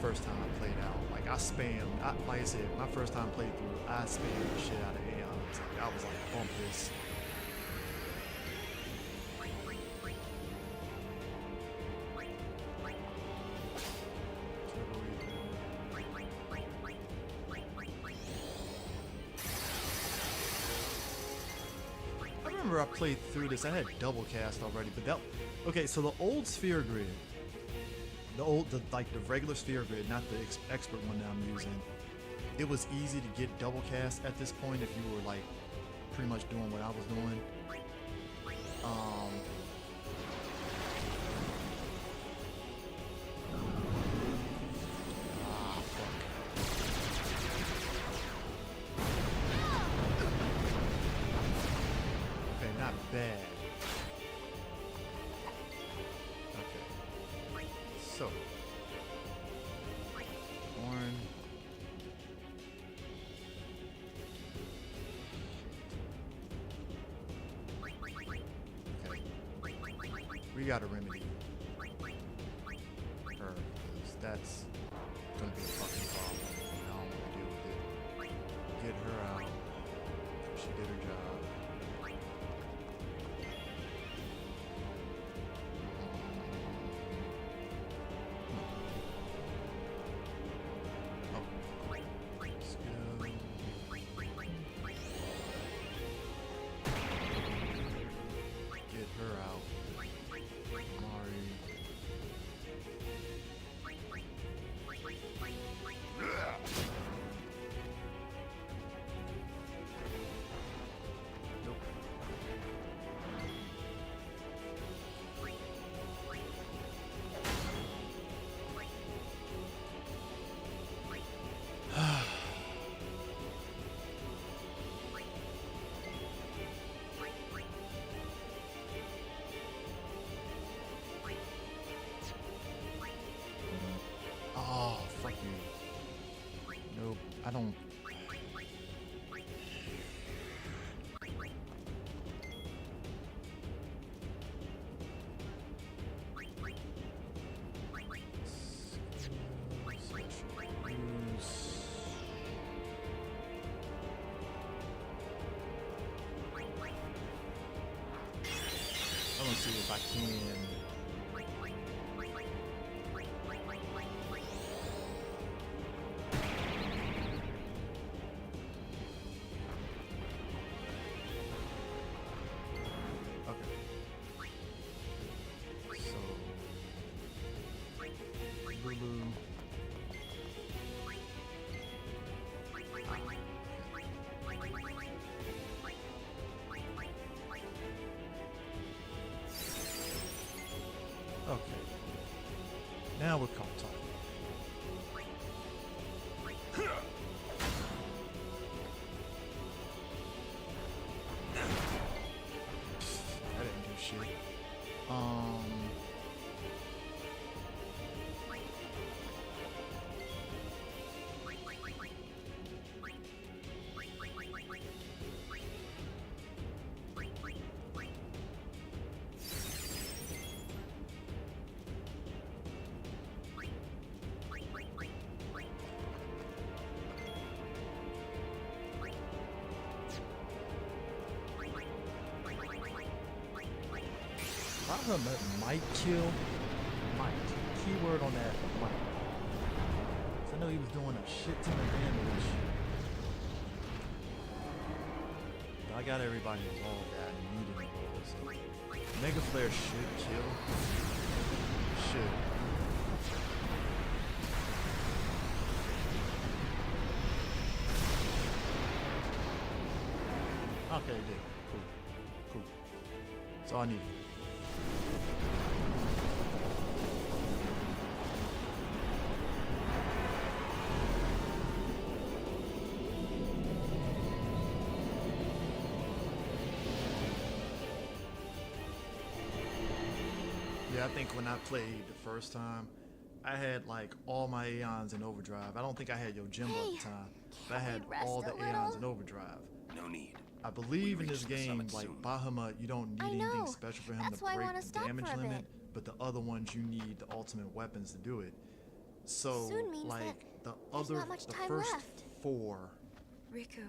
First time I played out, like I spammed, like I said, my first time playthrough, I spammed the shit out of Aeons. Like I was like, bump this. I played through this. I had double cast already, but that okay. So the old sphere grid, the regular sphere grid, not the expert one that I'm using. It was easy to get double cast at this point if you were like pretty much doing what I was doing. Bad. Okay. So. Horn. Okay. We gotta remedy her, because that's gonna be a fucking problem. I don't wanna deal with it. Get her out. She did her job. Nope, I don't. I want to see if I can. Okay. Now we're talking. I didn't do shit. I heard that might kill. Might. Keyword on that, might. I know he was doing a shit ton of damage. But I got everybody involved that I needed involved, so Mega Flare should kill. Should. Okay, it did. Cool. Cool. That's all I needed. Yeah, I think when I played the first time, I had like all my Aeons in overdrive. I don't think I had Yojimbo at the time, but I had all the Aeons in overdrive. No need. I believe in reach this the game, summit like soon. Bahamut, you don't need anything special for him That's to why I break wanna the stop damage for a limit, bit. but the other ones you need the ultimate weapons to do it. So, Soon means like that there's not much time first left. 4, Riku,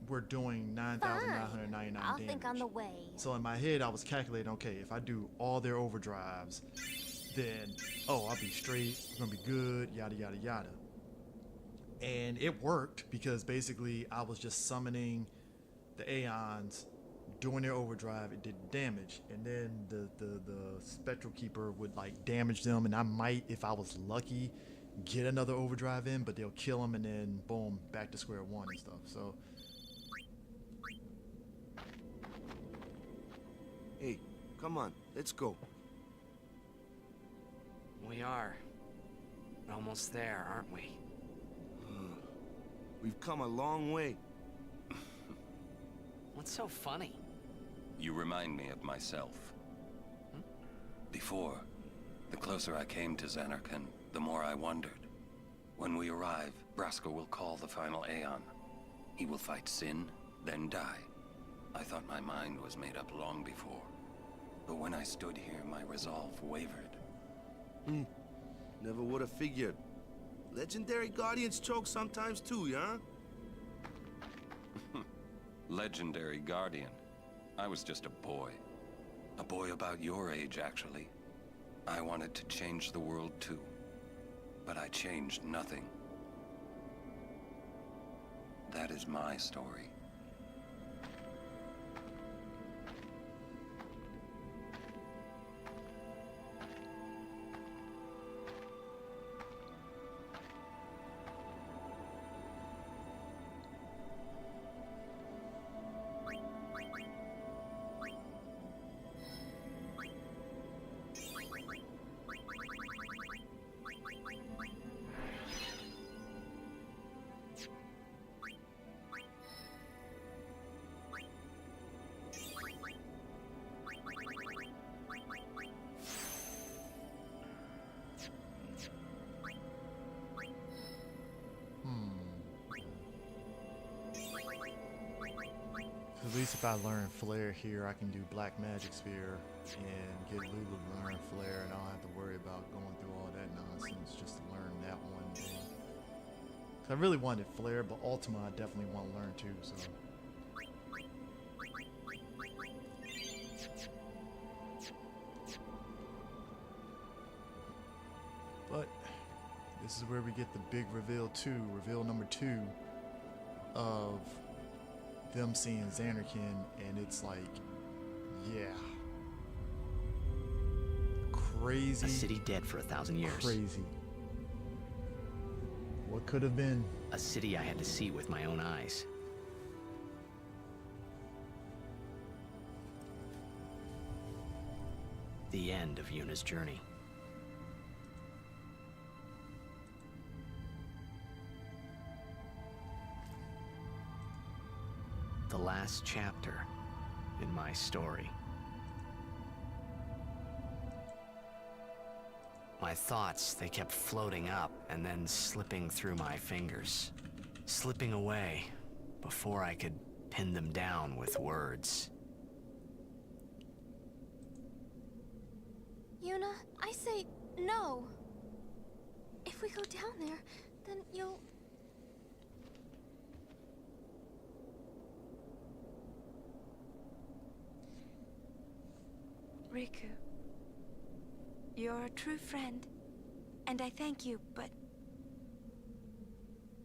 we're doing 9,999 I'll damage. think on the way. So in my head, I was calculating, okay, if I do all their overdrives, then, oh, I'll be straight, we're gonna be good, yada, yada, yada. And it worked because basically I was just summoning the Aeons, doing their overdrive, it did damage. And then the Spectral Keeper would like damage them, and I might, if I was lucky, get another overdrive in, but they'll kill them and then boom, back to square one and stuff. So Hey, come on, let's go. We are. Almost there, aren't we? We've come a long way. What's so funny? You remind me of myself. Before, the closer I came to Xanarkand, the more I wondered. When we arrive, Braska will call the final Aeon. He will fight Sin, then die. I thought my mind was made up long before. But when I stood here, my resolve wavered. Never would have figured. Legendary Guardians choke sometimes too, yeah? Legendary Guardian. I was just a boy. A boy about your age, actually. I wanted to change the world too. But I changed nothing. That is my story. At least if I learn Flare here, I can do Black Magic Sphere and get Lulu to learn Flare, and I don't have to worry about going through all that nonsense just to learn that one thing. 'Cause I really wanted Flare, but Ultima I definitely want to learn too, so. But this is where we get the big reveal reveal number 2 of them seeing Xanarkand, and it's like, yeah, crazy. A city dead for 1,000 years. Crazy. What could have been? A city I had to see with my own eyes. The end of Yuna's journey. The last chapter in my story. My thoughts, they kept floating up and then slipping through my fingers. Slipping away before I could pin them down with words. Yuna, I say no. If we go down there, then you'll... Riku, you're a true friend, and I thank you, but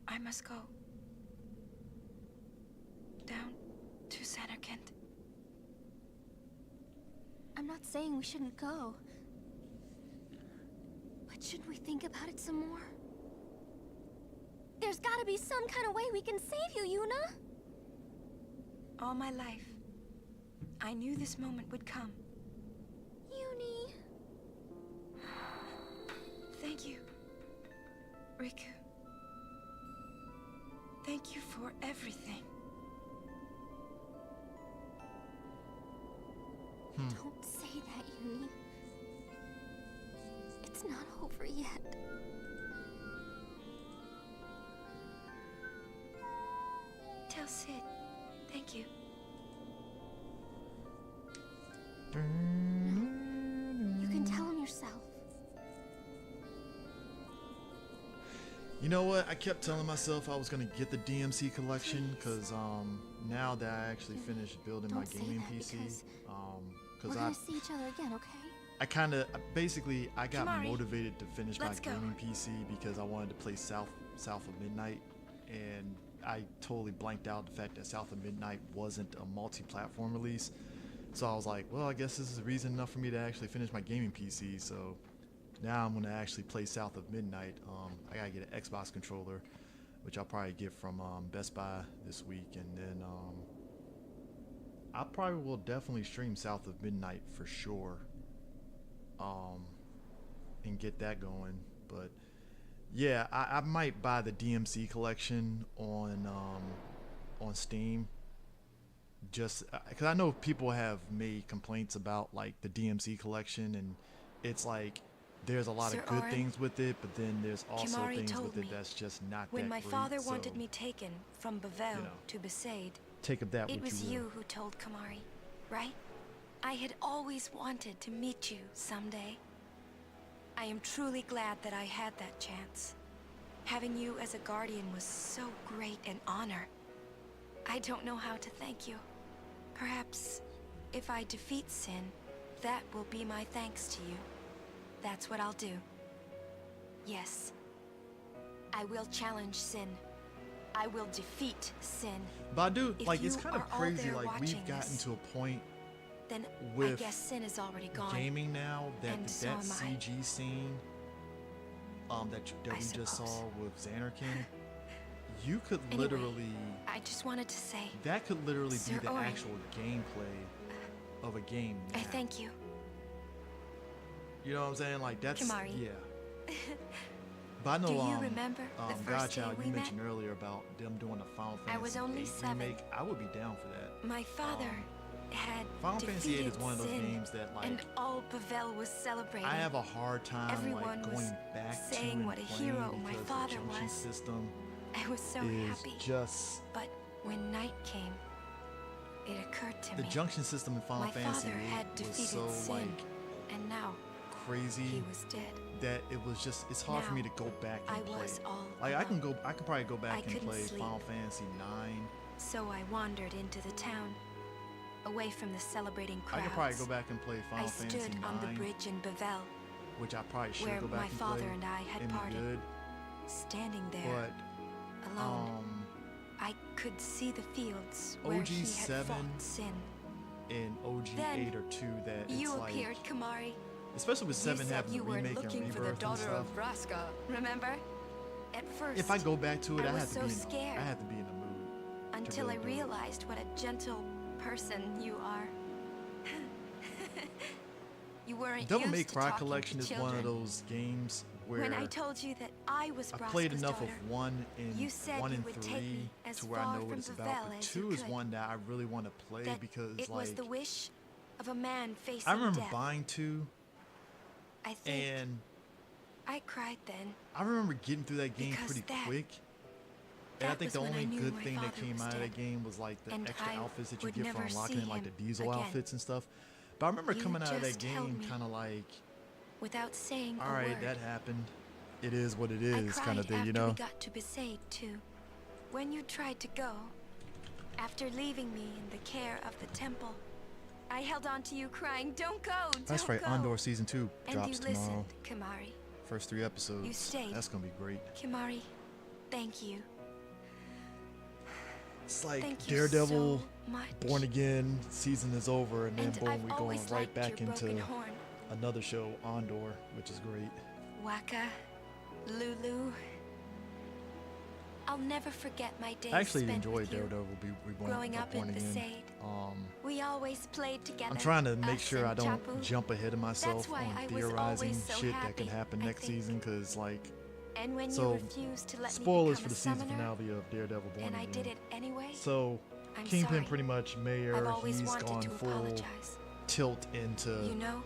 I must go. Down to Xanarkand. I'm not saying we shouldn't go. But should we think about it some more? There's gotta be some kind of way we can save you, Yuna! All my life, I knew this moment would come. Yuni... Thank you, Riku. Thank you for everything. Don't say that, Yuni. It's It's not over yet. Tell Sid. Thank you. You can tell him yourself. You know what? I kept telling myself I was gonna get the DMC collection because now that I actually finished building my gaming PC, We're gonna see each other again, okay? I kind of basically I got Kamari, motivated to finish my let's go. gaming PC because I wanted to play South of Midnight, and I totally blanked out the fact that South of Midnight wasn't a multi-platform release. So I was like, well, I guess this is reason enough for me to actually finish my gaming PC. So now I'm gonna actually play South of Midnight. I gotta get an Xbox controller, which I'll probably get from Best Buy this week, and then I probably will definitely stream South of Midnight for sure, and get that going. But yeah, I might buy the DMC collection on Steam, just because I know people have made complaints about like the DMC collection, and it's like there's a lot Sir of good Oren, things with it, but then there's also Kimari things told with it me that's just not when that my great. father So wanted me taken from Bavel you know, to Besaid, take of that it what was you will. you who told Kamari, right? I had always wanted to meet you someday. I am truly glad that I had that chance. Having you as a guardian was so great an honor. I don't know how to thank you. Perhaps if I defeat Sin, that will be my thanks to you. That's what I'll do. Yes. I will challenge Sin. I will defeat Sin. But I do If like it's you kind of are all crazy. there Like we've watching gotten this, to a point then I with guess Sin is already gone. gaming now that and so that am I. CG scene that we just saw with Xanarkin, you could Anyway, literally I just wanted to say, that could literally Sir be the Oren, actual gameplay of a game now. I thank you. You know what I'm saying? Like that's Kimari. yeah. But I know Do you remember the first day Godchild, we you met? mentioned earlier about them doing the Final Fantasy I was only 8 7. remake. I would be down for that. My father had Final Fantasy 8 is defeated one of those Sin, games that like and all Bavel was celebrating. I have a hard time Everyone like was going back to saying and what a playing hero my because father the junction was. system I was so is happy. just But when night came, it occurred to the me. junction system in Final My Fantasy father 8 had was defeated so Sin, like and now crazy he was dead. that it was just it's hard for me to go back and I play. was all Like I alone. could probably go back I and couldn't play sleep. Final Fantasy 9. So I wandered into the town, away from the celebrating I crowds. could probably go back and play Final I Fantasy stood 9, on the bridge in Bavel, which I probably should where go back my and father play and I had and be parted. good. Standing there, But alone, I could see the fields where OG he had 7 fought Sin. in OG Then 8 or 2 that you it's like, appeared, Kamari. especially with 7 you said having you the were remake and looking for the rebirth and daughter stuff. of Vraska, remember? At first, If I go back to it, I was have to so be in, scared I have to be in the mood. to until I really do it. realized what a gentle person you are. You weren't Devil used May to Cry talking Collection to is one of children. those games where When I told you that I was I played Vraska's enough daughter, of 1 and you said 1 you and would take 3 me as to where I far know what from it's about. Bavel But as you 2 is could. one that I really want to play that because it like was the wish of a man facing I remember death. buying 2 I think and I cried then. I remember getting through that game Because pretty that- quick. And I that think was the when I only knew good my thing that father came was out of that dead. game was like the And extra I outfits that you would get for never unlocking see it, like the him diesel again. outfits and stuff. But I remember You coming out of that just held game me. kind of like, Without saying all a right, word. that happened. It is what it I is, cried kind of thing, after you know? we got to Besaid too. When you tried to go, after leaving me in the care of the temple, I held on to you crying, "Don't go, don't That's right, go." Andor Season 2 And drops you tomorrow. listened, Kimari. First 3 episodes. You stayed. That's gonna be great. Kimari, thank you. It's like Thank you Daredevil, so much. Born Again season is over, and then And boom, I've we're going always right liked back your into broken horn. another show, Andor, which is great. Waka, Lulu. I'll never forget my days I actually spent enjoyed with you. Daredevil Reborn, Growing up Born in Again. Besaid. We always played together. I'm trying to make us sure I and don't Chapu. jump ahead of myself That's why on I was theorizing always so shit that can happy, happen I next think. season, because like, And when so you refused to let spoilers me for become the a season summoner, finale of Daredevil Born and I Again. did it anyway, So I'm Kingpin sorry. pretty much mayor, I've always he's wanted gone to full apologize. tilt into You know,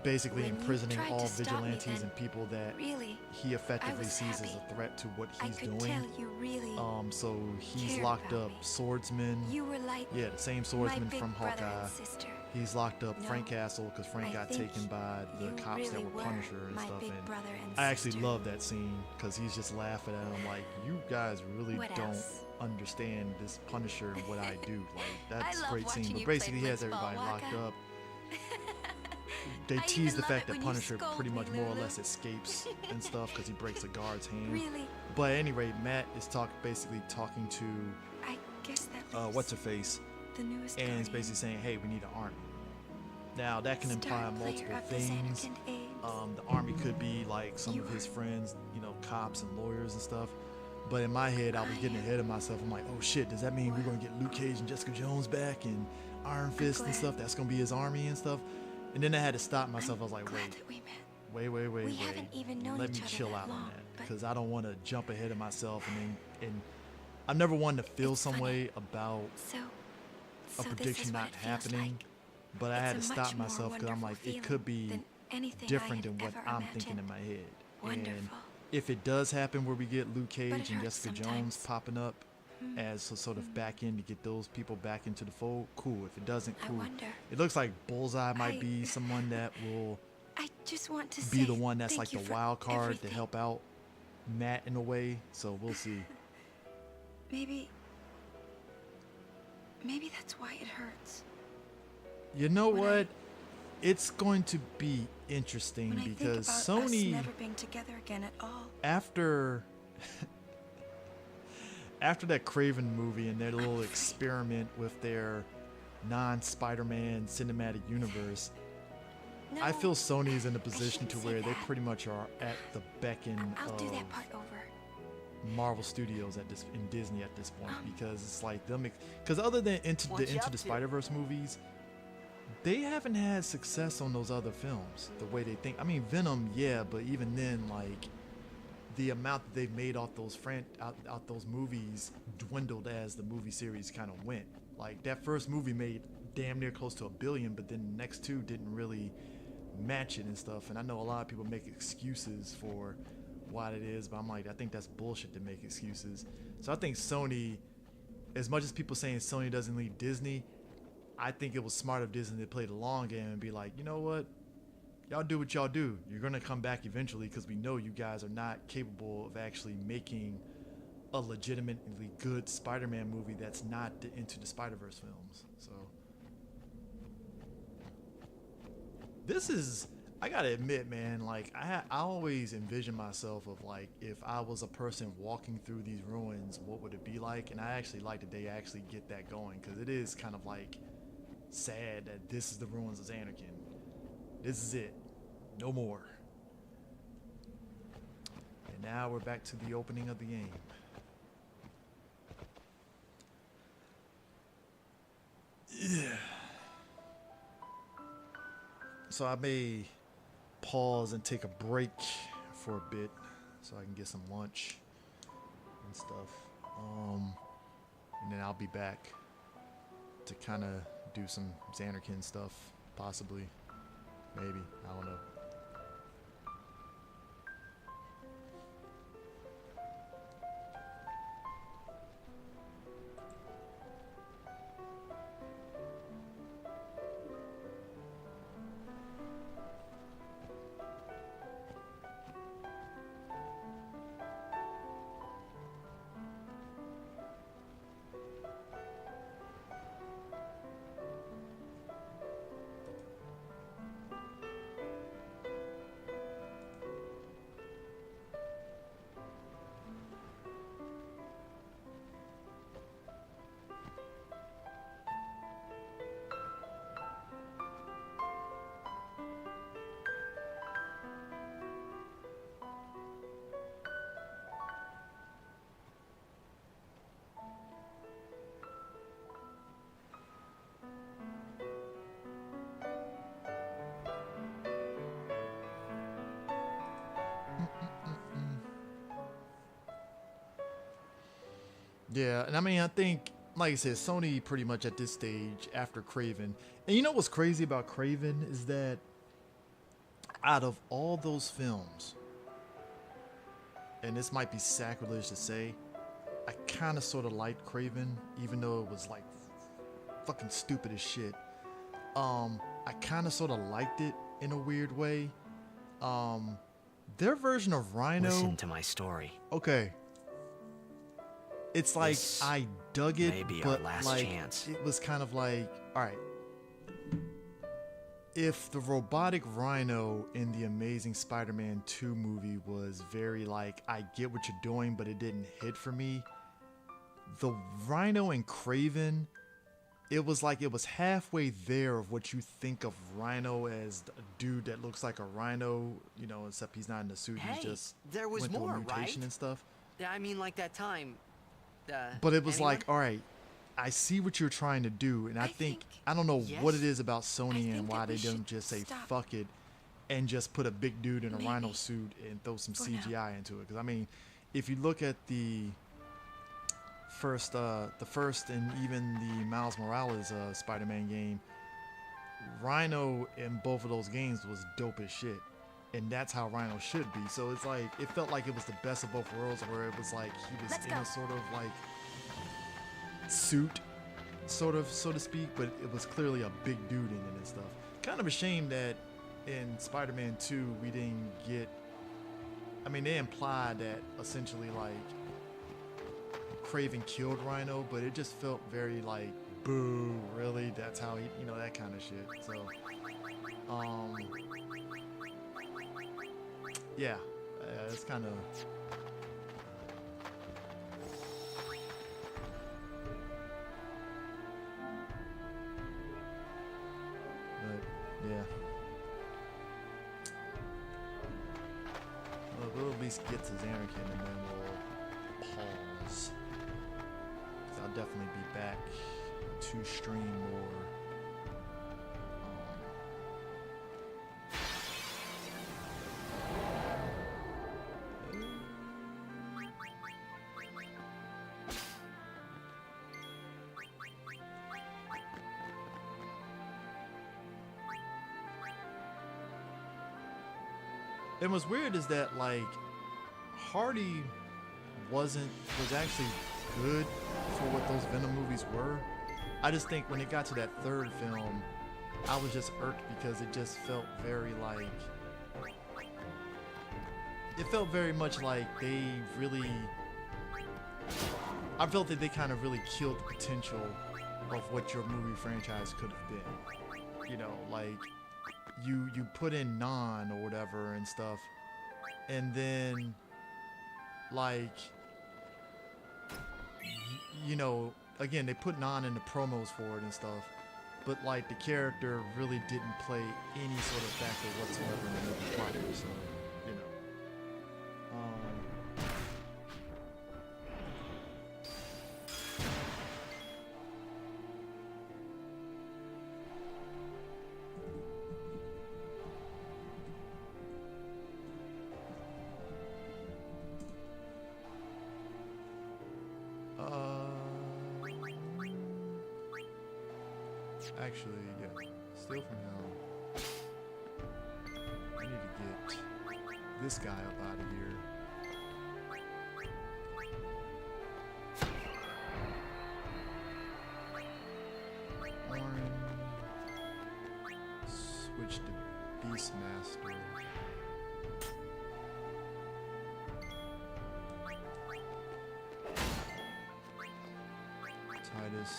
basically When you imprisoning tried all to stop me vigilantes then, and people that really, he I effectively was sees as happy. a threat to what I he's could doing. tell you really So he's cared locked about up me. swordsman. You were like Yeah, the same my swordsman big from brother Hawkeye. and sister. He's locked up No, Frank Castle because Frank I got think taken by the you cops that really were were Punisher and my stuff. big And brother and I actually sister. love that scene because he's just laughing at him like, you guys really What don't else? understand this Punisher and what I do. Like, that's a love great scene. watching But you play basically, he has blitzball, everybody locked Waka. up. They I tease even the love fact it that when you Punisher scold pretty me, much more or Lulu. less escapes and stuff because he breaks a guard's hand. Really? But at any rate, Matt is basically talking to I guess that what's her face, the newest and he's Guardian. basically saying, "Hey, we need an army." Now that can imply Star player multiple of the things. Xanarkand Age. The army could be like some of his friends, you know, cops and lawyers and stuff. But in my head, I was getting ahead of myself. I'm like, oh shit, does that mean we're gonna get Luke Cage and Jessica Jones back and Iron Fist and stuff? That's gonna be his army and stuff. And then I had to stop myself. I was like, wait, We haven't even known let each me other chill that out on long, that but- because I don't want to jump ahead of myself and I've never wanted to feel some way about So a this prediction is what not it feels happening. like. But I had to It's a stop much more myself because I'm like, wonderful it could feeling be than anything I different had than what ever I'm thinking in imagined. my head. And Wonderful. if it does happen where we get Luke it Cage and hurts Jessica Jones sometimes. popping up as a sort of back end to get those people back into the fold, cool. If it doesn't, I cool. wonder. It looks like Bullseye might I- be someone that will I just want to be say the one that's thank like you the for wild card everything. to help out Matt in a way. So we'll see. Maybe that's why it hurts. You know what? It's going to be interesting When I think because about us Sony, never being together again at all. after that Craven movie and their little experiment with their non-Spider-Man cinematic universe, I feel Sony is in a position to where they pretty much are at the beckon I'll do of that part over. Marvel Studios and Disney at this point because it's like them. Because other than Into the Spider-Verse movies, they haven't had success on those other films the way they think. I mean, Venom, yeah, but even then, like the amount that they've made off those out those movies dwindled as the movie series kind of went. Like that first movie made damn near close to $1 billion, but then the next two didn't really match it and stuff. And I know a lot of people make excuses for why it is, but I'm like, I think that's bullshit to make excuses. So I think Sony, as much as people saying Sony doesn't lead Disney, I think it was smart of Disney to play the long game and be like, you know what, y'all do what y'all do. You're gonna come back eventually because we know you guys are not capable of actually making a legitimately good Spider-Man movie that's not the Into the Spider-Verse films. So this is, I gotta admit, man, like I always envision myself of like, if I was a person walking through these ruins, what would it be like? And I actually like that they actually get that going because it is kind of like sad that this is the ruins of Xanarkand. This is it. No more. And now we're back to the opening of the game. Yeah. So I may pause and take a break for a bit so I can get some lunch and stuff. And then I'll be back to kind of do some Xanarkand stuff, possibly. Maybe. I don't know. Yeah, and I mean, I think, like I said, Sony pretty much at this stage after Craven. And you know what's crazy about Craven is that out of all those films, and this might be sacrilege to say, I kind of sort of liked Craven, even though it was like fucking stupid as shit. I kind of sort of liked it in a weird way. Their version of Rhino. Listen to my story. Okay. It's like This I dug it, may be but our last like chance. it was kind of like, all right. If the robotic Rhino in the Amazing Spider-Man 2 movie was very like, I get what you're doing, but it didn't hit for me. The Rhino in Craven, it was like it was halfway there of what you think of Rhino as a dude that looks like a rhino, you know, except he's not in the suit. Hey, he's just there was went through more, a mutation right? and stuff. Yeah, I mean, like that time. But it was anyone? like, all right, I see what you're trying to do, and I think I don't know yes. what it is about Sony and think why that they we don't should just say stop. fuck it and just put a big dude in a rhino Maybe. suit and throw some For now. CGI into it. Because I mean, if you look at the first and even the Miles Morales Spider-Man game, Rhino in both of those games was dope as shit. And that's how Rhino should be. So it's like, it felt like it was the best of both worlds, where it was like he was Let's in go. a sort of like suit, sort of, so to speak, but it was clearly a big dude in it and stuff. Kind of a shame that in Spider-Man 2 we didn't get, I mean, they implied that essentially like Kraven killed Rhino, but it just felt very like, boo, really? That's how he, you know, that kind of shit. So, yeah, it's kind of. But yeah, well, we'll at least get to Zanarkand and then we'll pause. 'Cause I'll definitely be back to stream more. And what's weird is that like Hardy was actually good for what those Venom movies were. I just think when it got to that third film, I was just irked because it just felt very like, it felt very much like they really, I felt that they kind of really killed the potential of what your movie franchise could have been. You know, like you put in Non or whatever and stuff, and then like you know, again, they put Non in the promos for it and stuff, but like the character really didn't play any sort of factor whatsoever in the movie plot. So, you know. Actually, yeah. Still from hell. I need to get this guy up out of here. Orange. Switch to Beastmaster. Titus.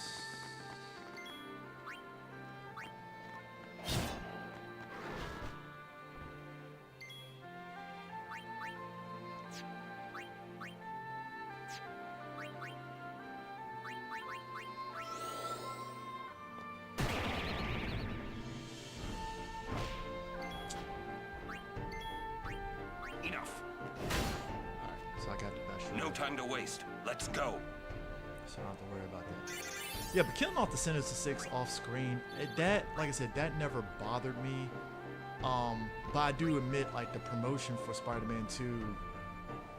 Enough. So I got the best. No time to waste. Let's go. So I don't have to worry about that. Yeah, but killing off the Sinister Six off screen, that, like I said, that never bothered me. But I do admit, like, the promotion for Spider-Man 2,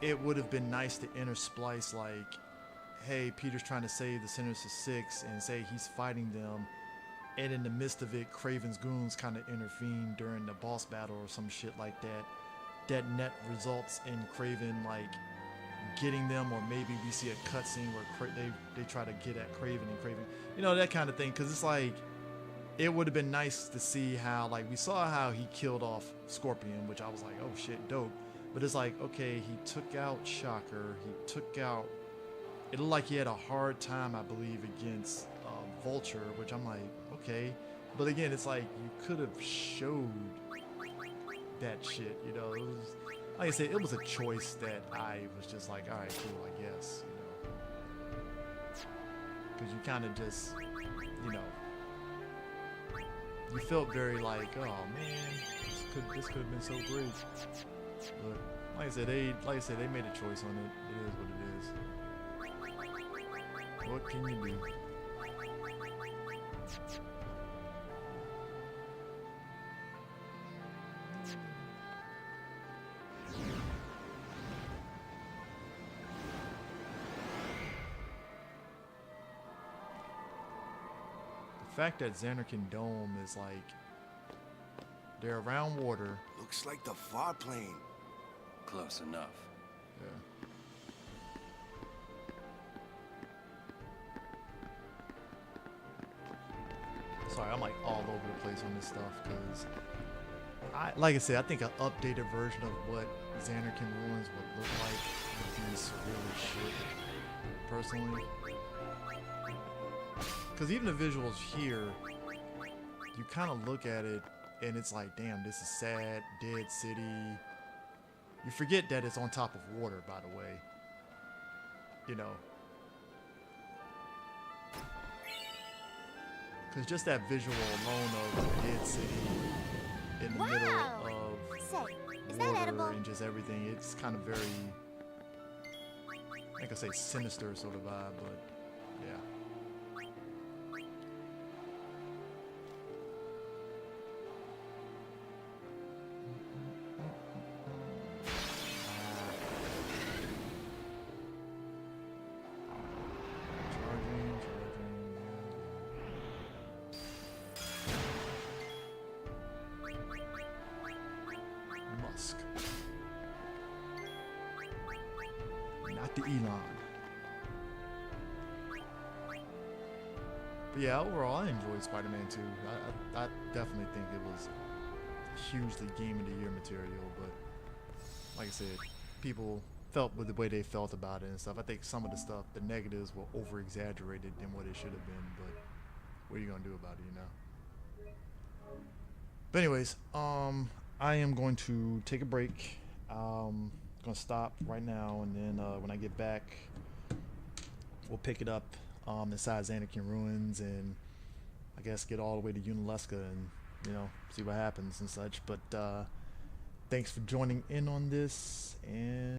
it would have been nice to intersplice, like, hey, Peter's trying to save the Sinister Six and say he's fighting them, and in the midst of it, Kraven's goons kind of intervene during the boss battle or some shit like that. That net results in Kraven like getting them, or maybe we see a cutscene where they try to get at Kraven and Kraven, you know, that kind of thing. Because it's like, it would have been nice to see how, like, we saw how he killed off Scorpion, which I was like, oh shit, dope. But it's like, okay, he took out Shocker, he took out, it looked like he had a hard time, I believe, against Vulture, which I'm like, okay. But again, it's like, you could have showed that shit, you know. It was, like I said, it was a choice that I was just like, all right, cool, I guess, you know. Because you kind of just, you know, you felt very like, oh man, this could have been so great. But like I said, they made a choice on it. It is what it is. What can you do? The fact that Xanarkand Dome is like, they're around water. Looks like the far plane. Close enough. Yeah. Sorry, I'm like all over the place on this stuff because, like I said, I think an updated version of what Xanarkand Ruins would look like would be surreal as shit, personally. Because even the visuals here, you kind of look at it and it's like, damn, this is sad, dead city. You forget that it's on top of water, by the way. You know. Because just that visual alone of a dead city in the middle of Is that edible? water and just everything, it's kind of very, I could say sinister sort of vibe, but yeah. Musk. Not the Elon. But yeah, overall, I enjoyed Spider-Man 2. I definitely think it was hugely Game of the Year material, but like I said, people felt with the way they felt about it and stuff. I think some of the stuff, the negatives were over-exaggerated than what it should have been, but what are you gonna do about it, you know? But anyways, I am going to take a break. Gonna stop right now, and then when I get back, we'll pick it up inside Xanarkand Ruins, and I guess get all the way to Unalesca and, you know, see what happens and such. But thanks for joining in on this, and